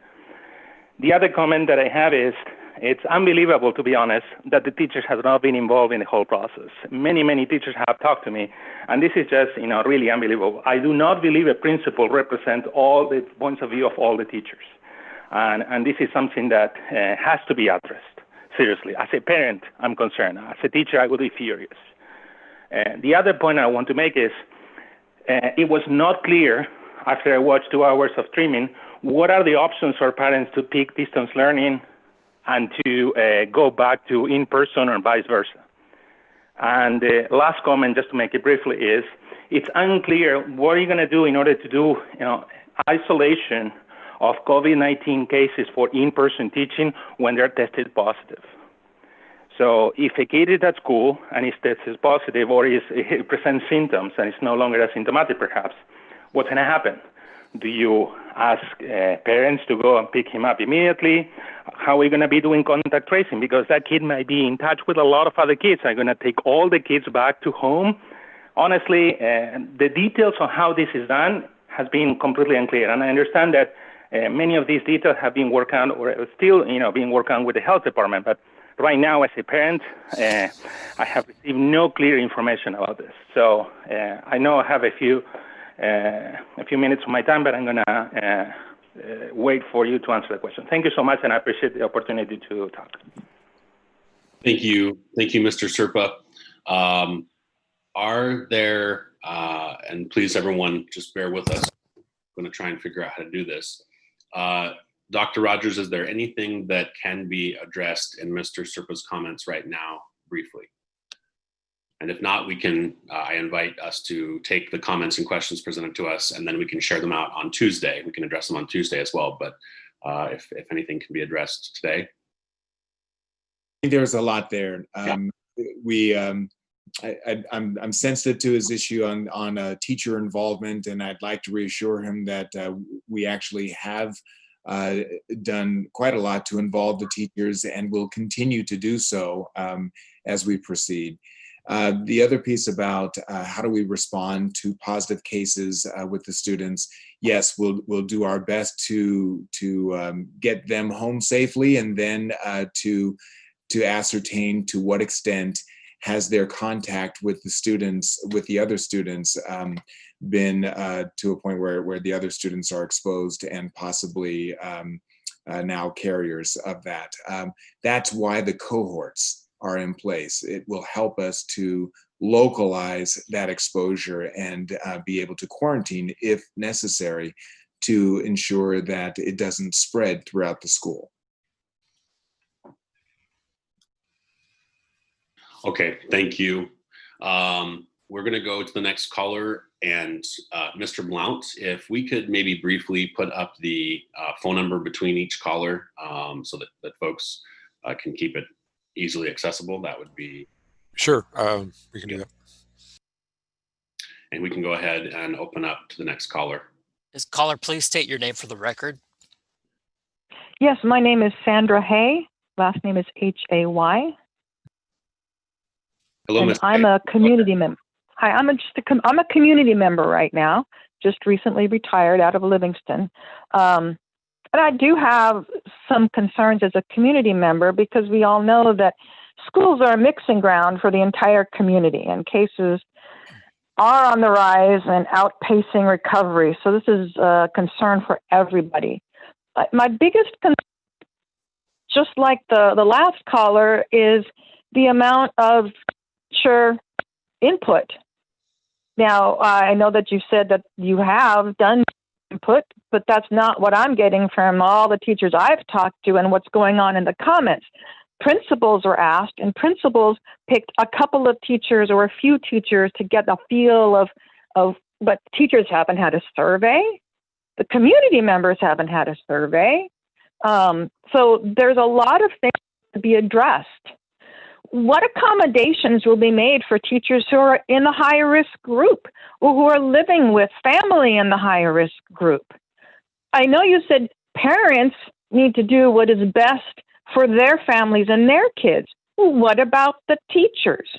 The other comment that I have is, it's unbelievable, to be honest, that the teachers have not been involved in the whole process. Many, many teachers have talked to me, and this is just, really unbelievable. I do not believe a principal represents all the points of view of all the teachers. And this is something that has to be addressed, seriously. As a parent, I'm concerned. As a teacher, I would be furious. The other point I want to make is, it was not clear, after I watched 2 hours of streaming, what are the options for parents to pick distance learning and to go back to in-person or vice versa. And the last comment, just to make it briefly, is it's unclear what are you going to do in order to do, isolation of COVID-19 cases for in-person teaching when they're tested positive. So if a kid is at school and is tested positive or he presents symptoms and is no longer asymptomatic perhaps, what's going to happen? Do you ask parents to go and pick him up immediately? How are we going to be doing contact tracing? Because that kid might be in touch with a lot of other kids. Are going to take all the kids back to home? Honestly, the details on how this is done has been completely unclear. And I understand that many of these details have been worked on or still being worked on with the health department. But right now, as a parent, I have received no clear information about this. So I know I have a few minutes of my time, but I'm going to wait for you to answer the question. Thank you so much, and I appreciate the opportunity to talk. Thank you. Thank you, Mr. Serpa. Are there, and please everyone just bear with us, I'm going to try and figure out how to do this. Dr. Rogers, is there anything that can be addressed in Mr. Serpa's comments right now, briefly? And if not, we can, I invite us to take the comments and questions presented to us, and then we can share them out on Tuesday. We can address them on Tuesday as well, but if anything can be addressed today. I think there's a lot there. I'm sensitive to his issue on teacher involvement, and I'd like to reassure him that we actually have done quite a lot to involve the teachers and will continue to do so as we proceed. The other piece about how do we respond to positive cases with the students, yes, we'll do our best to get them home safely, and then to ascertain to what extent has their contact with the students, with the other students, been to a point where the other students are exposed and possibly now carriers of that. That's why the cohorts are in place. It will help us to localize that exposure and be able to quarantine if necessary to ensure that it doesn't spread throughout the school. Okay, thank you. We're going to go to the next caller, and Mr. Blount, if we could maybe briefly put up the phone number between each caller so that folks can keep it easily accessible, that would be... Sure, we can do that. And we can go ahead and open up to the next caller. Caller, please state your name for the record. Yes, my name is Sandra Hay. Last name is Hay. Hello, and Ms. I'm a community member. Hi, I'm a community member right now, just recently retired out of Livingston. And I do have some concerns as a community member because we all know that schools are a mixing ground for the entire community, and cases are on the rise and outpacing recovery. So this is a concern for everybody. My biggest concern, just like the last caller, is the amount of teacher input. Now, I know that you said that you have done input, but that's not what I'm getting from all the teachers I've talked to and what's going on in the comments. Principals were asked, and principals picked a couple of teachers or a few teachers to get a feel of, but teachers haven't had a survey. The community members haven't had a survey. So there's a lot of things to be addressed. What accommodations will be made for teachers who are in the higher risk group or who are living with family in the higher risk group? I know you said parents need to do what is best for their families and their kids. What about the teachers?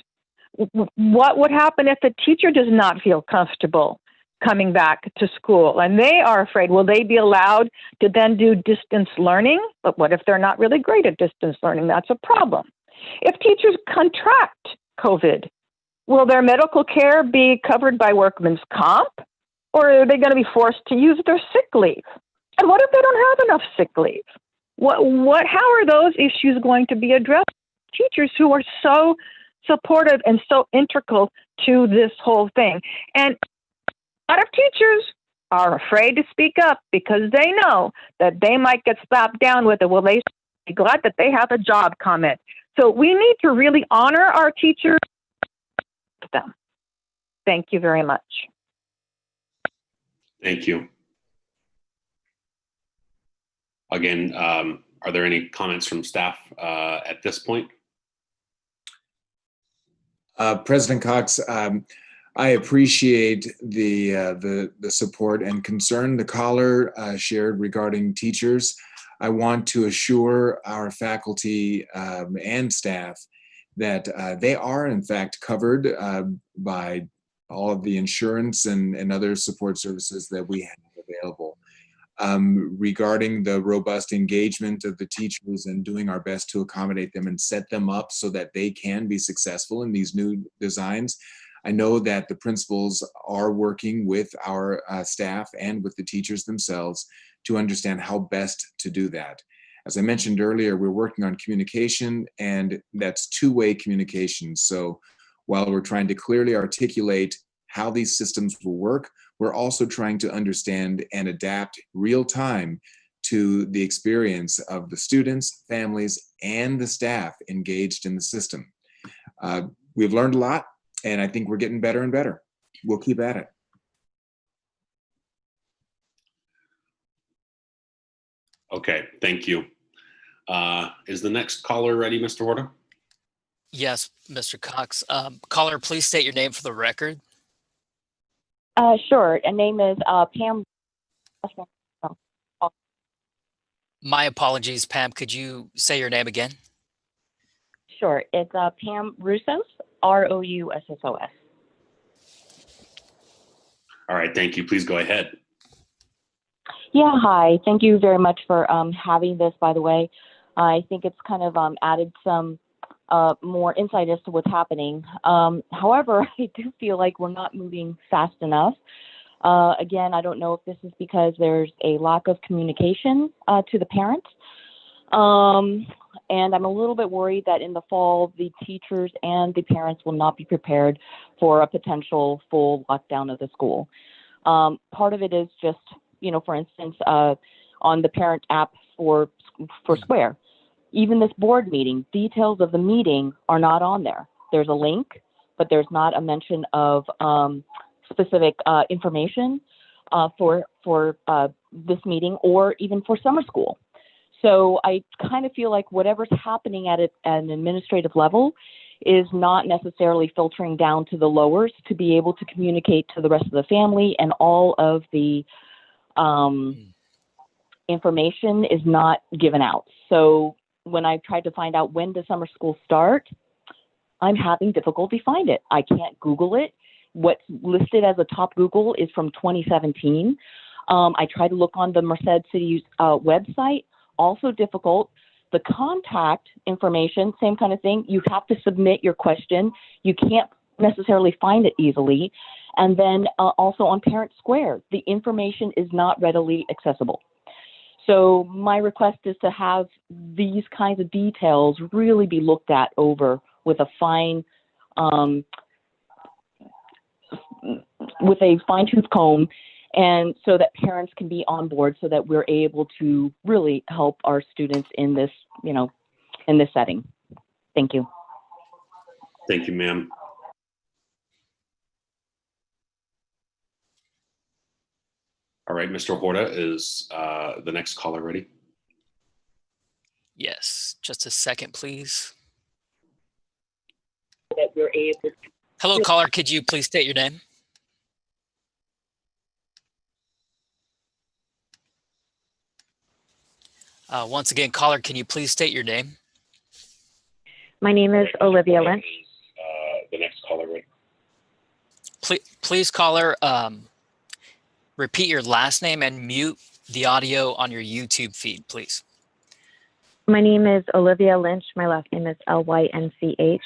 What would happen if the teacher does not feel comfortable coming back to school and they are afraid? Will they be allowed to then do distance learning? But what if they're not really great at distance learning? That's a problem. If teachers contract COVID, will their medical care be covered by workman's comp, or are they going to be forced to use their sick leave? And what if they don't have enough sick leave? How are those issues going to be addressed? Teachers who are so supportive and so integral to this whole thing. And a lot of teachers are afraid to speak up because they know that they might get slapped down with it. Well, they be glad that they have a job comment. So we need to really honor our teachers. Thank you very much. Thank you. Again, are there any comments from staff at this point? President Cox, I appreciate the support and concern the caller shared regarding teachers. I want to assure our faculty and staff that they are in fact covered by all of the insurance and other support services that we have available. Regarding the robust engagement of the teachers and doing our best to accommodate them and set them up so that they can be successful in these new designs. I know that the principals are working with our staff and with the teachers themselves to understand how best to do that. As I mentioned earlier, we're working on communication, and that's two-way communication. So while we're trying to clearly articulate how these systems will work, we're also trying to understand and adapt real time to the experience of the students, families, and the staff engaged in the system. We've learned a lot, and I think we're getting better and better. We'll keep at it. Okay, thank you. Is the next caller ready, Mr. Horta? Yes, Mr. Cox. Caller, please state your name for the record. Sure. A name is Pam. My apologies, Pam. Could you say your name again? Sure. It's Pam Roussos, Roussos. All right, thank you. Please go ahead. Yeah, hi. Thank you very much for having this, by the way. I think it's kind of added some more insight as to what's happening. However, I do feel like we're not moving fast enough. Again, I don't know if this is because there's a lack of communication to the parents. And I'm a little bit worried that in the fall, the teachers and the parents will not be prepared for a potential full lockdown of the school. Part of it is just, you know, for instance, on the parent app for Square, even this board meeting, details of the meeting are not on there. There's a link, but there's not a mention of specific information for this meeting or even for summer school. So I kind of feel like whatever's happening at an administrative level is not necessarily filtering down to the lowers to be able to communicate to the rest of the family, and all of the information is not given out. So when I tried to find out when does summer school start, I'm having difficulty find it. I can't Google it. What's listed as a top Google is from 2017. I tried to look on the Merced City's website, also difficult. The contact information, same kind of thing. You have to submit your question. You can't necessarily find it easily. And then also on Parent Square, the information is not readily accessible. So my request is to have these kinds of details really be looked at over with a fine-tooth comb, and so that parents can be on board, so that we're able to really help our students in this, you know, in this setting. Thank you. Thank you, ma'am. All right, Mr. Horta, is the next caller ready? Yes, just a second, please. That we're able. Hello, caller. Could you please state your name? Once again, caller, can you please state your name? My name is Olivia Lynch. The next caller ready? Please, caller, repeat your last name and mute the audio on your YouTube feed, please. My name is Olivia Lynch. My last name is Lynch.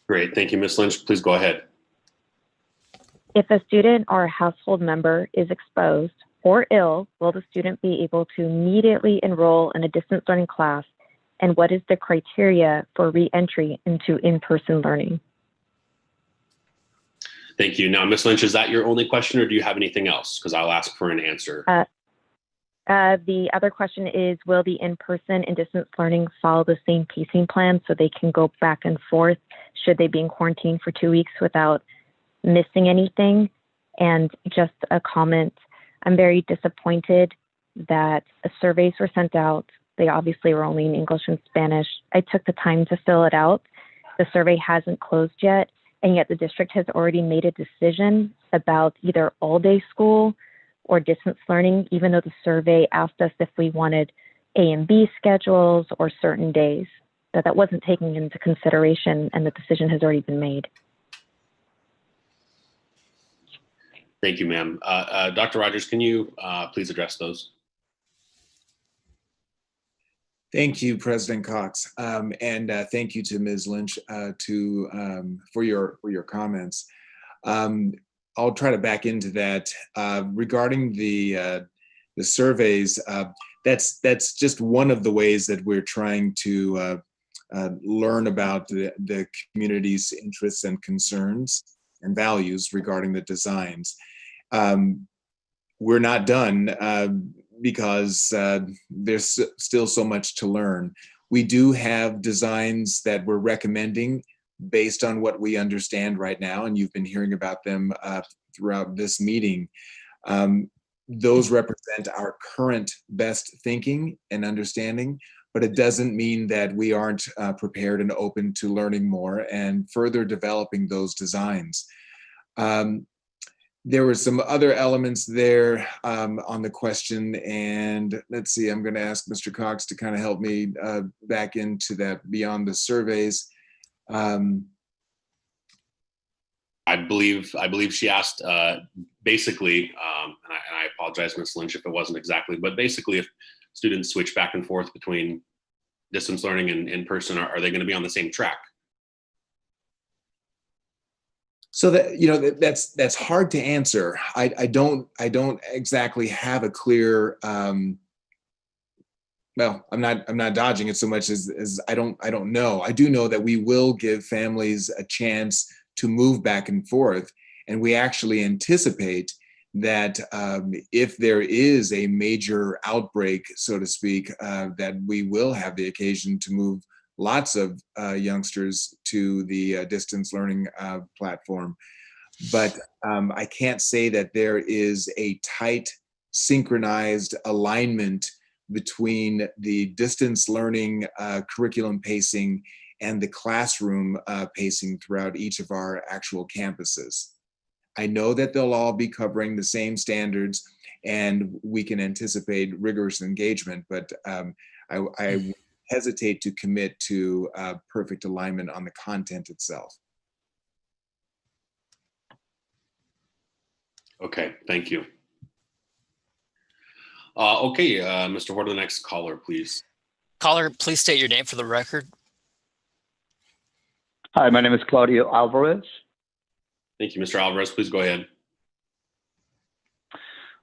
Great, thank you, Ms. Lynch. Please go ahead. If a student or a household member is exposed or ill, will the student be able to immediately enroll in a distance learning class? And what is the criteria for re-entry into in-person learning? Thank you. Now, Ms. Lynch, is that your only question, or do you have anything else? Because I'll ask for an answer. The other question is, will the in-person and distance learning follow the same pacing plan so they can go back and forth should they be in quarantine for 2 weeks without missing anything? And just a comment, I'm very disappointed that surveys were sent out. They obviously were only in English and Spanish. I took the time to fill it out. The survey hasn't closed yet, and yet the district has already made a decision about either all-day school or distance learning, even though the survey asked us if we wanted A and B schedules or certain days. But that wasn't taken into consideration, and the decision has already been made. Thank you, ma'am. Dr. Rogers, can you please address those? Thank you, President Cox, and thank you to Ms. Lynch for your comments. I'll try to back into that. Regarding the surveys, that's just one of the ways that we're trying to learn about the community's interests and concerns and values regarding the designs. We're not done because there's still so much to learn. We do have designs that we're recommending based on what we understand right now, and you've been hearing about them throughout this meeting. Those represent our current best thinking and understanding, but it doesn't mean that we aren't prepared and open to learning more and further developing those designs. There were some other elements there on the question, and let's see, I'm going to ask Mr. Cox to kind of help me back into that beyond the surveys. I believe she asked basically, and I apologize, Ms. Lynch, if it wasn't exactly, but basically if students switch back and forth between distance learning and in person, are they going to be on the same track? So that that's hard to answer. I don't exactly have a clear. Well, I'm not dodging it so much as I don't know. I do know that we will give families a chance to move back and forth, and we actually anticipate that if there is a major outbreak, so to speak, that we will have the occasion to move lots of youngsters to the distance learning platform. But I can't say that there is a tight, synchronized alignment between the distance learning curriculum pacing and the classroom pacing throughout each of our actual campuses. I know that they'll all be covering the same standards and we can anticipate rigorous engagement, but I hesitate to commit to perfect alignment on the content itself. Okay, thank you. Okay, Mr. Horta, the next caller, please. Caller, please state your name for the record. Hi, my name is Claudio Alvarez. Thank you, Mr. Alvarez. Please go ahead.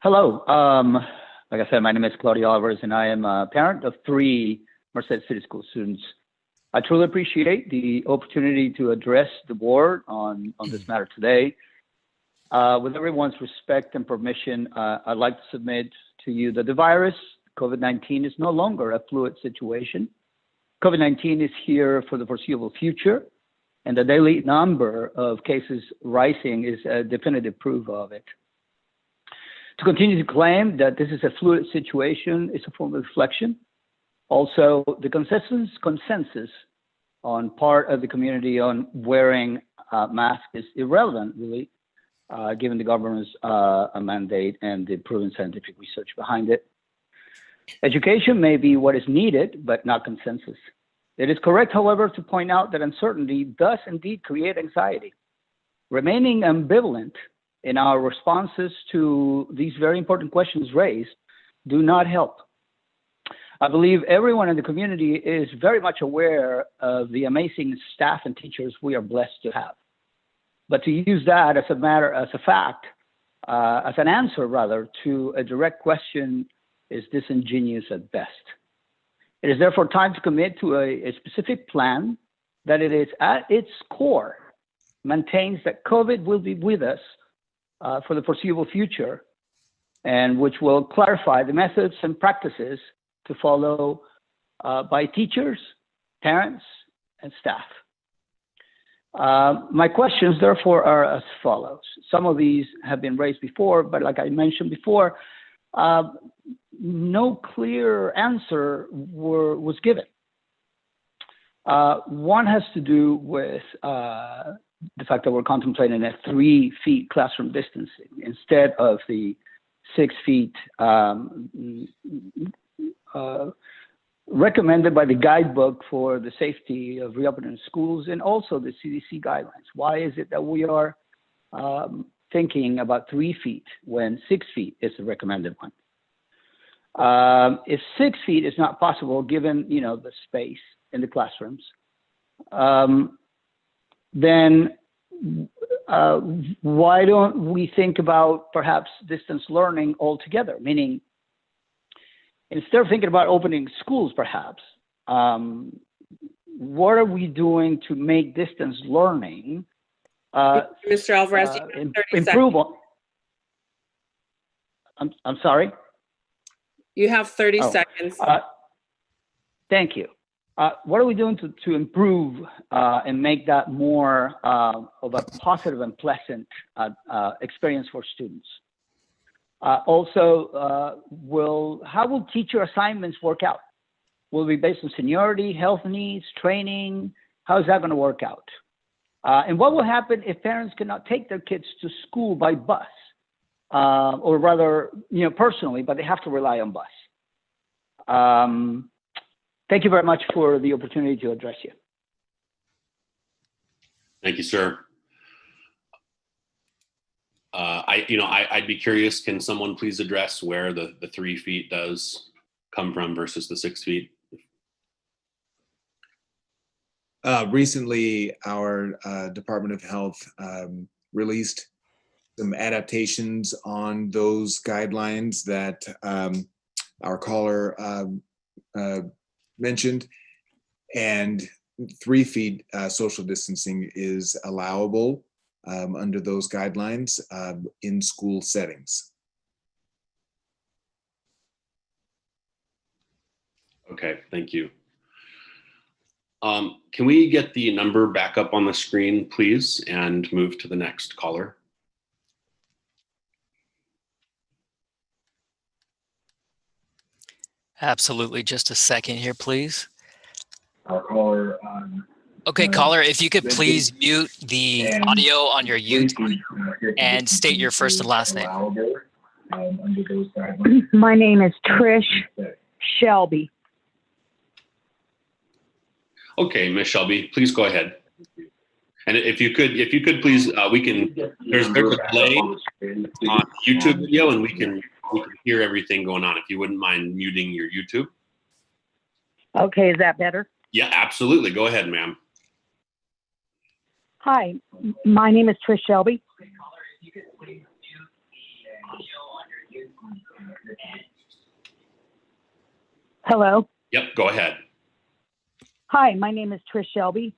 Hello. Like I said, my name is Claudio Alvarez, and I am a parent of 3 Merced City School students. I truly appreciate the opportunity to address the board on this matter today. With everyone's respect and permission, I'd like to submit to you that the virus, COVID-19, is no longer a fluid situation. COVID-19 is here for the foreseeable future, and the daily number of cases rising is a definitive proof of it. To continue to claim that this is a fluid situation is a form of reflection. Also, the consensus on part of the community on wearing a mask is irrelevant, really, given the government's mandate and the proven scientific research behind it. Education may be what is needed, but not consensus. It is correct, however, to point out that uncertainty does indeed create anxiety. Remaining ambivalent in our responses to these very important questions raised do not help. I believe everyone in the community is very much aware of the amazing staff and teachers we are blessed to have. But to use that as an answer rather, to a direct question is disingenuous at best. It is therefore time to commit to a specific plan that it is at its core maintains that COVID will be with us for the foreseeable future, and which will clarify the methods and practices to follow by teachers, parents, and staff. My questions, therefore, are as follows. Some of these have been raised before, but like I mentioned before, no clear answer was given. One has to do with the fact that we're contemplating a 3 feet classroom distancing instead of the 6 feet recommended by the guidebook for the safety of reopening schools and also the CDC guidelines. Why is it that we are thinking about 3 feet when 6 feet is the recommended one? If 6 feet is not possible, given the space in the classrooms, then why don't we think about perhaps distance learning altogether? Meaning, instead of thinking about opening schools, perhaps, what are we doing to make distance learning Mr. Alvarez, you have 30 improve seconds. on? I'm sorry? You have 30 seconds. Thank you. What are we doing to improve and make that more of a positive and pleasant experience for students? Also, how will teacher assignments work out? Will it be based on seniority, health needs, training? How is that going to work out? And what will happen if parents cannot take their kids to school by bus, or rather, personally, but they have to rely on bus? Thank you very much for the opportunity to address you. Thank you, sir. I'd be curious, can someone please address where the 3 feet does come from versus the 6 feet? Recently, our Department of Health released some adaptations on those guidelines that our caller mentioned, and 3 feet social distancing is allowable under those guidelines in school settings. Okay, thank you. Can we get the number back up on the screen, please, and move to the next caller? Absolutely. Just a second here, please. Our caller. Okay, caller, if you could please mute the audio on your YouTube and state your first and last name. My name is Trish Shelby. Okay, Ms. Shelby, please go ahead. And if you could please, there's a delay on YouTube video, and we can hear everything going on. If you wouldn't mind muting your YouTube. Okay, is that better? Yeah, absolutely. Go ahead, ma'am. Hi, my name is Trish Shelby. Hello? Yep, go ahead. Hi, my name is Trish Shelby.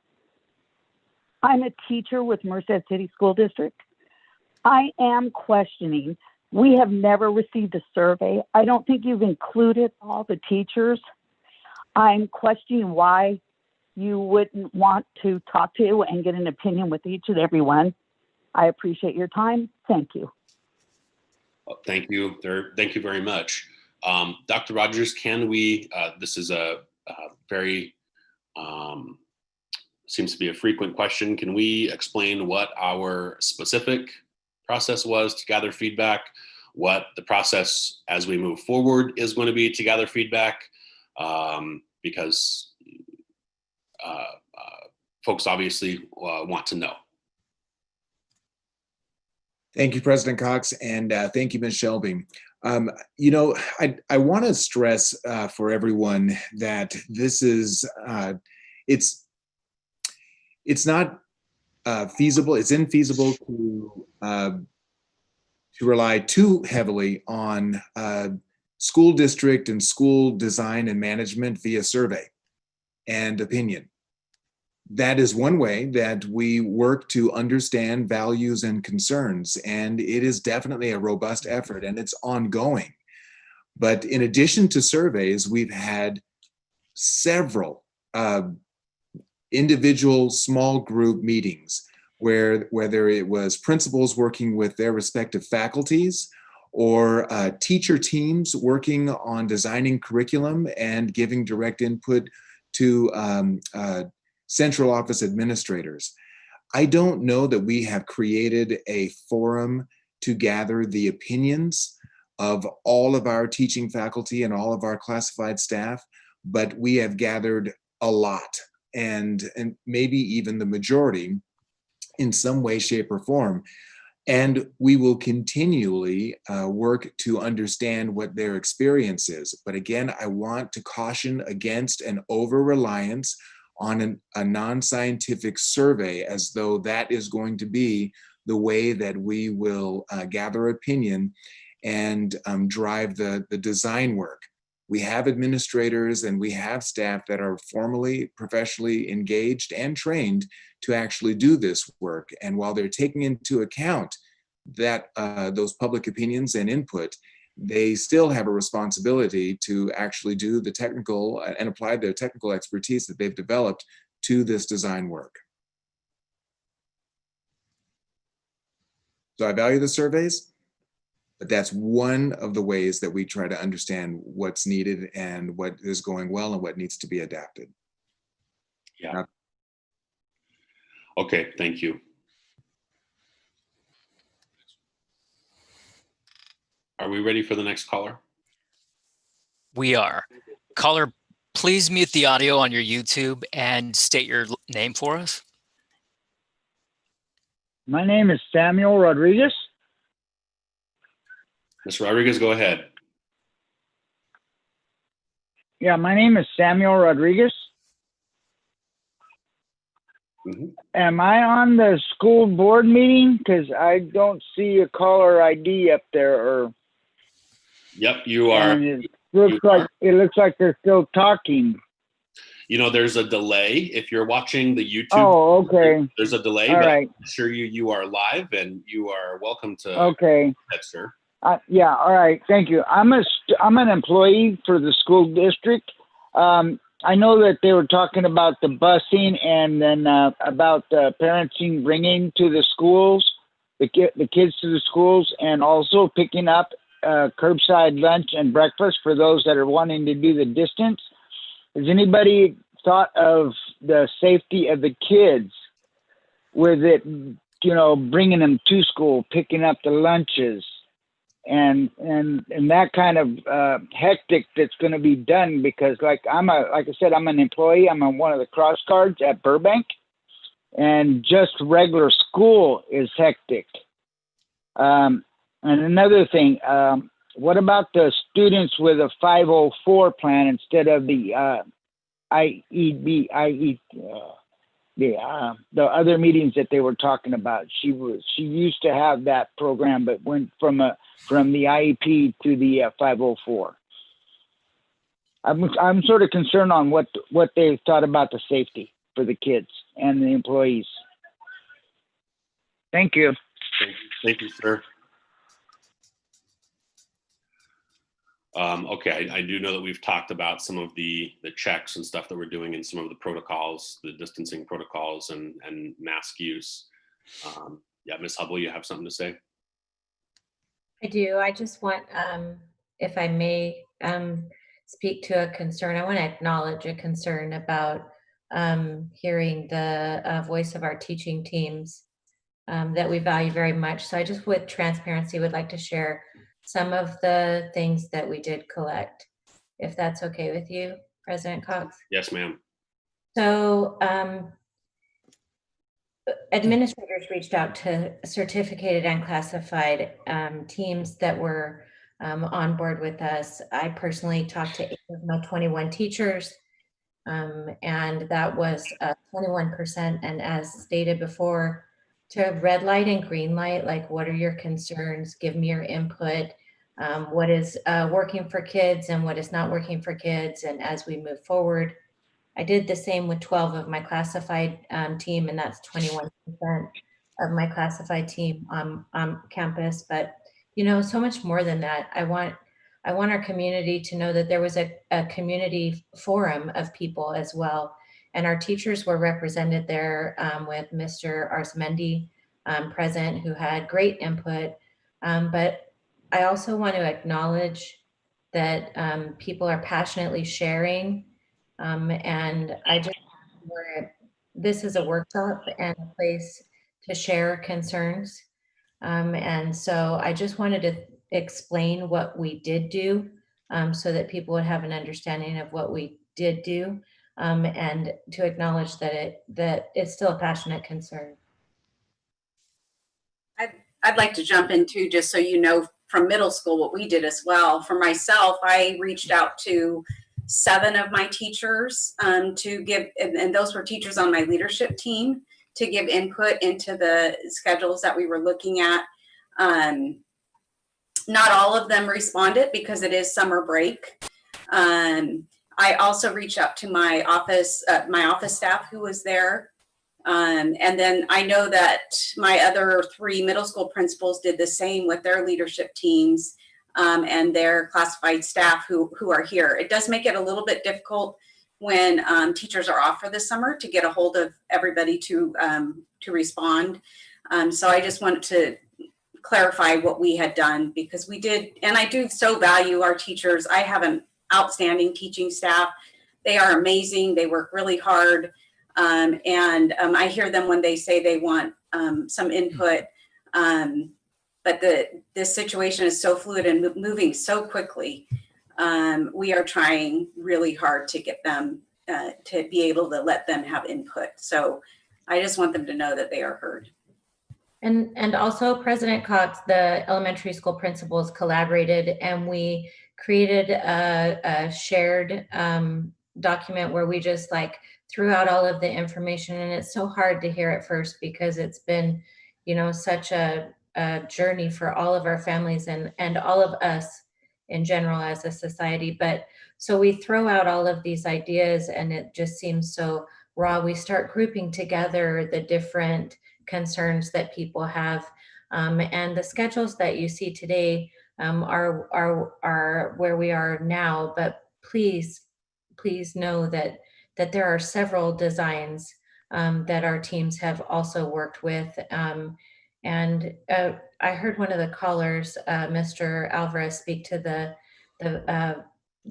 I'm a teacher with Merced City School District. I am questioning. We have never received a survey. I don't think you've included all the teachers. I'm questioning why you wouldn't want to talk to and get an opinion with each and every one. I appreciate your time. Thank you. Thank you. Thank you very much. Dr. Rogers, can we, this is a very, seems to be a frequent question. Can we explain what our specific process was to gather feedback, what the process as we move forward is going to be to gather feedback? Because folks obviously want to know. Thank you, President Cox, and thank you, Ms. Shelby. I want to stress for everyone that this is, it's not feasible, it's infeasible to rely too heavily on school district and school design and management via survey and opinion. that is one way that we work to understand values and concerns. And it is definitely a robust effort and it's ongoing. But in addition to surveys, we've had several individual small group meetings where whether it was principals working with their respective faculties or teacher teams working on designing curriculum and giving direct input to central office administrators. I don't know that we have created a forum to gather the opinions of all of our teaching faculty and all of our classified staff, but we have gathered a lot and maybe even the majority in some way, shape, or form. And we will continually work to understand what their experience is. But again, I want to caution against an over-reliance on a non-scientific survey as though that is going to be the way that we will gather opinion and drive the design work. We have administrators and we have staff that are formally, professionally engaged and trained to actually do this work. And while they're taking into account that those public opinions and input, they still have a responsibility to actually do the technical and apply their technical expertise that they've developed to this design work. So I value the surveys, but that's one of the ways that we try to understand what's needed and what is going well and what needs to be adapted. Yeah. Okay, thank you. Are we ready for the next caller? We are. Caller, please mute the audio on your YouTube and state your name for us. My name is Samuel Rodriguez. Mr. Rodriguez, go ahead. Yeah, my name is Samuel Rodriguez. Mm-hmm. Am I on the school board meeting? Because I don't see a caller ID up there. Or yep, you are. And it looks like they're still talking. You know, there's a delay if you're watching the YouTube. Oh, okay. There's a delay, all but right. I assure you are live and you are welcome to. Okay. That, sir. Yeah. All right. Thank you. I'm an employee for the school district. I know that they were talking about the busing and then about the parenting bringing to the schools, the kids to the schools, and also picking up curbside lunch and breakfast for those that are wanting to do the distance. Has anybody thought of the safety of the kids with it, bringing them to school, picking up the lunches, and that kind of hectic that's going to be done? Because like I said, I'm an employee. I'm on one of the cross guards at Burbank, and just regular school is hectic. And another thing, what about the students with a 504 plan instead of the the other meetings that they were talking about? She used to have that program, but went from the IEP to the 504. I'm sort of concerned on what they thought about the safety for the kids and the employees. Thank you. Thank you, sir. Okay, I do know that we've talked about some of the checks and stuff that we're doing in some of the protocols, the distancing protocols and mask use. Yeah, Ms. Hubble, you have something to say? I do. I just want, if I may, speak to a concern. I want to acknowledge a concern about hearing the voice of our teaching teams that we value very much. So I just, with transparency, would like to share some of the things that we did collect, if that's okay with you, President Cox. Yes, ma'am. So administrators reached out to certificated and classified teams that were on board with us. I personally talked to 8 of my 21 teachers, and that was 21%. And as stated before, to red light and green light, like, what are your concerns? Give me your input. What is working for kids and what is not working for kids? And as we move forward, I did the same with 12 of my classified team, and that's 21% of my classified team on campus. But so much more than that. I want our community to know that there was a community forum of people as well. And our teachers were represented there with Mr. Arsmendi present, who had great input. But I also want to acknowledge that people are passionately sharing. And I just, this is a workshop and a place to share concerns. And so I just wanted to explain what we did do so that people would have an understanding of what we did do, and to acknowledge that it's still a passionate concern. I'd like to jump in too, just so you know from middle school what we did as well. For myself, I reached out to 7 of my teachers to give, and those were teachers on my leadership team, to give input into the schedules that we were looking at. Not all of them responded because it is summer break. I also reached out to my office staff who was there. And then I know that my other 3 middle school principals did the same with their leadership teams and their classified staff who are here. It does make it a little bit difficult when teachers are off for the summer to get a hold of everybody to respond. So I just wanted to clarify what we had done, because we did, and I do so value our teachers. I have an outstanding teaching staff. They are amazing. They work really hard. And I hear them when they say they want some input. But this situation is so fluid and moving so quickly. We are trying really hard to get them to be able to let them have input. So I just want them to know that they are heard. And also President Cox, the elementary school principals collaborated, and we created a shared document where we just threw out all of the information. And it's so hard to hear at first because it's been, such a journey for all of our families and all of us in general as a society. But so we throw out all of these ideas and it just seems so raw. We start grouping together the different concerns that people have, and the schedules that you see today are where we are now. But please know that there are several designs that our teams have also worked with. And I heard one of the callers, Mr. Alvarez, speak to the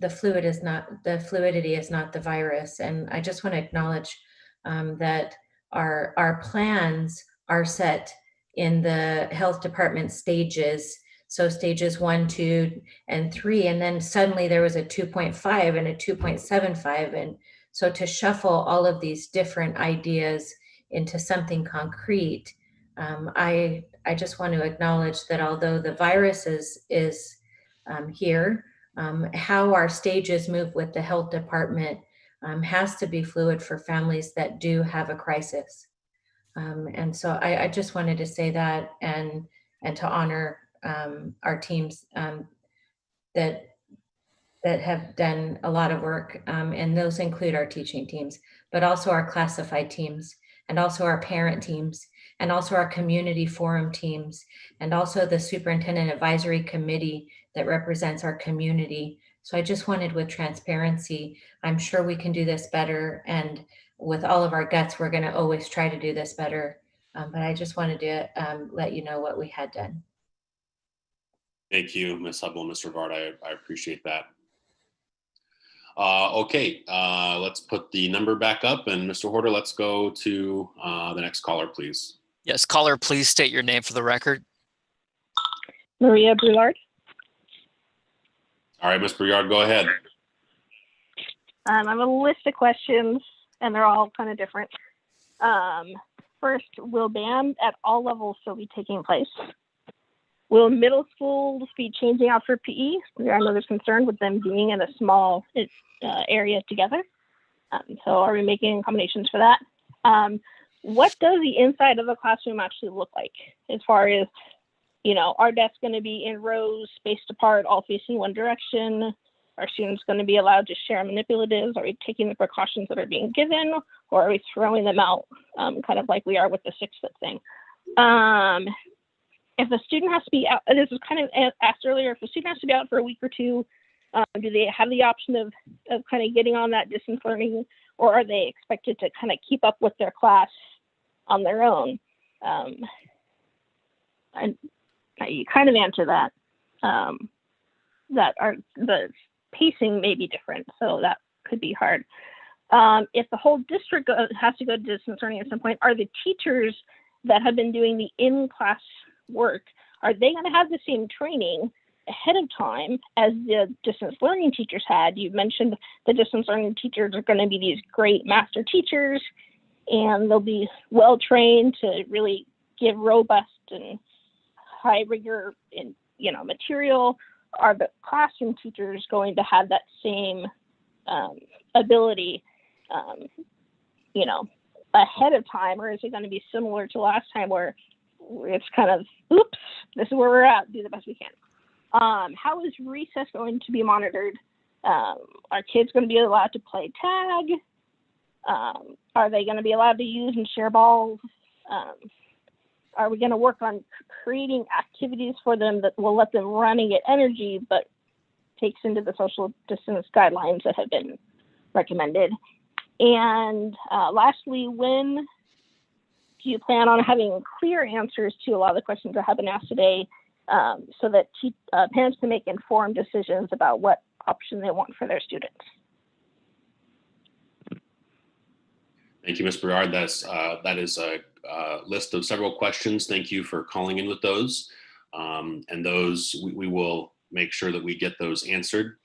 fluidity is not the virus. And I just want to acknowledge that our plans are set in the health department stages. So stages 1, 2, and 3, and then suddenly there was a 2.5 and a 2.75. And so to shuffle all of these different ideas into something concrete, I just want to acknowledge that although the virus is here, how our stages move with the health department has to be fluid for families that do have a crisis. And so I just wanted to say that and to honor our teams that have done a lot of work, and those include our teaching teams, but also our classified teams, and also our parent teams, and also our community forum teams, and also the superintendent advisory committee that represents our community. So I just wanted, with transparency, I'm sure we can do this better, and with all of our guts, we're going to always try to do this better. But I just wanted to let you know what we had done. Thank you, Ms. Hubble, Mr. Vard. I appreciate that. Okay, let's put the number back up. And Mr. Horder, let's go to the next caller, please. Yes, caller, please state your name for the record. Maria Brulard. All right, Ms. Brulard, go ahead. I have a list of questions, and they're all kind of different. First, will band at all levels still be taking place? Will middle schools be changing out for PE? I know there's concern with them being in a small area together. So are we making accommodations for that? What does the inside of a classroom actually look like? As far as, are desks going to be in rows spaced apart, all facing one direction? Are students going to be allowed to share manipulatives? Are we taking the precautions that are being given, or are we throwing them out, kind of like we are with the 6-foot thing? If a student has to be out, this was kind of asked earlier, if a student has to be out for a week or two, do they have the option of kind of getting on that distance learning, or are they expected to kind of keep up with their class on their own? And you kind of answer that, the pacing may be different, so that could be hard. If the whole district has to go to distance learning at some point, are the teachers that have been doing the in-class work, are they going to have the same training ahead of time as the distance learning teachers had? You mentioned the distance learning teachers are going to be these great master teachers, and they'll be well trained to really give robust and high rigor in material. Are the classroom teachers going to have that same ability ahead of time, or is it going to be similar to last time where it's kind of, oops, this is where we're at, do the best we can? How is recess going to be monitored? Are kids going to be allowed to play tag? Are they going to be allowed to use and share balls? Are we going to work on creating activities for them that will let them run and get energy, but takes into the social distance guidelines that have been recommended? And lastly, when do you plan on having clear answers to a lot of the questions that have been asked today, so that parents can make informed decisions about what option they want for their students? Thank you, Ms. Berard. That is a list of several questions. Thank you for calling in with those. And those, we will make sure that we get those answered.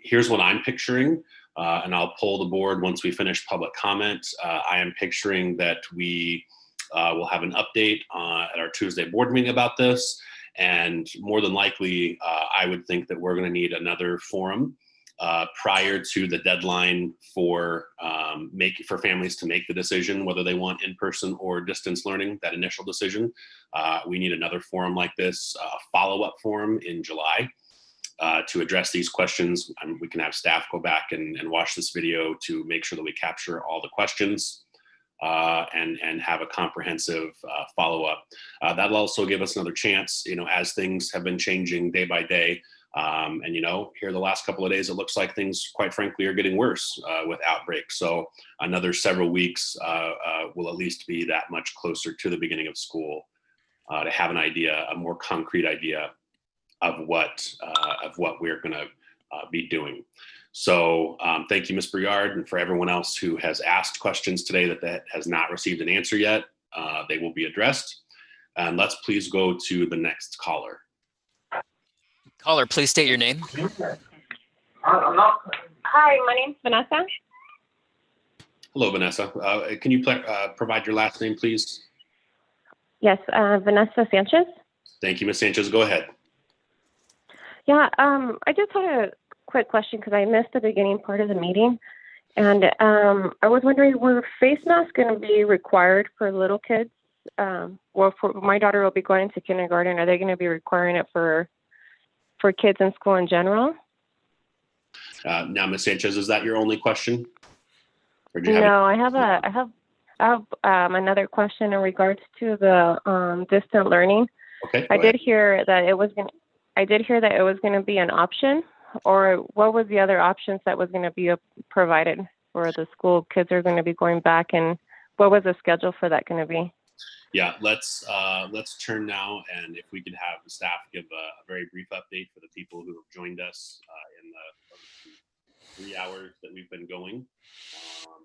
Here's what I'm picturing, and I'll poll the board once we finish public comment. I am picturing that we will have an update at our Tuesday board meeting about this. And more than likely, I would think that we're going to need another forum prior to the deadline for families to make the decision whether they want in-person or distance learning, that initial decision. We need another forum like this, a follow-up forum in July to address these questions. We can have staff go back and watch this video to make sure that we capture all the questions and have a comprehensive follow-up. That'll also give us another chance, as things have been changing day by day. And here the last couple of days, it looks like things, quite frankly, are getting worse with outbreaks. So another several weeks will at least be that much closer to the beginning of school to have an idea, a more concrete idea of what we're going to be doing. So thank you, Ms. Briard, and for everyone else who has asked questions today that has not received an answer yet. They will be addressed. And let's please go to the next caller. Caller, please state your name. Hi, my name's Vanessa. Hello, Vanessa. Can you provide your last name, please? Yes, Vanessa Sanchez. Thank you, Ms. Sanchez. Go ahead. Yeah, I just had a quick question because I missed the beginning part of the meeting. And I was wondering, were face masks going to be required for little kids? Well, for my daughter will be going to kindergarten. Are they going to be requiring it for kids in school in general? Now, Ms. Sanchez, is that your only question? Or do you I have another question in regards to the distant learning. Okay. I did hear that it was going to be an option, or what was the other options that was going to be provided for the school? Kids are going to be going back, and what was the schedule for that going to be? Yeah, let's turn now, and if we could have the staff give a very brief update for the people who have joined us in the 3 hours that we've been going.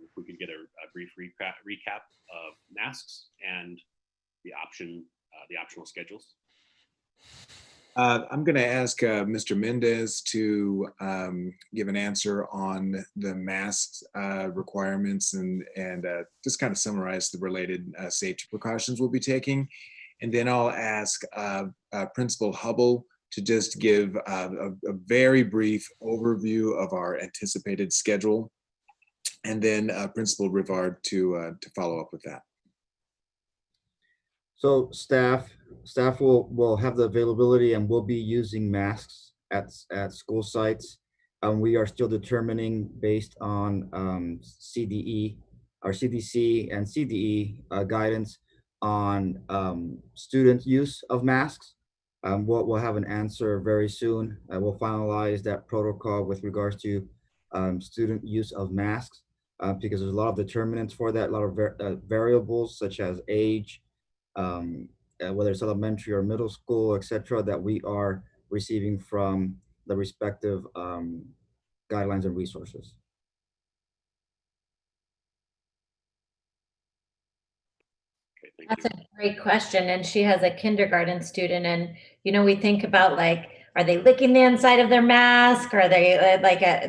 If we could get a brief recap of masks and the optional schedules. I'm going to ask Mr. Mendez to give an answer on the masks requirements and just kind of summarize the related safety precautions we'll be taking. And then I'll ask Principal Hubble to just give a very brief overview of our anticipated schedule. And then Principal Rivard to follow up with that. So staff will have the availability, and we'll be using masks at school sites. We are still determining based on CDE, our CDC and CDE guidance on student use of masks. We'll have an answer very soon. We'll finalize that protocol with regards to student use of masks because there's a lot of determinants for that, a lot of variables such as age, whether it's elementary or middle school, etc., that we are receiving from the respective guidelines and resources. That's a great question. And she has a kindergarten student. And, you know, we think about like, are they licking the inside of their mask? Are they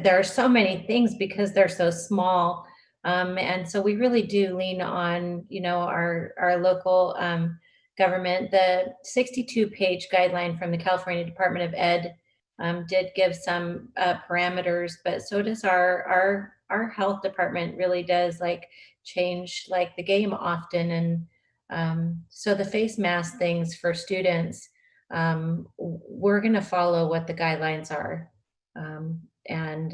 there are so many things because they're so small. And so we really do lean on, you know, our local government. The 62-page guideline from the California Department of Ed did give some parameters, but so does our health department really does like change like the game often. And so the face mask things for students, we're going to follow what the guidelines are. And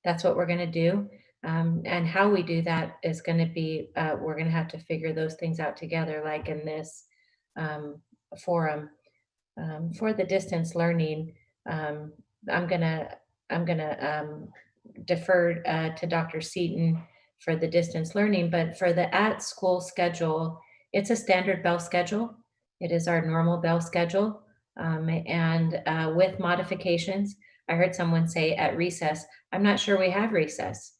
that's what we're going to do. And how we do that is going to be, we're going to have to figure those things out together, like in this forum. For the distance learning, I'm gonna defer to Dr. Seaton for the distance learning, but for the at school schedule, it's a standard bell schedule. It is our normal bell schedule. And with modifications, I heard someone say at recess, I'm not sure we have recess.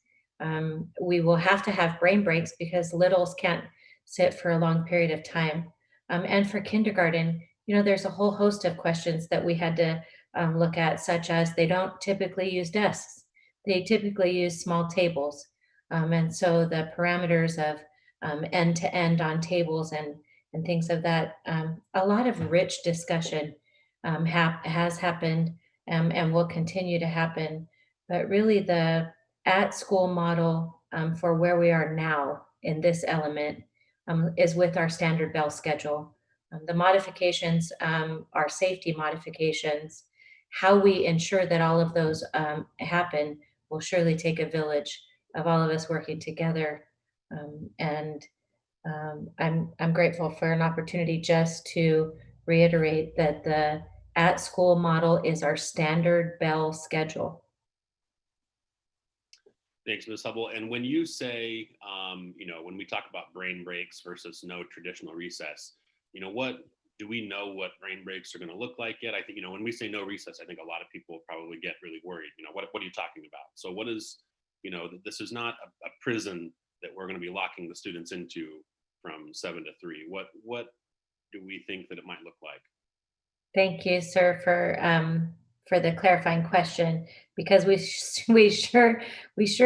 We will have to have brain breaks because littles can't sit for a long period of time. And for kindergarten, you know, there's a whole host of questions that we had to look at, such as they don't typically use desks. They typically use small tables. And so the parameters of end to end on tables and things of that, a lot of rich discussion has happened and will continue to happen. But really the at school model for where we are now in this element is with our standard bell schedule. The modifications are safety modifications. How we ensure that all of those happen will surely take a village of all of us working together. And I'm grateful for an opportunity just to reiterate that the at school model is our standard bell schedule. Thanks, Ms. Hubble. And when you say, you know, when we talk about brain breaks versus no traditional recess, you know, what do we know what brain breaks are going to look like yet? I think, you know, when we say no recess, I think a lot of people probably get really worried. You know, what are you talking about? So what is, you know, this is not a prison that we're going to be locking the students into from 7 to 3. What do we think that it might look like? Thank you, sir, for the clarifying question, because we sure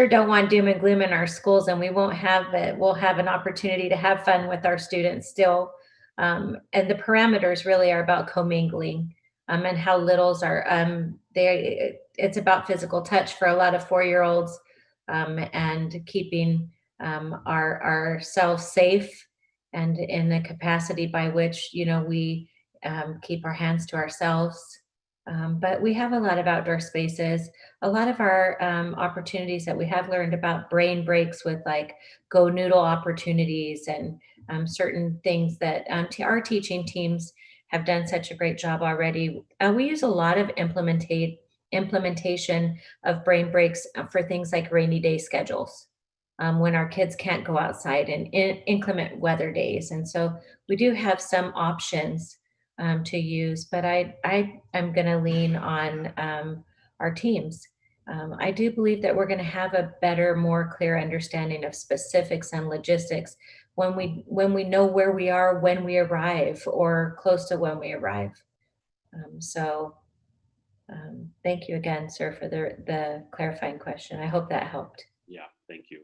don't want doom and gloom in our schools, and we won't have it. We'll have an opportunity to have fun with our students still. And the parameters really are about commingling and how littles are. It's about physical touch for a lot of 4-year-olds and keeping ourselves safe and in the capacity by which, you know, we keep our hands to ourselves. But we have a lot of outdoor spaces. A lot of our opportunities that we have learned about brain breaks with like go noodle opportunities and certain things that our teaching teams have done such a great job already. We use a lot of implementation of brain breaks for things like rainy day schedules when our kids can't go outside and inclement weather days. And so we do have some options to use, but I'm going to lean on our teams. I do believe that we're going to have a better, more clear understanding of specifics and logistics when we know where we are when we arrive or close to when we arrive. Thank you again, sir, for the clarifying question. I hope that helped. Yeah, thank you.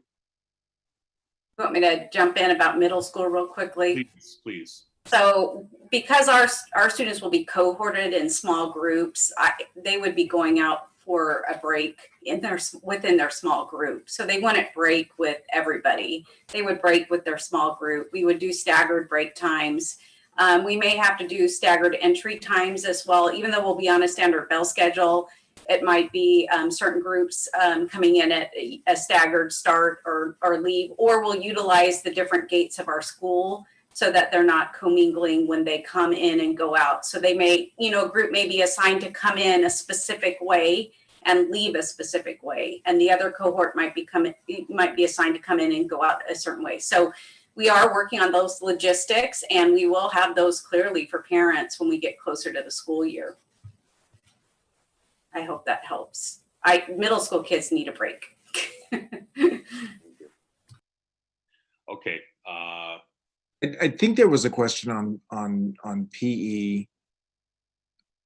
You want me to jump in about middle school real quickly? Please. So because our students will be cohorted in small groups, they would be going out for a break within their small group. So they wouldn't break with everybody. They would break with their small group. We would do staggered break times. We may have to do staggered entry times as well, even though we'll be on a standard bell schedule. It might be certain groups coming in at a staggered start or leave, or we'll utilize the different gates of our school so that they're not commingling when they come in and go out. So they may, a group may be assigned to come in a specific way and leave a specific way, and the other cohort might be assigned to come in and go out a certain way. So we are working on those logistics, and we will have those clearly for parents when we get closer to the school year. I hope that helps. Middle school kids need a break. Okay. I think there was a question on PE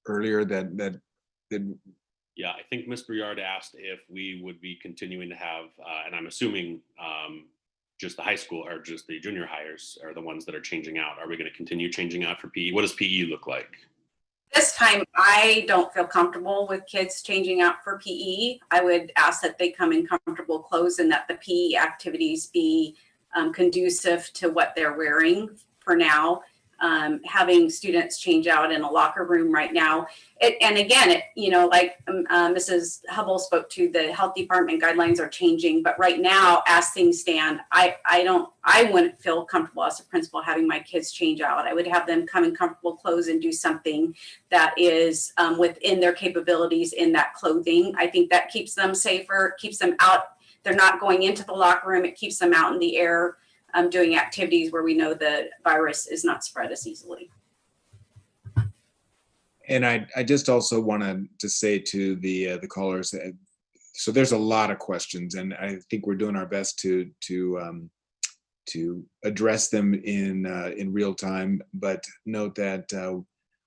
earlier that Yeah, I think Ms. Briard asked if we would be continuing to have, and I'm assuming just the high school or just the junior hires are the ones that are changing out. Are we going to continue changing out for PE? What does PE look like? This time, I don't feel comfortable with kids changing out for PE. I would ask that they come in comfortable clothes and that the PE activities be conducive to what they're wearing for now. Having students change out in a locker room right now. And again, like Mrs. Hubble spoke to, the health department guidelines are changing, but right now, as things stand, I wouldn't feel comfortable as a principal having my kids change out. I would have them come in comfortable clothes and do something that is within their capabilities in that clothing. I think that keeps them safer, keeps them out. They're not going into the locker room. It keeps them out in the air. Doing activities where we know the virus is not spread as easily. And I just also wanted to say to the callers, so there's a lot of questions, and I think we're doing our best to address them in real time. But note that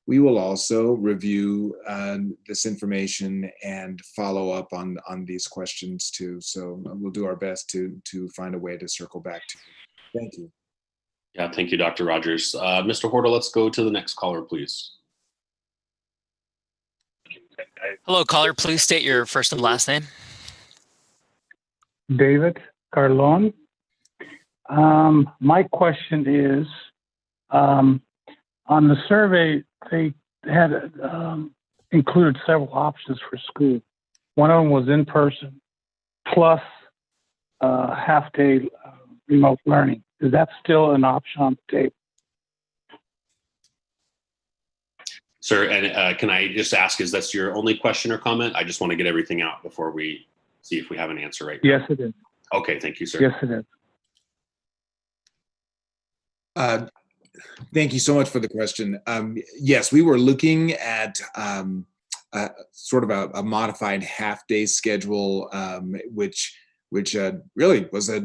we will also review this information and follow up on these questions too. So we'll do our best to find a way to circle back to you. Thank you. Yeah, thank you, Dr. Rogers. Mr. Horta, let's go to the next caller, please. Hello, caller. Please state your first and last name. David Carlon. My question is, on the survey, they had included several options for school. One of them was in person plus half-day remote learning. Is that still an option on the table? Sir, and can I just ask, is that your only question or comment? I just want to get everything out before we see if we have an answer right now. Yes, it is. Okay, thank you, sir. Yes, it is. Thank you so much for the question. Yes, we were looking at sort of a modified half-day schedule, which really was a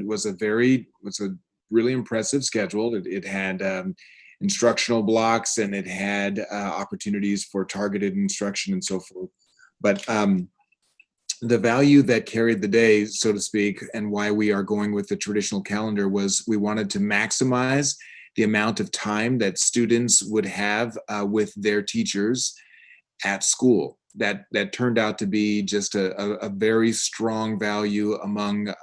really impressive schedule. It had instructional blocks, and it had opportunities for targeted instruction and so forth. But the value that carried the day, so to speak, and why we are going with the traditional calendar was we wanted to maximize the amount of time that students would have with their teachers at school. That turned out to be just a very strong value among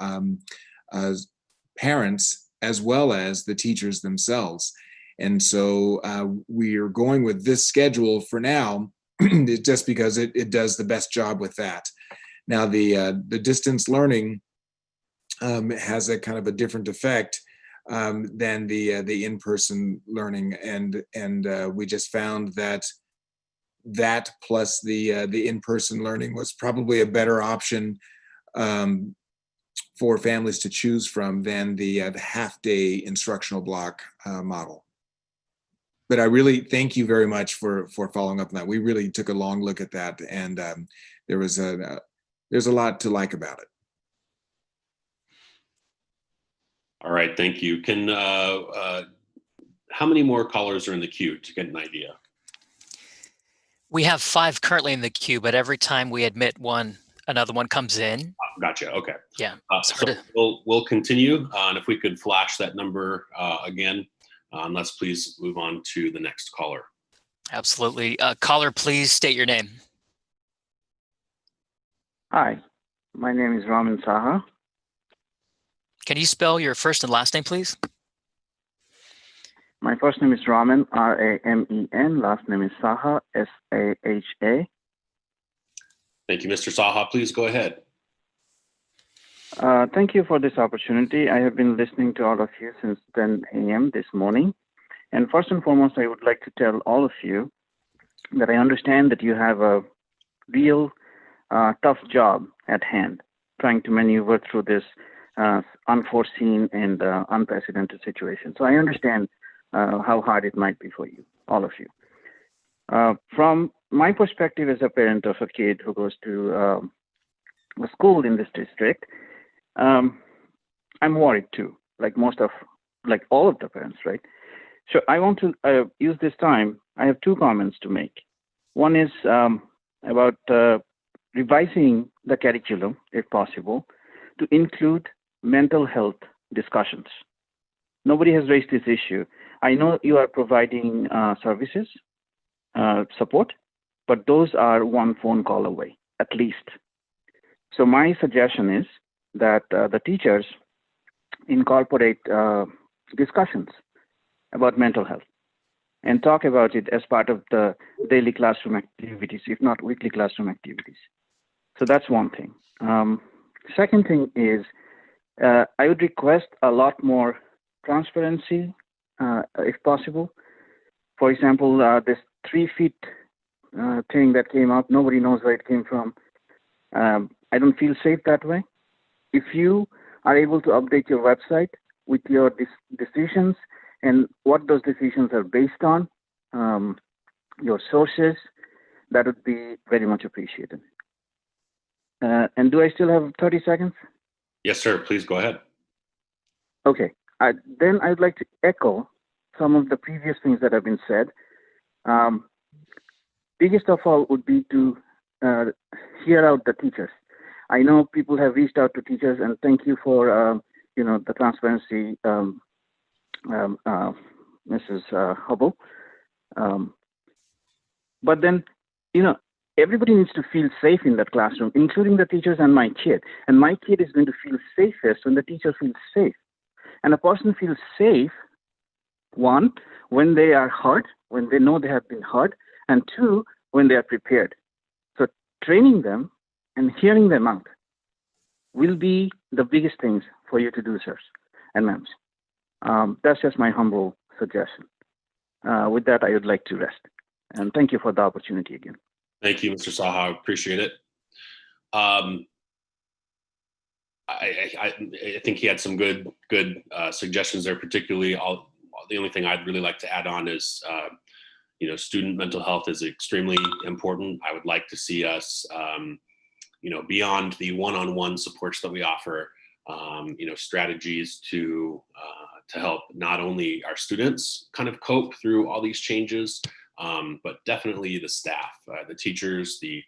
parents as well as the teachers themselves. And so we are going with this schedule for now, just because it does the best job with that. Now the distance learning has a kind of a different effect than the in-person learning, and we just found that plus the in-person learning was probably a better option for families to choose from than the half-day instructional block model. But I really thank you very much for following up on that. We really took a long look at that, and there's a lot to like about it. All right, thank you. Can how many more callers are in the queue to get an idea? We have 5 currently in the queue, but every time we admit one, another one comes in. Gotcha. Okay. Yeah. So we'll continue, and if we could flash that number again, let's please move on to the next caller. Absolutely. Caller, please state your name. Hi, my name is Raman Saha. Can you spell your first and last name, please? My first name is Ramen, R-A-M-E-N. Last name is Saha, S-A-H-A. Thank you, Mr. Saha. Please go ahead. Thank you for this opportunity. I have been listening to all of you since 10 a.m. this morning. And first and foremost, I would like to tell all of you that I understand that you have a real tough job at hand, trying to maneuver through this unforeseen and unprecedented situation. So I understand how hard it might be for you, all of you. From my perspective as a parent of a kid who goes to a school in this district, I'm worried too, like all of the parents, right? So I want to use this time. I have two comments to make. One is about revising the curriculum, if possible, to include mental health discussions. Nobody has raised this issue. I know you are providing services, support, but those are one phone call away, at least. So my suggestion is that the teachers incorporate discussions about mental health and talk about it as part of the daily classroom activities, if not weekly classroom activities. So that's one thing. Second thing is I would request a lot more transparency, if possible. For example, this 3 feet thing that came up, nobody knows where it came from. I don't feel safe that way. If you are able to update your website with your decisions and what those decisions are based on, your sources, that would be very much appreciated. And do I still have 30 seconds? Yes, sir. Please go ahead. Okay. Then I'd like to echo some of the previous things that have been said. Biggest of all would be to hear out the teachers. I know people have reached out to teachers, and thank you for the transparency, Mrs. Hubble. But then, everybody needs to feel safe in that classroom, including the teachers and my kid. And my kid is going to feel safest when the teacher feels safe. And a person feels safe, one, when they are hurt, when they know they have been hurt, and two, when they are prepared. So training them and hearing them out will be the biggest things for you to do, sirs and ma'ams. That's just my humble suggestion. With that, I would like to rest. And thank you for the opportunity again. Thank you, Mr. Saha. I appreciate it. I think he had some good suggestions there. Particularly, the only thing I'd really like to add on is, student mental health is extremely important. I would like to see us, beyond the one-on-one supports that we offer, strategies to help not only our students kind of cope through all these changes, but definitely the staff, the teachers, the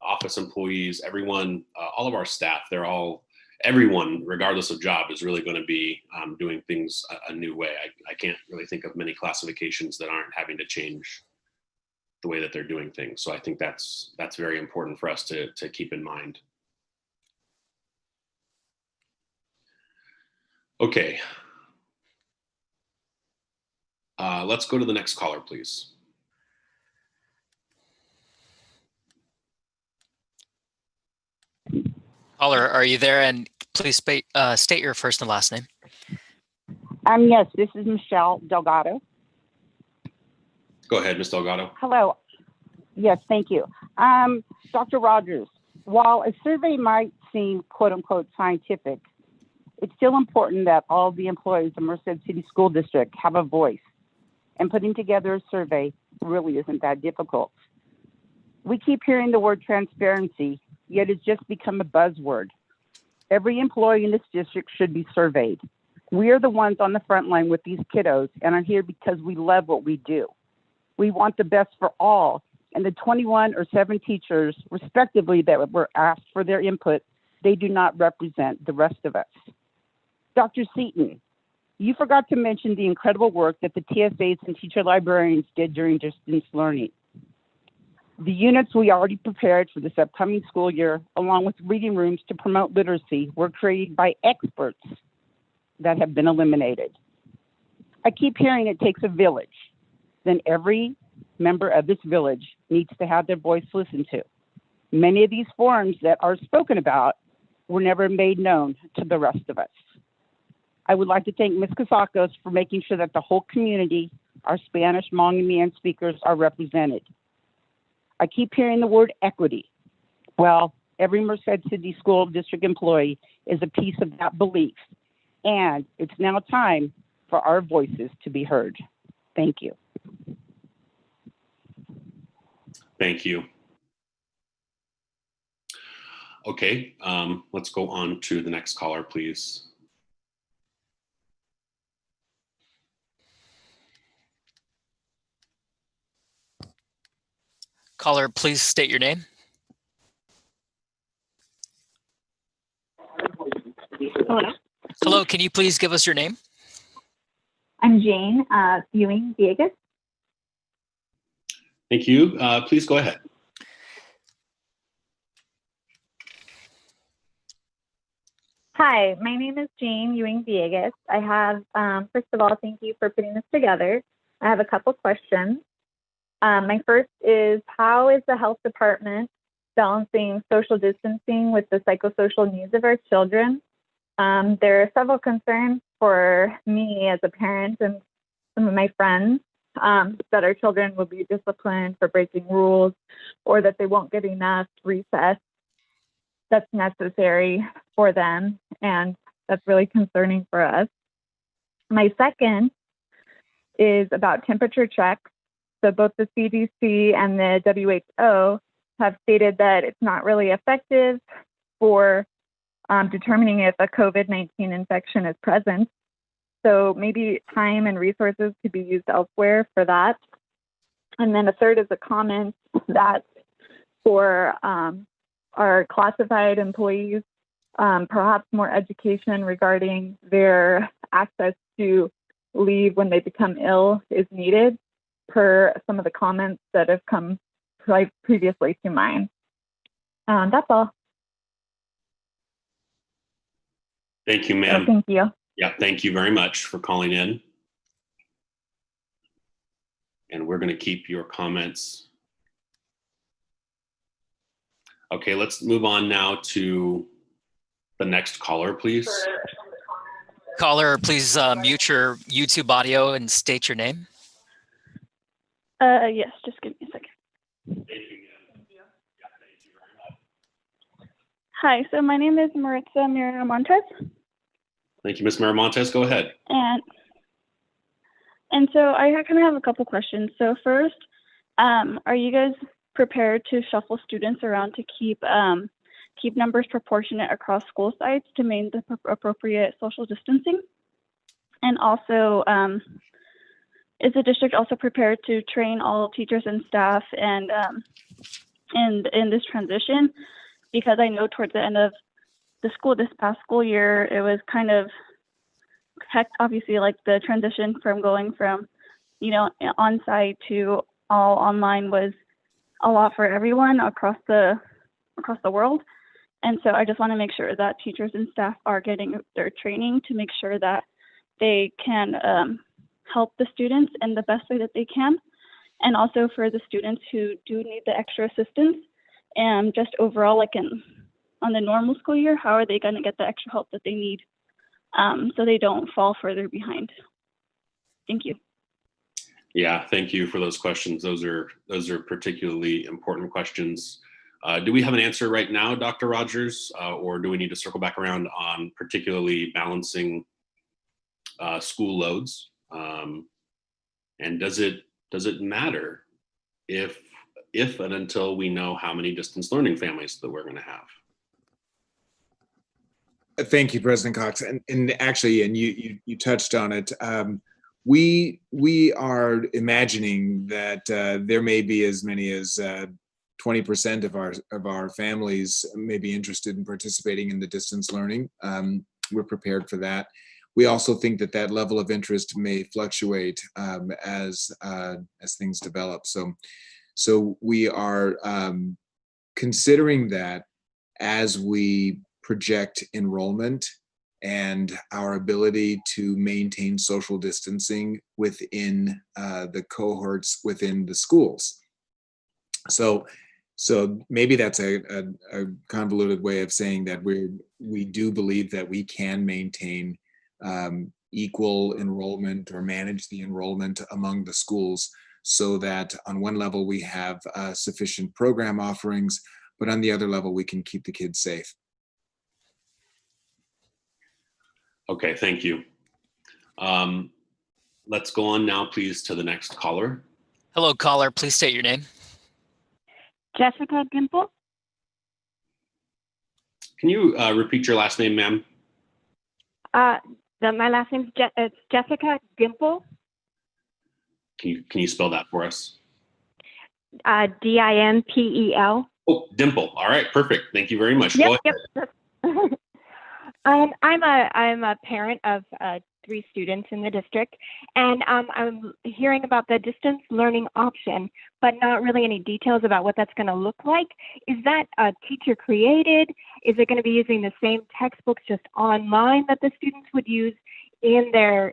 office employees, everyone, all of our staff. Everyone, regardless of job, is really going to be doing things a new way. I can't really think of many classifications that aren't having to change the way that they're doing things. So I think that's very important for us to keep in mind. Okay. Let's go to the next caller, please. Caller, are you there? And please state your first and last name. Yes, this is Michelle Delgado. Go ahead, Ms. Delgado. Hello. Yes, thank you. Dr. Rogers, while a survey might seem quote unquote scientific, it's still important that all the employees of Merced City School District have a voice. And putting together a survey really isn't that difficult. We keep hearing the word transparency, yet it's just become a buzzword. Every employee in this district should be surveyed. We are the ones on the front line with these kiddos and are here because we love what we do. We want the best for all, and the 21 or 7 teachers, respectively, that were asked for their input, they do not represent the rest of us. Dr. Seaton, you forgot to mention the incredible work that the TSAs and teacher librarians did during distance learning. The units we already prepared for this upcoming school year, along with reading rooms to promote literacy, were created by experts that have been eliminated. I keep hearing it takes a village. Then every member of this village needs to have their voice listened to. Many of these forums that are spoken about were never made known to the rest of us. I would like to thank Ms. Casacos for making sure that the whole community, our Spanish, Hmong, and Mian speakers are represented. I keep hearing the word equity. Well, every Merced City School District employee is a piece of that belief. And it's now time for our voices to be heard. Thank you. Thank you. Okay, let's go on to the next caller, please. Caller, please state your name. Hello. Hello, can you please give us your name? I'm Jane Ewing Villegas. Thank you. Please go ahead. Hi, my name is Jane Ewing Villegas. I have, first of all, thank you for putting this together. I have a couple questions. My first is, how is the health department balancing social distancing with the psychosocial needs of our children? There are several concerns for me as a parent and some of my friends that our children will be disciplined for breaking rules, or that they won't get enough recess that's necessary for them, and that's really concerning for us. My second is about temperature checks. So both the CDC and the WHO have stated that it's not really effective for determining if a COVID-19 infection is present. So maybe time and resources could be used elsewhere for that. And then a third is a comment that for our classified employees, perhaps more education regarding their access to leave when they become ill is needed, per some of the comments that have come previously to mind. That's all. Thank you, ma'am. Thank you. Yeah, thank you very much for calling in. And we're going to keep your comments. Okay, let's move on now to the next caller, please. Caller, please mute your YouTube audio and state your name. Yes, just give me a second. Hi, so my name is Maritza Miramontes. Thank you, Ms. Miramontes. Go ahead. And so I kind of have a couple questions. So first, are you guys prepared to shuffle students around to keep numbers proportionate across school sites to maintain the appropriate social distancing? And also, is the district also prepared to train all teachers and staff and in this transition? Because I know towards the end of the school this past school year, it was kind of obviously like the transition from going from, on site to all online was a lot for everyone across the world. And so I just want to make sure that teachers and staff are getting their training to make sure that they can help the students in the best way that they can. And also for the students who do need the extra assistance, and just overall, like on the normal school year, how are they going to get the extra help that they need so they don't fall further behind? Thank you. Yeah, thank you for those questions. Those are particularly important questions. Do we have an answer right now, Dr. Rogers, or do we need to circle back around on particularly balancing school loads? And does it matter if and until we know how many distance learning families that we're going to have? Thank you, President Cox. And actually, and you touched on it. We are imagining that there may be as many as 20% of our families may be interested in participating in the distance learning. We're prepared for that. We also think that level of interest may fluctuate as things develop. So we are considering that as we project enrollment and our ability to maintain social distancing within the cohorts within the schools. So maybe that's a convoluted way of saying that we do believe that we can maintain equal enrollment or manage the enrollment among the schools, so that on one level we have sufficient program offerings, but on the other level we can keep the kids safe. Okay, thank you. Let's go on now, please, to the next caller. Hello, caller. Please state your name. Jessica Gimple. Can you repeat your last name, ma'am? My last name's it's Jessica Gimple. Can you spell that for us? Dimpel. Oh, Dimple. All right, perfect. Thank you very much. Yep, Go ahead. yep. I'm a parent of 3 students in the district, and I'm hearing about the distance learning option, but not really any details about what that's going to look like. Is that teacher created? Is it going to be using the same textbooks just online that the students would use in their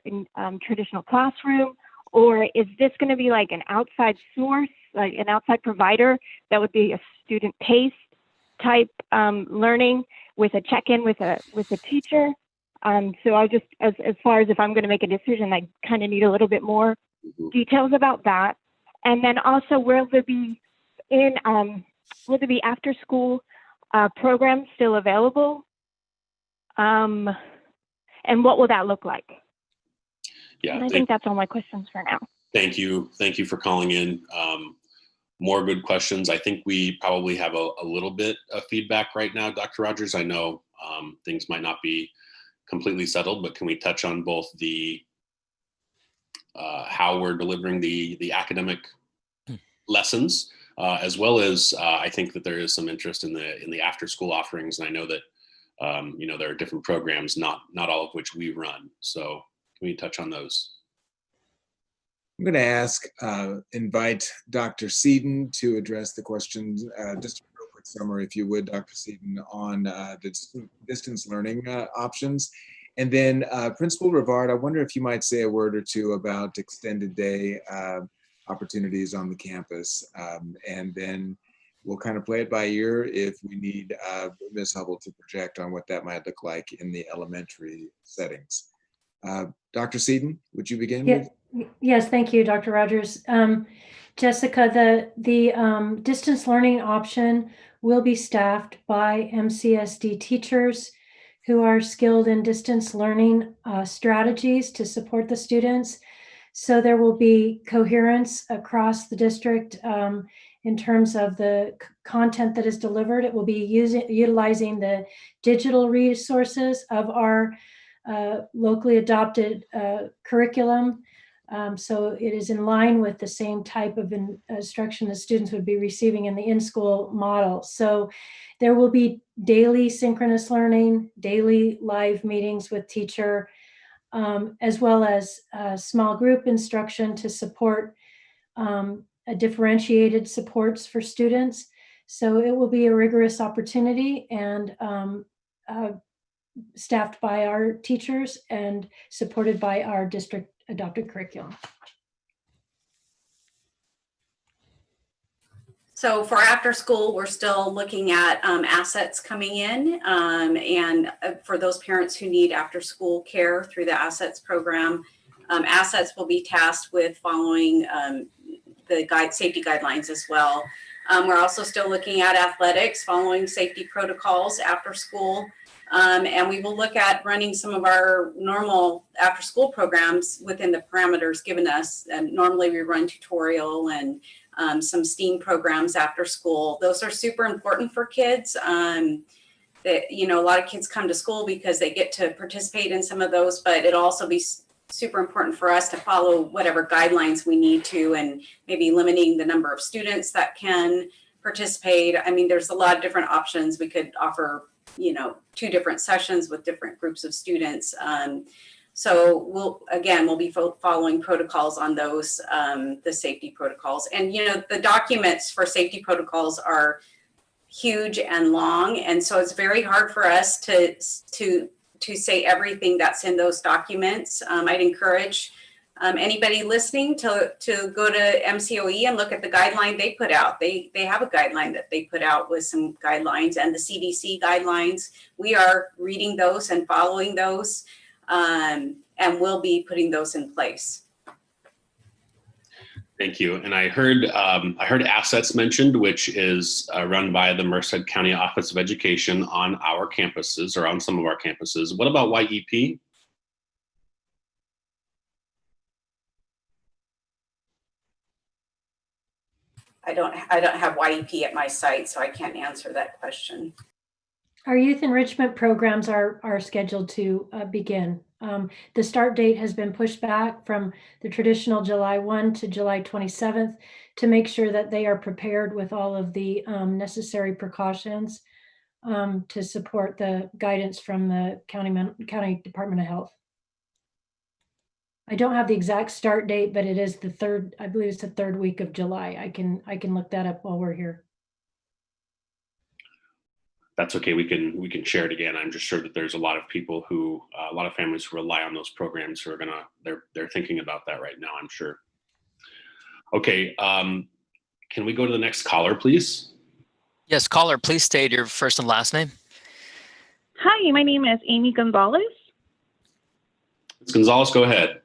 traditional classroom? Or is this going to be like an outside source, like an outside provider that would be a student-paced type learning with a check-in with a teacher? So I just, as far as if I'm going to make a decision, I kind of need a little bit more details about that. And then also, will there be after-school programs still available? And what will that look like? Yeah, and I think that's all my questions for now. Thank you. Thank you for calling in. More good questions. I think we probably have a little bit of feedback right now, Dr. Rogers. I know things might not be completely settled, but can we touch on both the how we're delivering the academic lessons, as well as I think that there is some interest in the after school offerings, and I know that there are different programs, not all of which we run. So can we touch on those? I'm going to invite Dr. Seaton to address the questions. Just a real quick summary, if you would, Dr. Seaton, on the distance learning options. And then Principal Rivard, I wonder if you might say a word or two about extended day opportunities on the campus. And then we'll kind of play it by ear if we need Ms. Hubble to project on what that might look like in the elementary settings. Dr. Seaton, would you begin? Yes, thank you, Dr. Rogers. Jessica, the distance learning option will be staffed by MCSD teachers who are skilled in distance learning strategies to support the students. So there will be coherence across the district in terms of the content that is delivered. It will be utilizing the digital resources of our locally adopted curriculum. So it is in line with the same type of instruction the students would be receiving in the in-school model. So there will be daily synchronous learning, daily live meetings with teacher, as well as small group instruction to support differentiated supports for students. So it will be a rigorous opportunity and staffed by our teachers and supported by our district adopted curriculum. So for after school, we're still looking at assets coming in, and for those parents who need after school care through the assets program, assets will be tasked with following the safety guidelines as well. We're also still looking at athletics, following safety protocols after school. And we will look at running some of our normal after school programs within the parameters given us. And normally we run tutorial and some STEAM programs after school. Those are super important for kids. A lot of kids come to school because they get to participate in some of those, but it'll also be super important for us to follow whatever guidelines we need to, and maybe limiting the number of students that can participate. I mean, there's a lot of different options. We could offer 2 different sessions with different groups of students. So we'll be following protocols on those, the safety protocols. And, the documents for safety protocols are huge and long. And so it's very hard for us to to say everything that's in those documents. I'd encourage anybody listening to go to MCOE and look at the guideline they put out. They have a guideline that they put out with some guidelines, and the CDC guidelines. We are reading those and following those, and we'll be putting those in place. Thank you. And I heard assets mentioned, which is run by the Merced County Office of Education on our campuses, or on some of our campuses. What about YEP? I don't have YEP at my site, so I can't answer that question. Our youth enrichment programs are scheduled to begin. The start date has been pushed back from the traditional July 1 to July 27th to make sure that they are prepared with all of the necessary precautions to support the guidance from the County Department of Health. I don't have the exact start date, but it is the third, I believe it's the third week of July. I can look that up while we're here. That's okay. We can share it again. I'm just sure that there's a lot of people who, a lot of families who rely on those programs who are they're thinking about that right now, I'm sure. Okay, can we go to the next caller, please? Yes, caller, please state your first and last name. Hi, my name is Amy Gonzalez. Ms. Gonzalez, go ahead.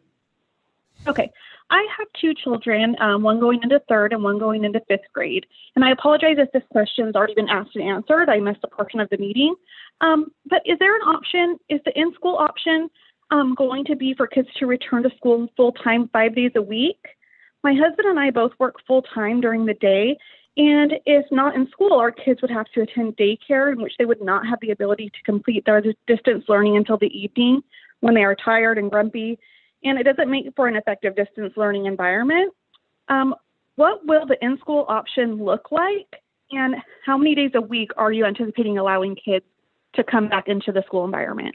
Okay, I have two children, one going into third and one going into fifth grade. And I apologize if this question's already been asked and answered. I missed a portion of the meeting. But is there an option, is the in-school option going to be for kids to return to school full-time 5 days a week? My husband and I both work full-time during the day. And if not in school, our kids would have to attend daycare, in which they would not have the ability to complete their distance learning until the evening when they are tired and grumpy. And it doesn't make for an effective distance learning environment. What will the in-school option look like? And how many days a week are you anticipating allowing kids to come back into the school environment?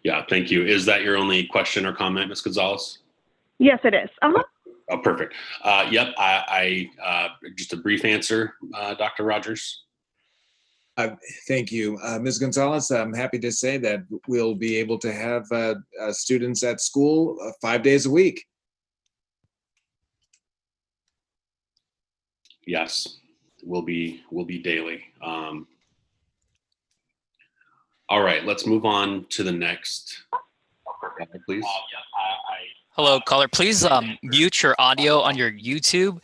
Yeah, thank you. Is that your only question or comment, Ms. Gonzalez? Yes, it is. Oh, perfect. Yep, I just a brief answer, Dr. Rogers. Thank you. Ms. Gonzalez, I'm happy to say that we'll be able to have students at school 5 days a week. Yes, will be daily. All right, let's move on to the next, please. Hello, caller, please mute your audio on your YouTube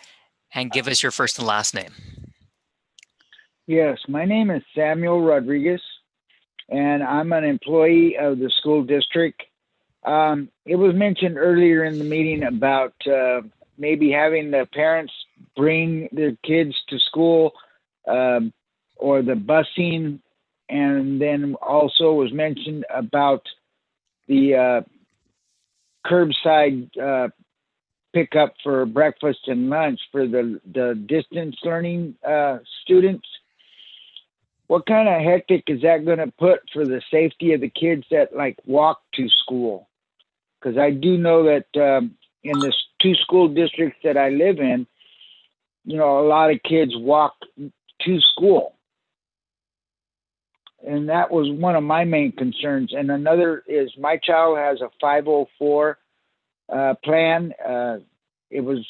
and give us your first and last name. Yes, my name is Samuel Rodriguez, and I'm an employee of the school district. It was mentioned earlier in the meeting about maybe having the parents bring their kids to school or the busing, and then also was mentioned about the curbside pickup for breakfast and lunch for the distance learning students. What kind of hectic is that going to put for the safety of the kids that like walk to school? Because I do know that in the two school districts that I live in, you know, a lot of kids walk to school. And that was one of my main concerns. And another is my child has a 504 plan. It was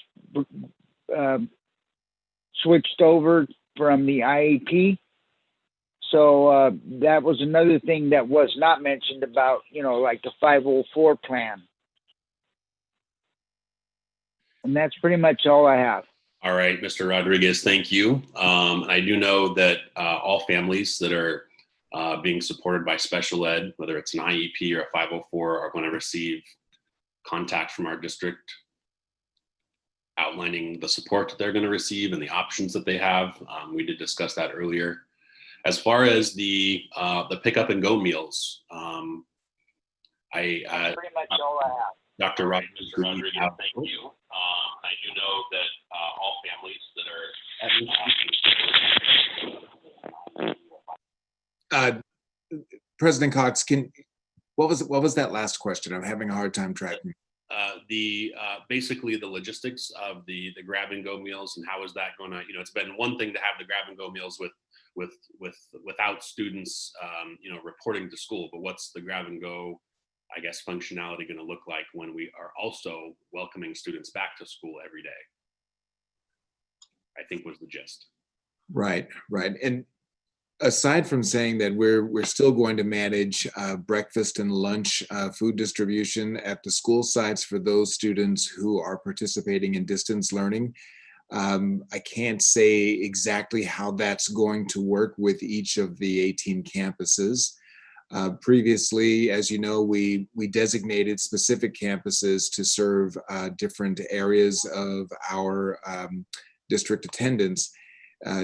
switched over from the IEP. So that was another thing that was not mentioned about, you know, like the 504 plan. And that's pretty much all I have. All right, Mr. Rodriguez, thank you. And I do know that all families that are being supported by special ed, whether it's an IEP or a 504, are going to receive contact from our district outlining the support that they're going to receive and the options that they have. We did discuss that earlier. As far as the pick up and go meals, pretty much all I have. Dr. Rodriguez, thank you. I do know that all families that are President Cox, what was that last question? I'm having a hard time tracking. Basically the logistics of the grab and go meals, and how is that going to, you know, it's been one thing to have the grab and go meals with without students, reporting to school. But what's the grab and go, I guess, functionality going to look like when we are also welcoming students back to school every day? I think was the gist. Right. And aside from saying that we're still going to manage breakfast and lunch food distribution at the school sites for those students who are participating in distance learning, I can't say exactly how that's going to work with each of the 18 campuses. Previously, as you know, we designated specific campuses to serve different areas of our district attendance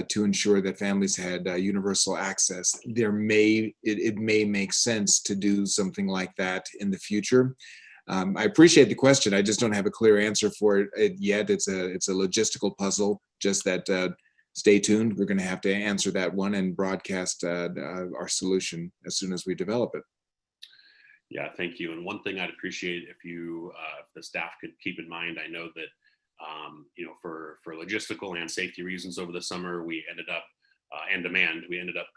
to ensure that families had universal access. It may make sense to do something like that in the future. I appreciate the question. I just don't have a clear answer for it yet. It's a logistical puzzle. Just that stay tuned. We're going to have to answer that one and broadcast our solution as soon as we develop it. Yeah, thank you. And one thing I'd appreciate if the staff could keep in mind, I know that for logistical and safety reasons over the summer, we ended up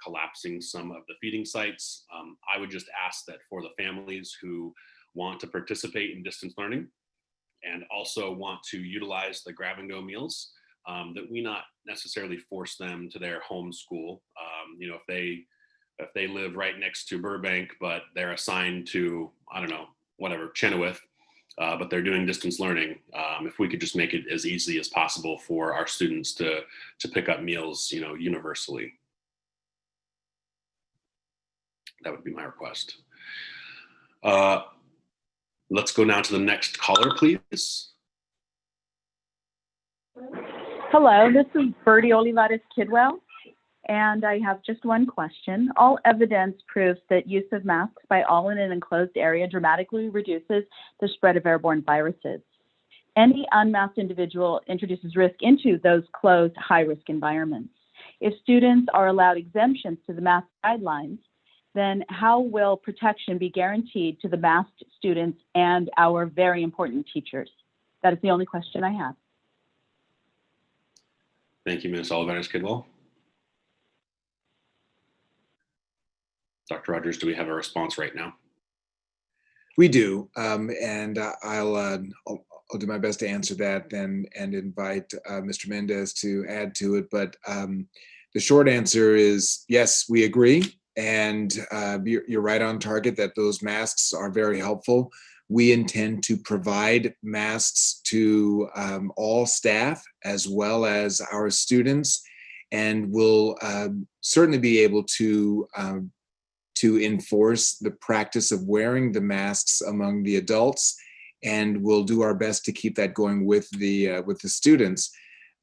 collapsing some of the feeding sites. I would just ask that for the families who want to participate in distance learning and also want to utilize the grab and go meals, that we not necessarily force them to their home school. If they live right next to Burbank, but they're assigned to, I don't know, whatever, Chenoweth, but they're doing distance learning, if we could just make it as easy as possible for our students to pick up meals, universally. That would be my request. Let's go now to the next caller, please. Hello, this is Bertie Olivares Kidwell, and I have just one question. All evidence proves that use of masks by all in an enclosed area dramatically reduces the spread of airborne viruses. Any unmasked individual introduces risk into those closed, high-risk environments. If students are allowed exemptions to the mask guidelines, then how will protection be guaranteed to the masked students and our very important teachers? That is the only question I have. Thank you, Ms. Olivares Kidwell. Dr. Rogers, do we have a response right now? We do, and I'll do my best to answer that and invite Mr. Mendez to add to it. But the short answer is yes, we agree. And you're right on target that those masks are very helpful. We intend to provide masks to all staff as well as our students, and we'll certainly be able to enforce the practice of wearing the masks among the adults, and we'll do our best to keep that going with the students.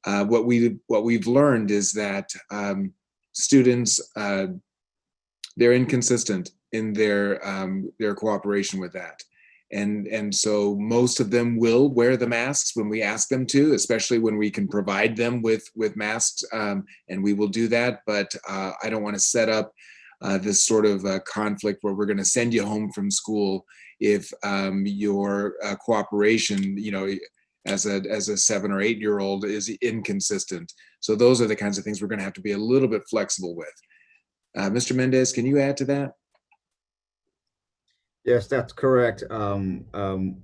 What we've learned is that students, they're inconsistent in their cooperation with that. And so most of them will wear the masks when we ask them to, especially when we can provide them with masks, and we will do that. But I don't want to set up this sort of conflict where we're going to send you home from school if your cooperation, as a 7 or 8 year old is inconsistent. So those are the kinds of things we're going to have to be a little bit flexible with. Mr. Mendez, can you add to that? Yes, that's correct. When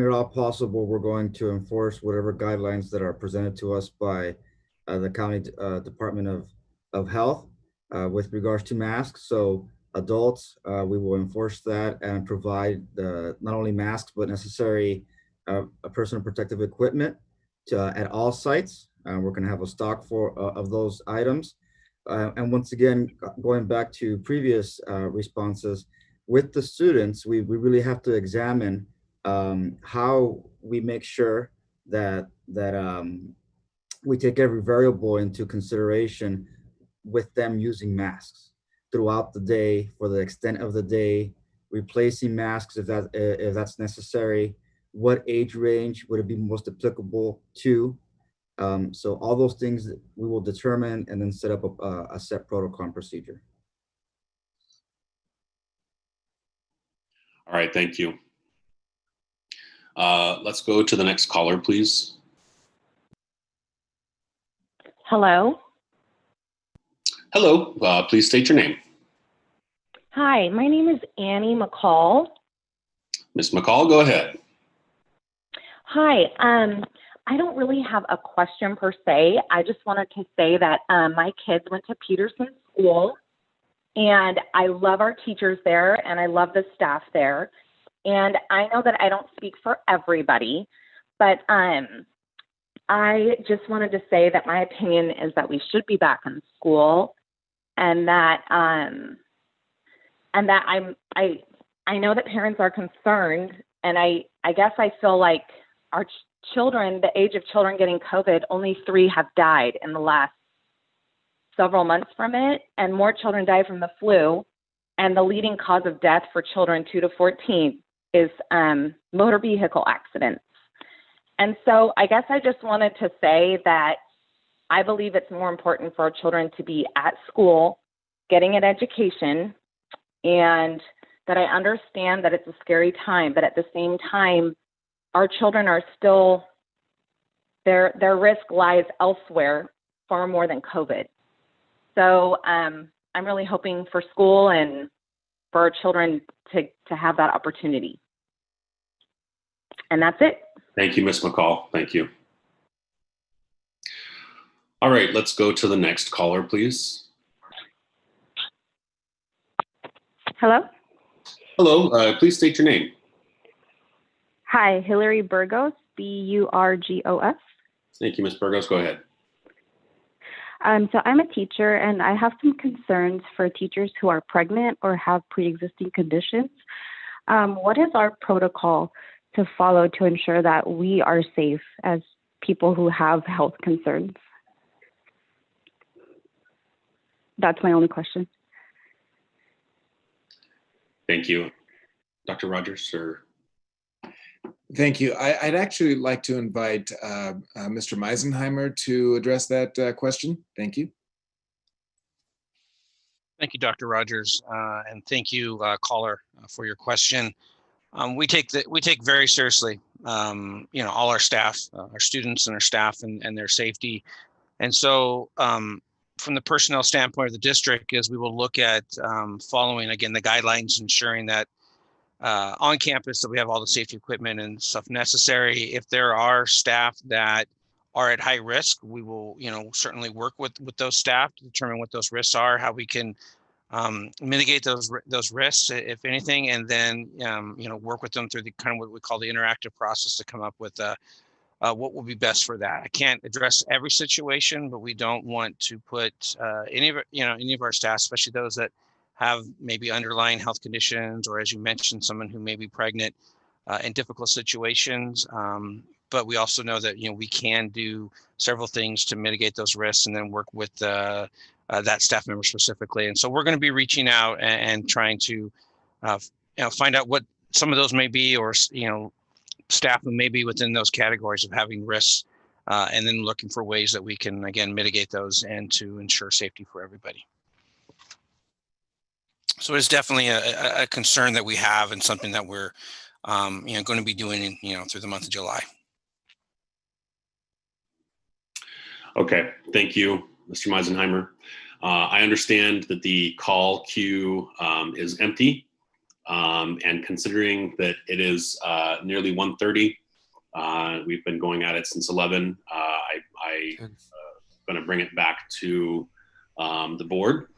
at all possible, we're going to enforce whatever guidelines that are presented to us by the County Department of Health with regards to masks. So adults, we will enforce that and provide not only masks, but necessary personal protective equipment at all sites. We're going to have a stock of those items. And once again, going back to previous responses, with the students, we really have to examine how we make sure that we take every variable into consideration with them using masks throughout the day, for the extent of the day, replacing masks if that's necessary. What age range would it be most applicable to? So all those things that we will determine and then set up a set protocol and procedure. All right, thank you. Let's go to the next caller, please. Hello. Hello, please state your name. Hi, my name is Annie McCall. Ms. McCall, go ahead. Hi, I don't really have a question per se. I just wanted to say that my kids went to Peterson School, and I love our teachers there, and I love the staff there. And I know that I don't speak for everybody, but I just wanted to say that my opinion is that we should be back in school, and that I know that parents are concerned, and I guess I feel like our children, the age of children getting COVID, only 3 have died in the last several months from it, and more children die from the flu. And the leading cause of death for children 2 to 14 is motor vehicle accidents. And so I guess I just wanted to say that I believe it's more important for our children to be at school, getting an education, and that I understand that it's a scary time, but at the same time, our children are still, their risk lies elsewhere far more than COVID. So I'm really hoping for school and for our children to have that opportunity. And that's it. Thank you, Ms. McCall. Thank you. All right, let's go to the next caller, please. Hello? Hello, please state your name. Hi, Hillary Burgos, Burgos. Thank you, Ms. Burgos. Go ahead. So I'm a teacher, and I have some concerns for teachers who are pregnant or have pre-existing conditions. What is our protocol to follow to ensure that we are safe as people who have health concerns? That's my only question. Thank you. Dr. Rogers, or? Thank you. I'd actually like to invite Mr. Meisenheimer to address that question. Thank you. Thank you, Dr. Rogers, and thank you, caller, for your question. We take very seriously, all our staff, our students and our staff and their safety. And so from the personnel standpoint of the district, is we will look at following, again, the guidelines, ensuring that on campus that we have all the safety equipment and stuff necessary. If there are staff that are at high risk, we will, certainly work with those staff to determine what those risks are, how we can mitigate those risks, if anything, and then work with them through the kind of what we call the interactive process to come up with what will be best for that. I can't address every situation, but we don't want to put any of our staff, especially those that have maybe underlying health conditions, or as you mentioned, someone who may be pregnant, in difficult situations. But we also know that we can do several things to mitigate those risks, and then work with that staff member specifically. And so we're going to be reaching out and trying to find out what some of those may be, or staff who may be within those categories of having risks, and then looking for ways that we can, again, mitigate those and to ensure safety for everybody. So it's definitely a concern that we have, and something that we're going to be doing through the month of July. Okay, thank you, Mr. Meisenheimer. I understand that the call queue is empty, and considering that it is nearly 1:30, we've been going at it since 11. I'm going to bring it back to the board.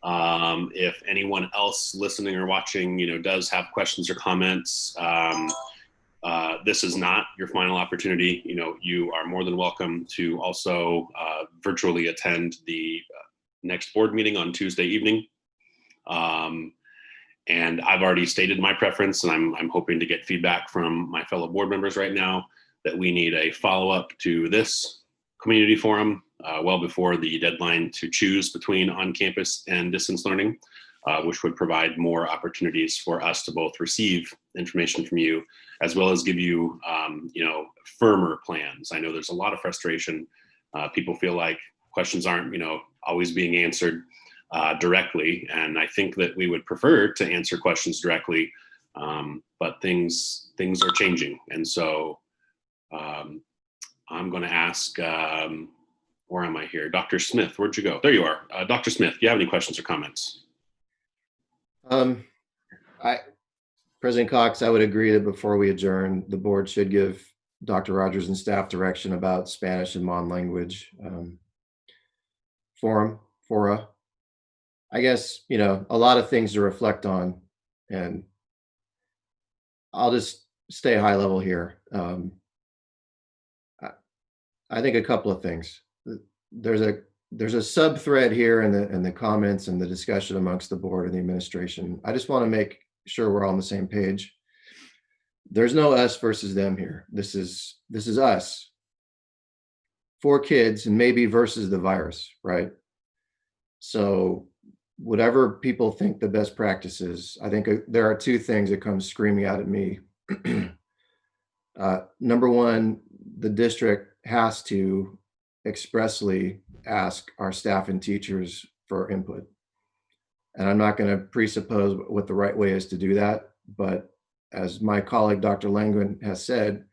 If anyone else listening or watching, does have questions or comments, this is not your final opportunity. You are more than welcome to also virtually attend the next board meeting on Tuesday evening. And I've already stated my preference, and I'm hoping to get feedback from my fellow board members right now that we need a follow-up to this community forum well before the deadline to choose between on-campus and distance learning, which would provide more opportunities for us to both receive information from you, as well as give you, firmer plans. I know there's a lot of frustration. People feel like questions aren't, always being answered directly. And I think that we would prefer to answer questions directly, but things are changing. And so I'm going to ask Where am I here? Dr. Smith, where'd you go? There you are. Dr. Smith, do you have any questions or comments? President Cox, I would agree that before we adjourn, the board should give Dr. Rogers and staff direction about Spanish and Mon language fora. I guess, a lot of things to reflect on, and I'll just stay high level here. I think a couple of things. There's a sub thread here in the comments and the discussion amongst the board and the administration. I just want to make sure we're all on the same page. There's no us versus them here. This is us, 4 kids, and maybe versus the virus, right? So whatever people think the best practice is, I think there are 2 things that come screaming out at me. Number one, the district has to expressly ask our staff and teachers for input. And I'm not going to presuppose what the right way is to do that. But as my colleague, Dr. Langren, has said,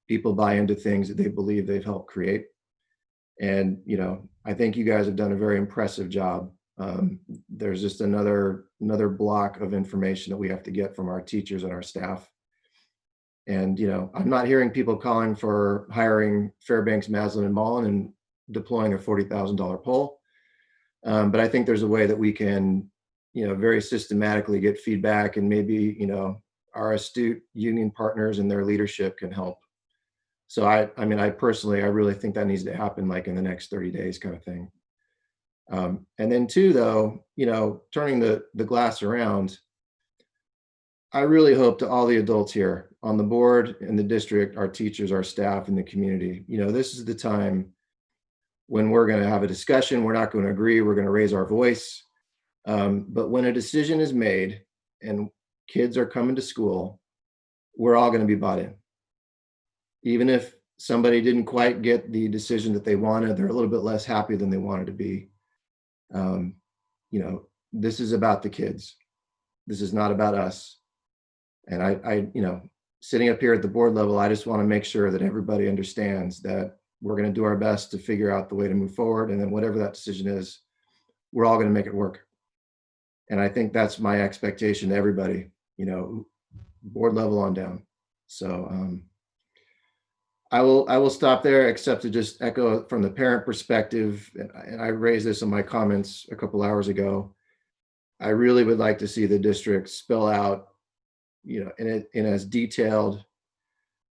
people buy into things that they believe they've helped create. And, I think you guys have done a very impressive job. There's just another block of information that we have to get from our teachers and our staff. And, I'm not hearing people calling for hiring Fairbanks, Maslin, and Mullen and deploying a $40,000 poll. But I think there's a way that we can, very systematically get feedback, and maybe, our astute union partners and their leadership can help. So I personally, I really think that needs to happen like in the next 30 days kind of thing. And then 2, though, turning the glass around, I really hope to all the adults here on the board, in the district, our teachers, our staff, and the community, this is the time when we're going to have a discussion. We're not going to agree. We're going to raise our voice. But when a decision is made and kids are coming to school, we're all going to be bought in. Even if somebody didn't quite get the decision that they wanted, they're a little bit less happy than they wanted to be. This is about the kids. This is not about us. And I sitting up here at the board level, I just want to make sure that everybody understands that we're going to do our best to figure out the way to move forward. And then whatever that decision is, we're all going to make it work. And I think that's my expectation to everybody, board level on down. So I will stop there, except to just echo from the parent perspective. And I raised this in my comments a couple hours ago. I really would like to see the district spell out, in as detailed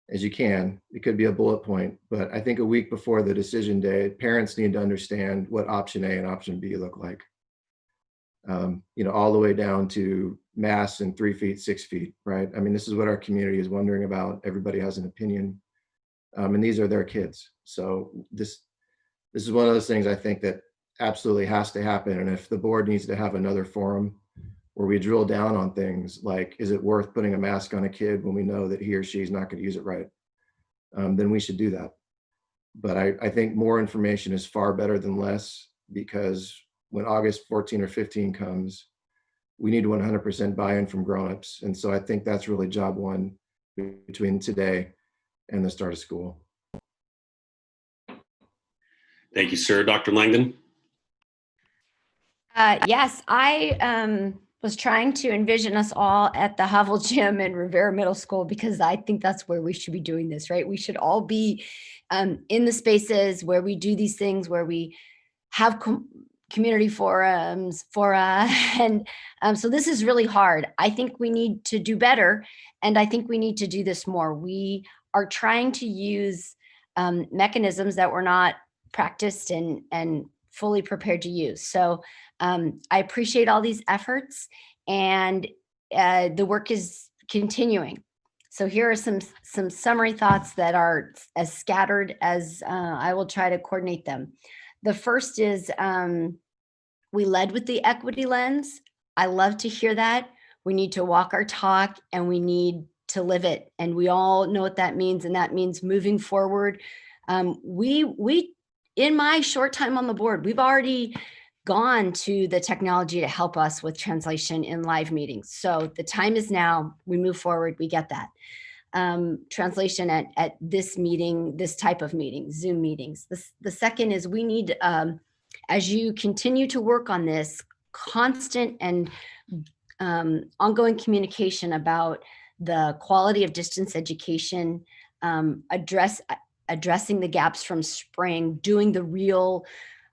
as you can. It could be a bullet point, but I think a week before the decision day, parents need to understand what option A and option B look like. All the way down to masks and 3 feet, 6 feet, right? This is what our community is wondering about. Everybody has an opinion, and these are their kids. So this is one of those things I think that absolutely has to happen. And if the board needs to have another forum where we drill down on things like, is it worth putting a mask on a kid when we know that he or she is not going to use it right? Then we should do that. But I think more information is far better than less, because when August 14 or 15 comes, we need 100% buy-in from grownups. And so I think that's really job one between today and the start of school. Thank you, sir. Dr. Langdon? Yes, I was trying to envision us all at the Havel Gym in Rivera Middle School, because I think that's where we should be doing this, right? We should all be in the spaces where we do these things, where we have community forums, fora, and so this is really hard. I think we need to do better, and I think we need to do this more. We are trying to use mechanisms that we're not practiced and fully prepared to use. So I appreciate all these efforts, and the work is continuing. So here are some summary thoughts that are as scattered as I will try to coordinate them. The first is we led with the equity lens. I love to hear that. We need to walk our talk, and we need to live it. And we all know what that means. And that means moving forward. We in my short time on the board, we've already gone to the technology to help us with translation in live meetings. So the time is now. We move forward. We get that. translation at this meeting, this type of meeting, Zoom meetings. The second is we need, as you continue to work on this, constant and ongoing communication about the quality of distance education, addressing the gaps from spring, doing the real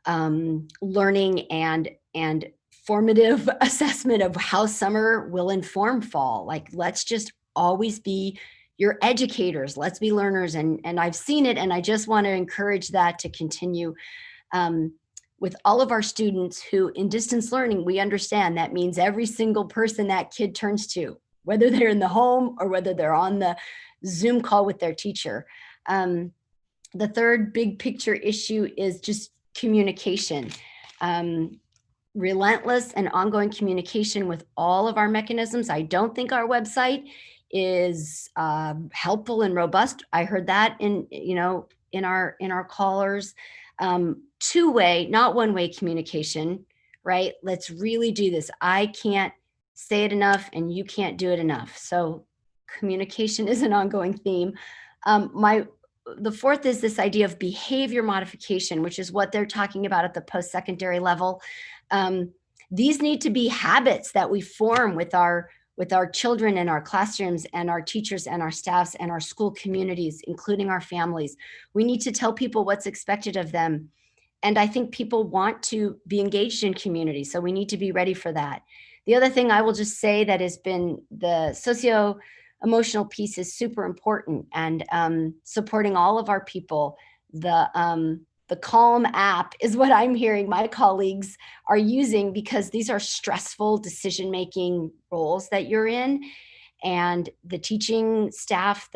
learning and formative assessment of how summer will inform fall. Like, let's just always be your educators. Let's be learners. And I've seen it, and I just want to encourage that to continue with all of our students who in distance learning, we understand that means every single person that kid turns to, whether they're in the home or whether they're on the Zoom call with their teacher. The third big picture issue is just communication. Relentless and ongoing communication with all of our mechanisms. I don't think our website is helpful and robust. I heard that in our callers. Two-way, not one-way communication, right? Let's really do this. I can't say it enough and you can't do it enough. So communication is an ongoing theme. The fourth is this idea of behavior modification, which is what they're talking about at the post-secondary level. These need to be habits that we form with our children in our classrooms and our teachers and our staffs and our school communities, including our families. We need to tell people what's expected of them. And I think people want to be engaged in community, so we need to be ready for that. The other thing I will just say that has been the socio-emotional piece is super important, and supporting all of our people. The Calm app is what I'm hearing my colleagues are using, because these are stressful decision-making roles that you're in. And the teaching staff,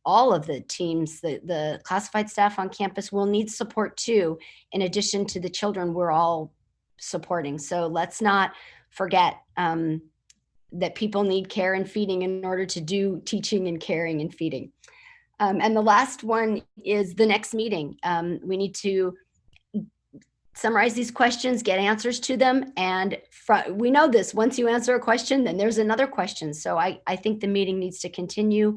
all of the teams, the classified staff on campus will need support too, in addition to the children we're all supporting. So let's not forget that people need care and feeding in order to do teaching and caring and feeding. And the last one is the next meeting. We need to summarize these questions, get answers to them. And we know this, once you answer a question, then there's another question. So I think the meeting needs to continue.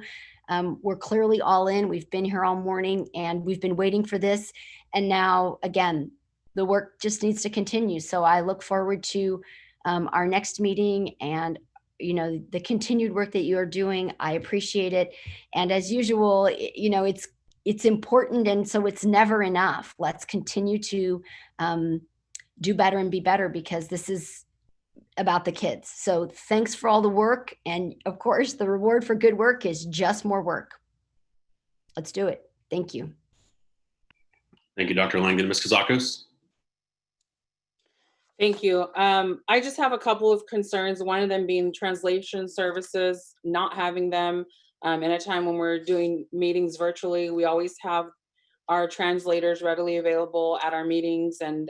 We're clearly all in. We've been here all morning and we've been waiting for this. And now, again, the work just needs to continue. So I look forward to our next meeting and the continued work that you're doing. I appreciate it. And as usual, it's important. And so it's never enough. Let's continue to do better and be better, because this is about the kids. So thanks for all the work. And of course, the reward for good work is just more work. Let's do it. Thank you. Thank you, Dr. Langen. Ms. Kazakos? Thank you. I just have a couple of concerns. One of them being translation services, not having them in a time when we're doing meetings virtually. We always have our translators readily available at our meetings, and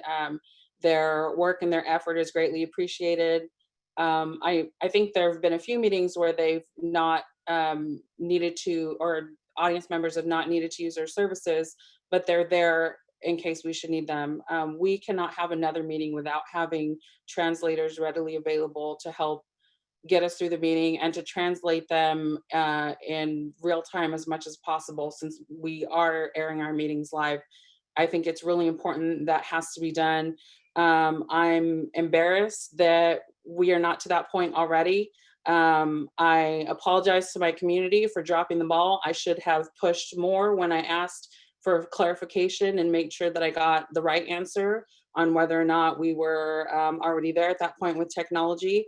their work and their effort is greatly appreciated. I think there have been a few meetings where they've not needed to, or audience members have not needed to use their services, but they're there in case we should need them. We cannot have another meeting without having translators readily available to help get us through the meeting and to translate them in real time as much as possible, since we are airing our meetings live. I think it's really important that has to be done. I'm embarrassed that we are not to that point already. I apologize to my community for dropping the ball. I should have pushed more when I asked for clarification and make sure that I got the right answer on whether or not we were already there at that point with technology.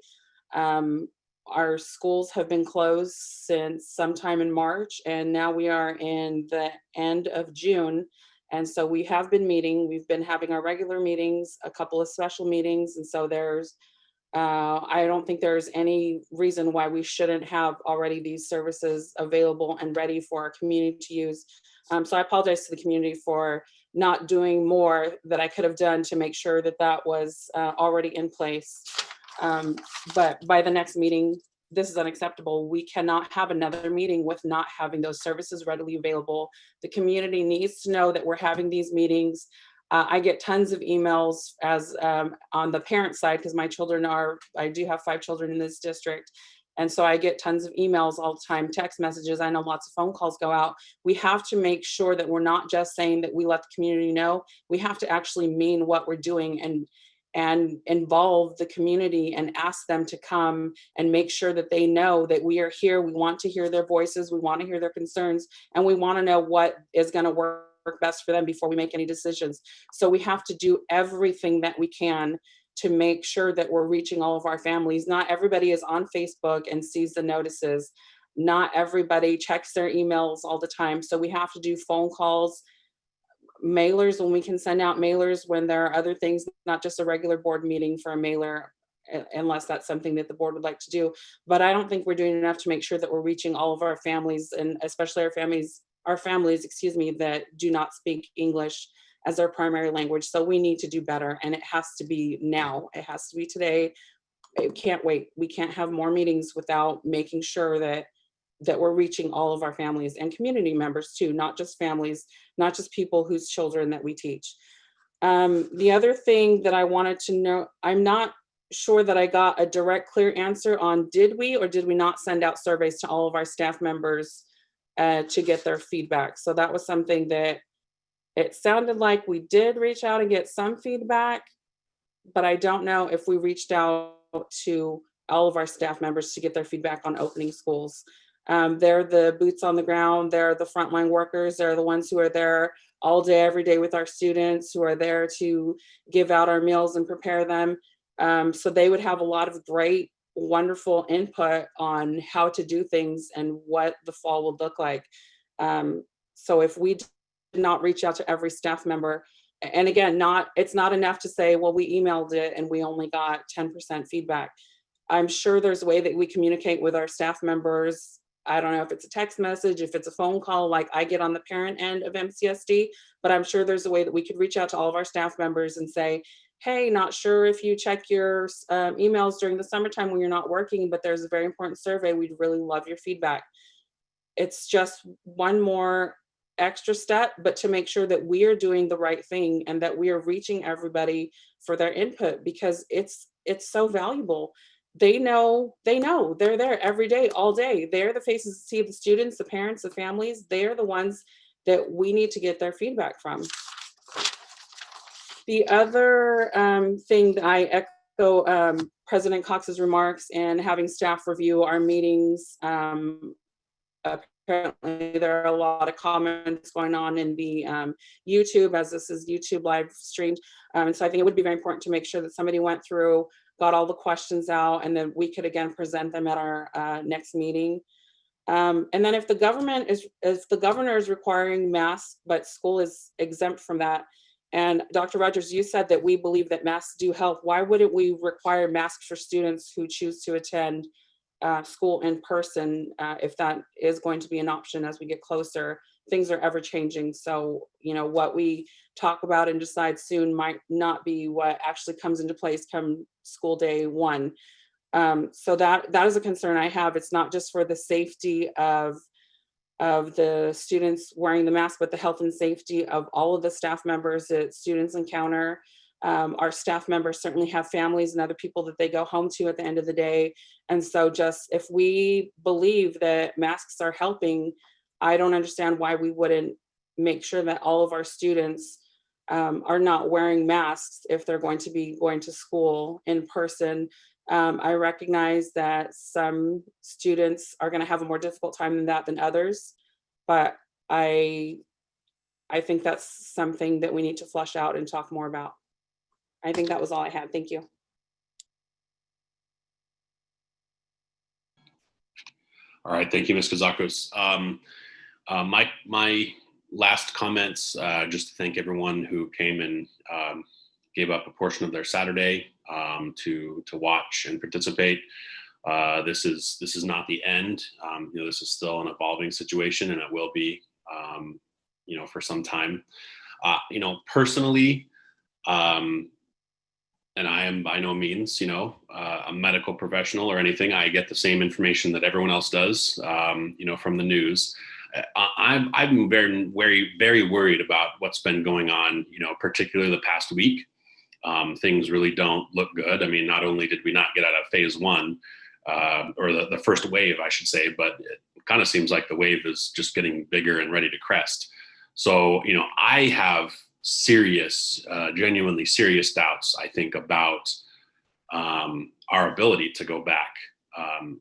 Our schools have been closed since sometime in March, and now we are in the end of June. And so we have been meeting, we've been having our regular meetings, a couple of special meetings. And so I don't think there's any reason why we shouldn't have already these services available and ready for our community to use. So I apologize to the community for not doing more that I could have done to make sure that that was already in place. But by the next meeting, this is unacceptable. We cannot have another meeting with not having those services readily available. The community needs to know that we're having these meetings. I get tons of emails as on the parent side, because my children I do have 5 children in this district, And so I get tons of emails all the time, text messages. I know lots of phone calls go out. We have to make sure that we're not just saying that we let the community know. We have to actually mean what we're doing and involve the community and ask them to come and make sure that they know that we are here. We want to hear their voices. We want to hear their concerns, and we want to know what is going to work best for them before we make any decisions. So we have to do everything that we can to make sure that we're reaching all of our families. Not everybody is on Facebook and sees the notices. Not everybody checks their emails all the time. So we have to do phone calls, mailers when we can send out mailers, when there are other things, not just a regular board meeting for a mailer, unless that's something that the board would like to do. But I don't think we're doing enough to make sure that we're reaching all of our families, and especially our families, excuse me, that do not speak English as their primary language. So we need to do better, and it has to be now. It has to be today. It can't wait. We can't have more meetings without making sure that we're reaching all of our families and community members too, not just families, not just people whose children that we teach. The other thing that I wanted to know, I'm not sure that I got a direct, clear answer on, did we or did we not send out surveys to all of our staff members to get their feedback? So that was something that it sounded like we did reach out and get some feedback, but I don't know if we reached out to all of our staff members to get their feedback on opening schools. They're the boots on the ground. They're the frontline workers. They're the ones who are there all day, every day with our students, who are there to give out our meals and prepare them. So they would have a lot of great, wonderful input on how to do things and what the fall would look like. So if we did not reach out to every staff member, and again, it's not enough to say, well, we emailed it and we only got 10% feedback. I'm sure there's a way that we communicate with our staff members. I don't know if it's a text message, if it's a phone call, like I get on the parent end of MCSD, but I'm sure there's a way that we could reach out to all of our staff members and say, hey, not sure if you check your emails during the summertime when you're not working, but there's a very important survey. We'd really love your feedback. It's just one more extra step, but to make sure that we are doing the right thing and that we are reaching everybody for their input, because it's so valuable. They know they're there every day, all day. They're the faces that see the students, the parents, the families. They're the ones that we need to get their feedback from. The other thing that I echo President Cox's remarks and having staff review our meetings. Apparently there are a lot of comments going on in the YouTube, as this is YouTube live streamed. And so I think it would be very important to make sure that somebody went through, got all the questions out, and then we could again present them at our next meeting. And then if the governor is requiring masks, but school is exempt from that, and Dr. Rogers, you said that we believe that masks do help. Why wouldn't we require masks for students who choose to attend school in person, if that is going to be an option as we get closer? Things are ever changing. So, what we talk about and decide soon might not be what actually comes into place come school day one. So that is a concern I have. It's not just for the safety of the students wearing the mask, but the health and safety of all of the staff members that students encounter. Our staff members certainly have families and other people that they go home to at the end of the day. And so just if we believe that masks are helping, I don't understand why we wouldn't make sure that all of our students are not wearing masks if they're going to be going to school in person. I recognize that some students are going to have a more difficult time than others, but I think that's something that we need to flush out and talk more about. I think that was all I had. Thank you. All right, thank you, Ms. Kazakos. My last comments, just to thank everyone who came and gave up a portion of their Saturday to watch and participate. This is not the end. This is still an evolving situation, and it will be, for some time. Personally, and I am by no means, a medical professional or anything. I get the same information that everyone else does, from the news. I'm very, very, very worried about what's been going on, particularly the past week. Things really don't look good. I mean, not only did we not get out of phase one, or the first wave, I should say, but it kind of seems like the wave is just getting bigger and ready to crest. So, I have serious, genuinely serious doubts, I think, about our ability to go back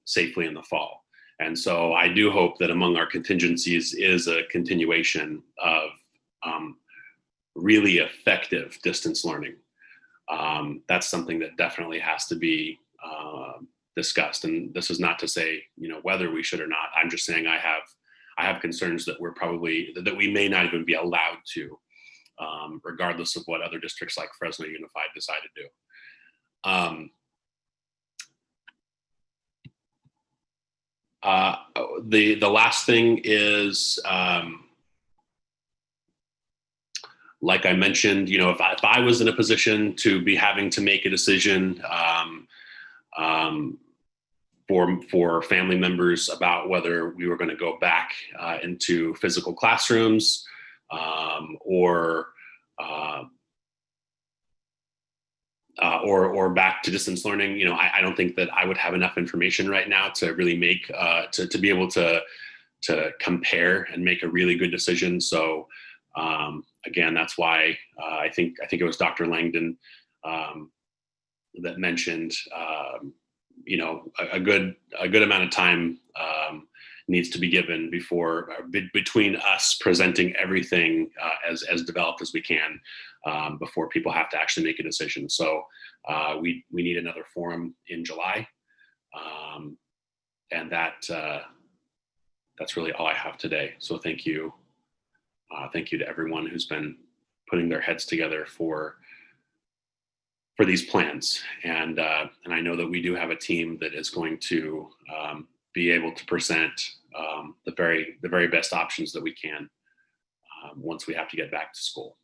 safely in the fall. And so I do hope that among our contingencies is a continuation of really effective distance learning. That's something that definitely has to be discussed. And this is not to say, whether we should or not. I'm just saying I have concerns that that we may not even be allowed to, regardless of what other districts like Fresno Unified decide to do. The last thing is, like I mentioned, if I was in a position to be having to make a decision for family members about whether we were going to go back into physical classrooms or back to distance learning, I don't think that I would have enough information right now to really make to be able to compare and make a really good decision. So again, that's why I think it was Dr. Langdon that mentioned a good amount of time needs to be given between us presenting everything as developed as we can before people have to actually make a decision. So we need another forum in July, and that's really all I have today. So thank you to everyone who's been putting their heads together for these plans, and I know that we do have a team that is going to be able to present the very best options that we can once we have to get back to school.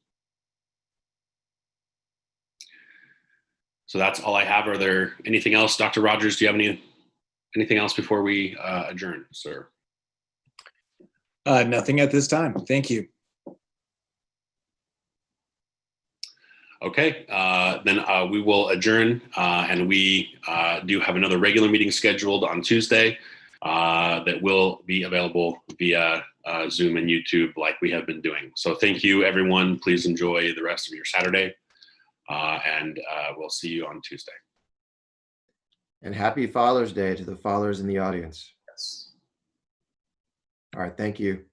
So that's all I have. Are there anything else, Dr. Rogers? Do you have anything else before we adjourn, sir? Nothing at this time. Thank you. Okay, then we will adjourn, and we do have another regular meeting scheduled on Tuesday that will be available via Zoom and YouTube like we have been doing. So thank you, everyone. Please enjoy the rest of your Saturday, and we'll see you on Tuesday. And happy Father's Day to the fathers in the audience. Yes. All right, thank you.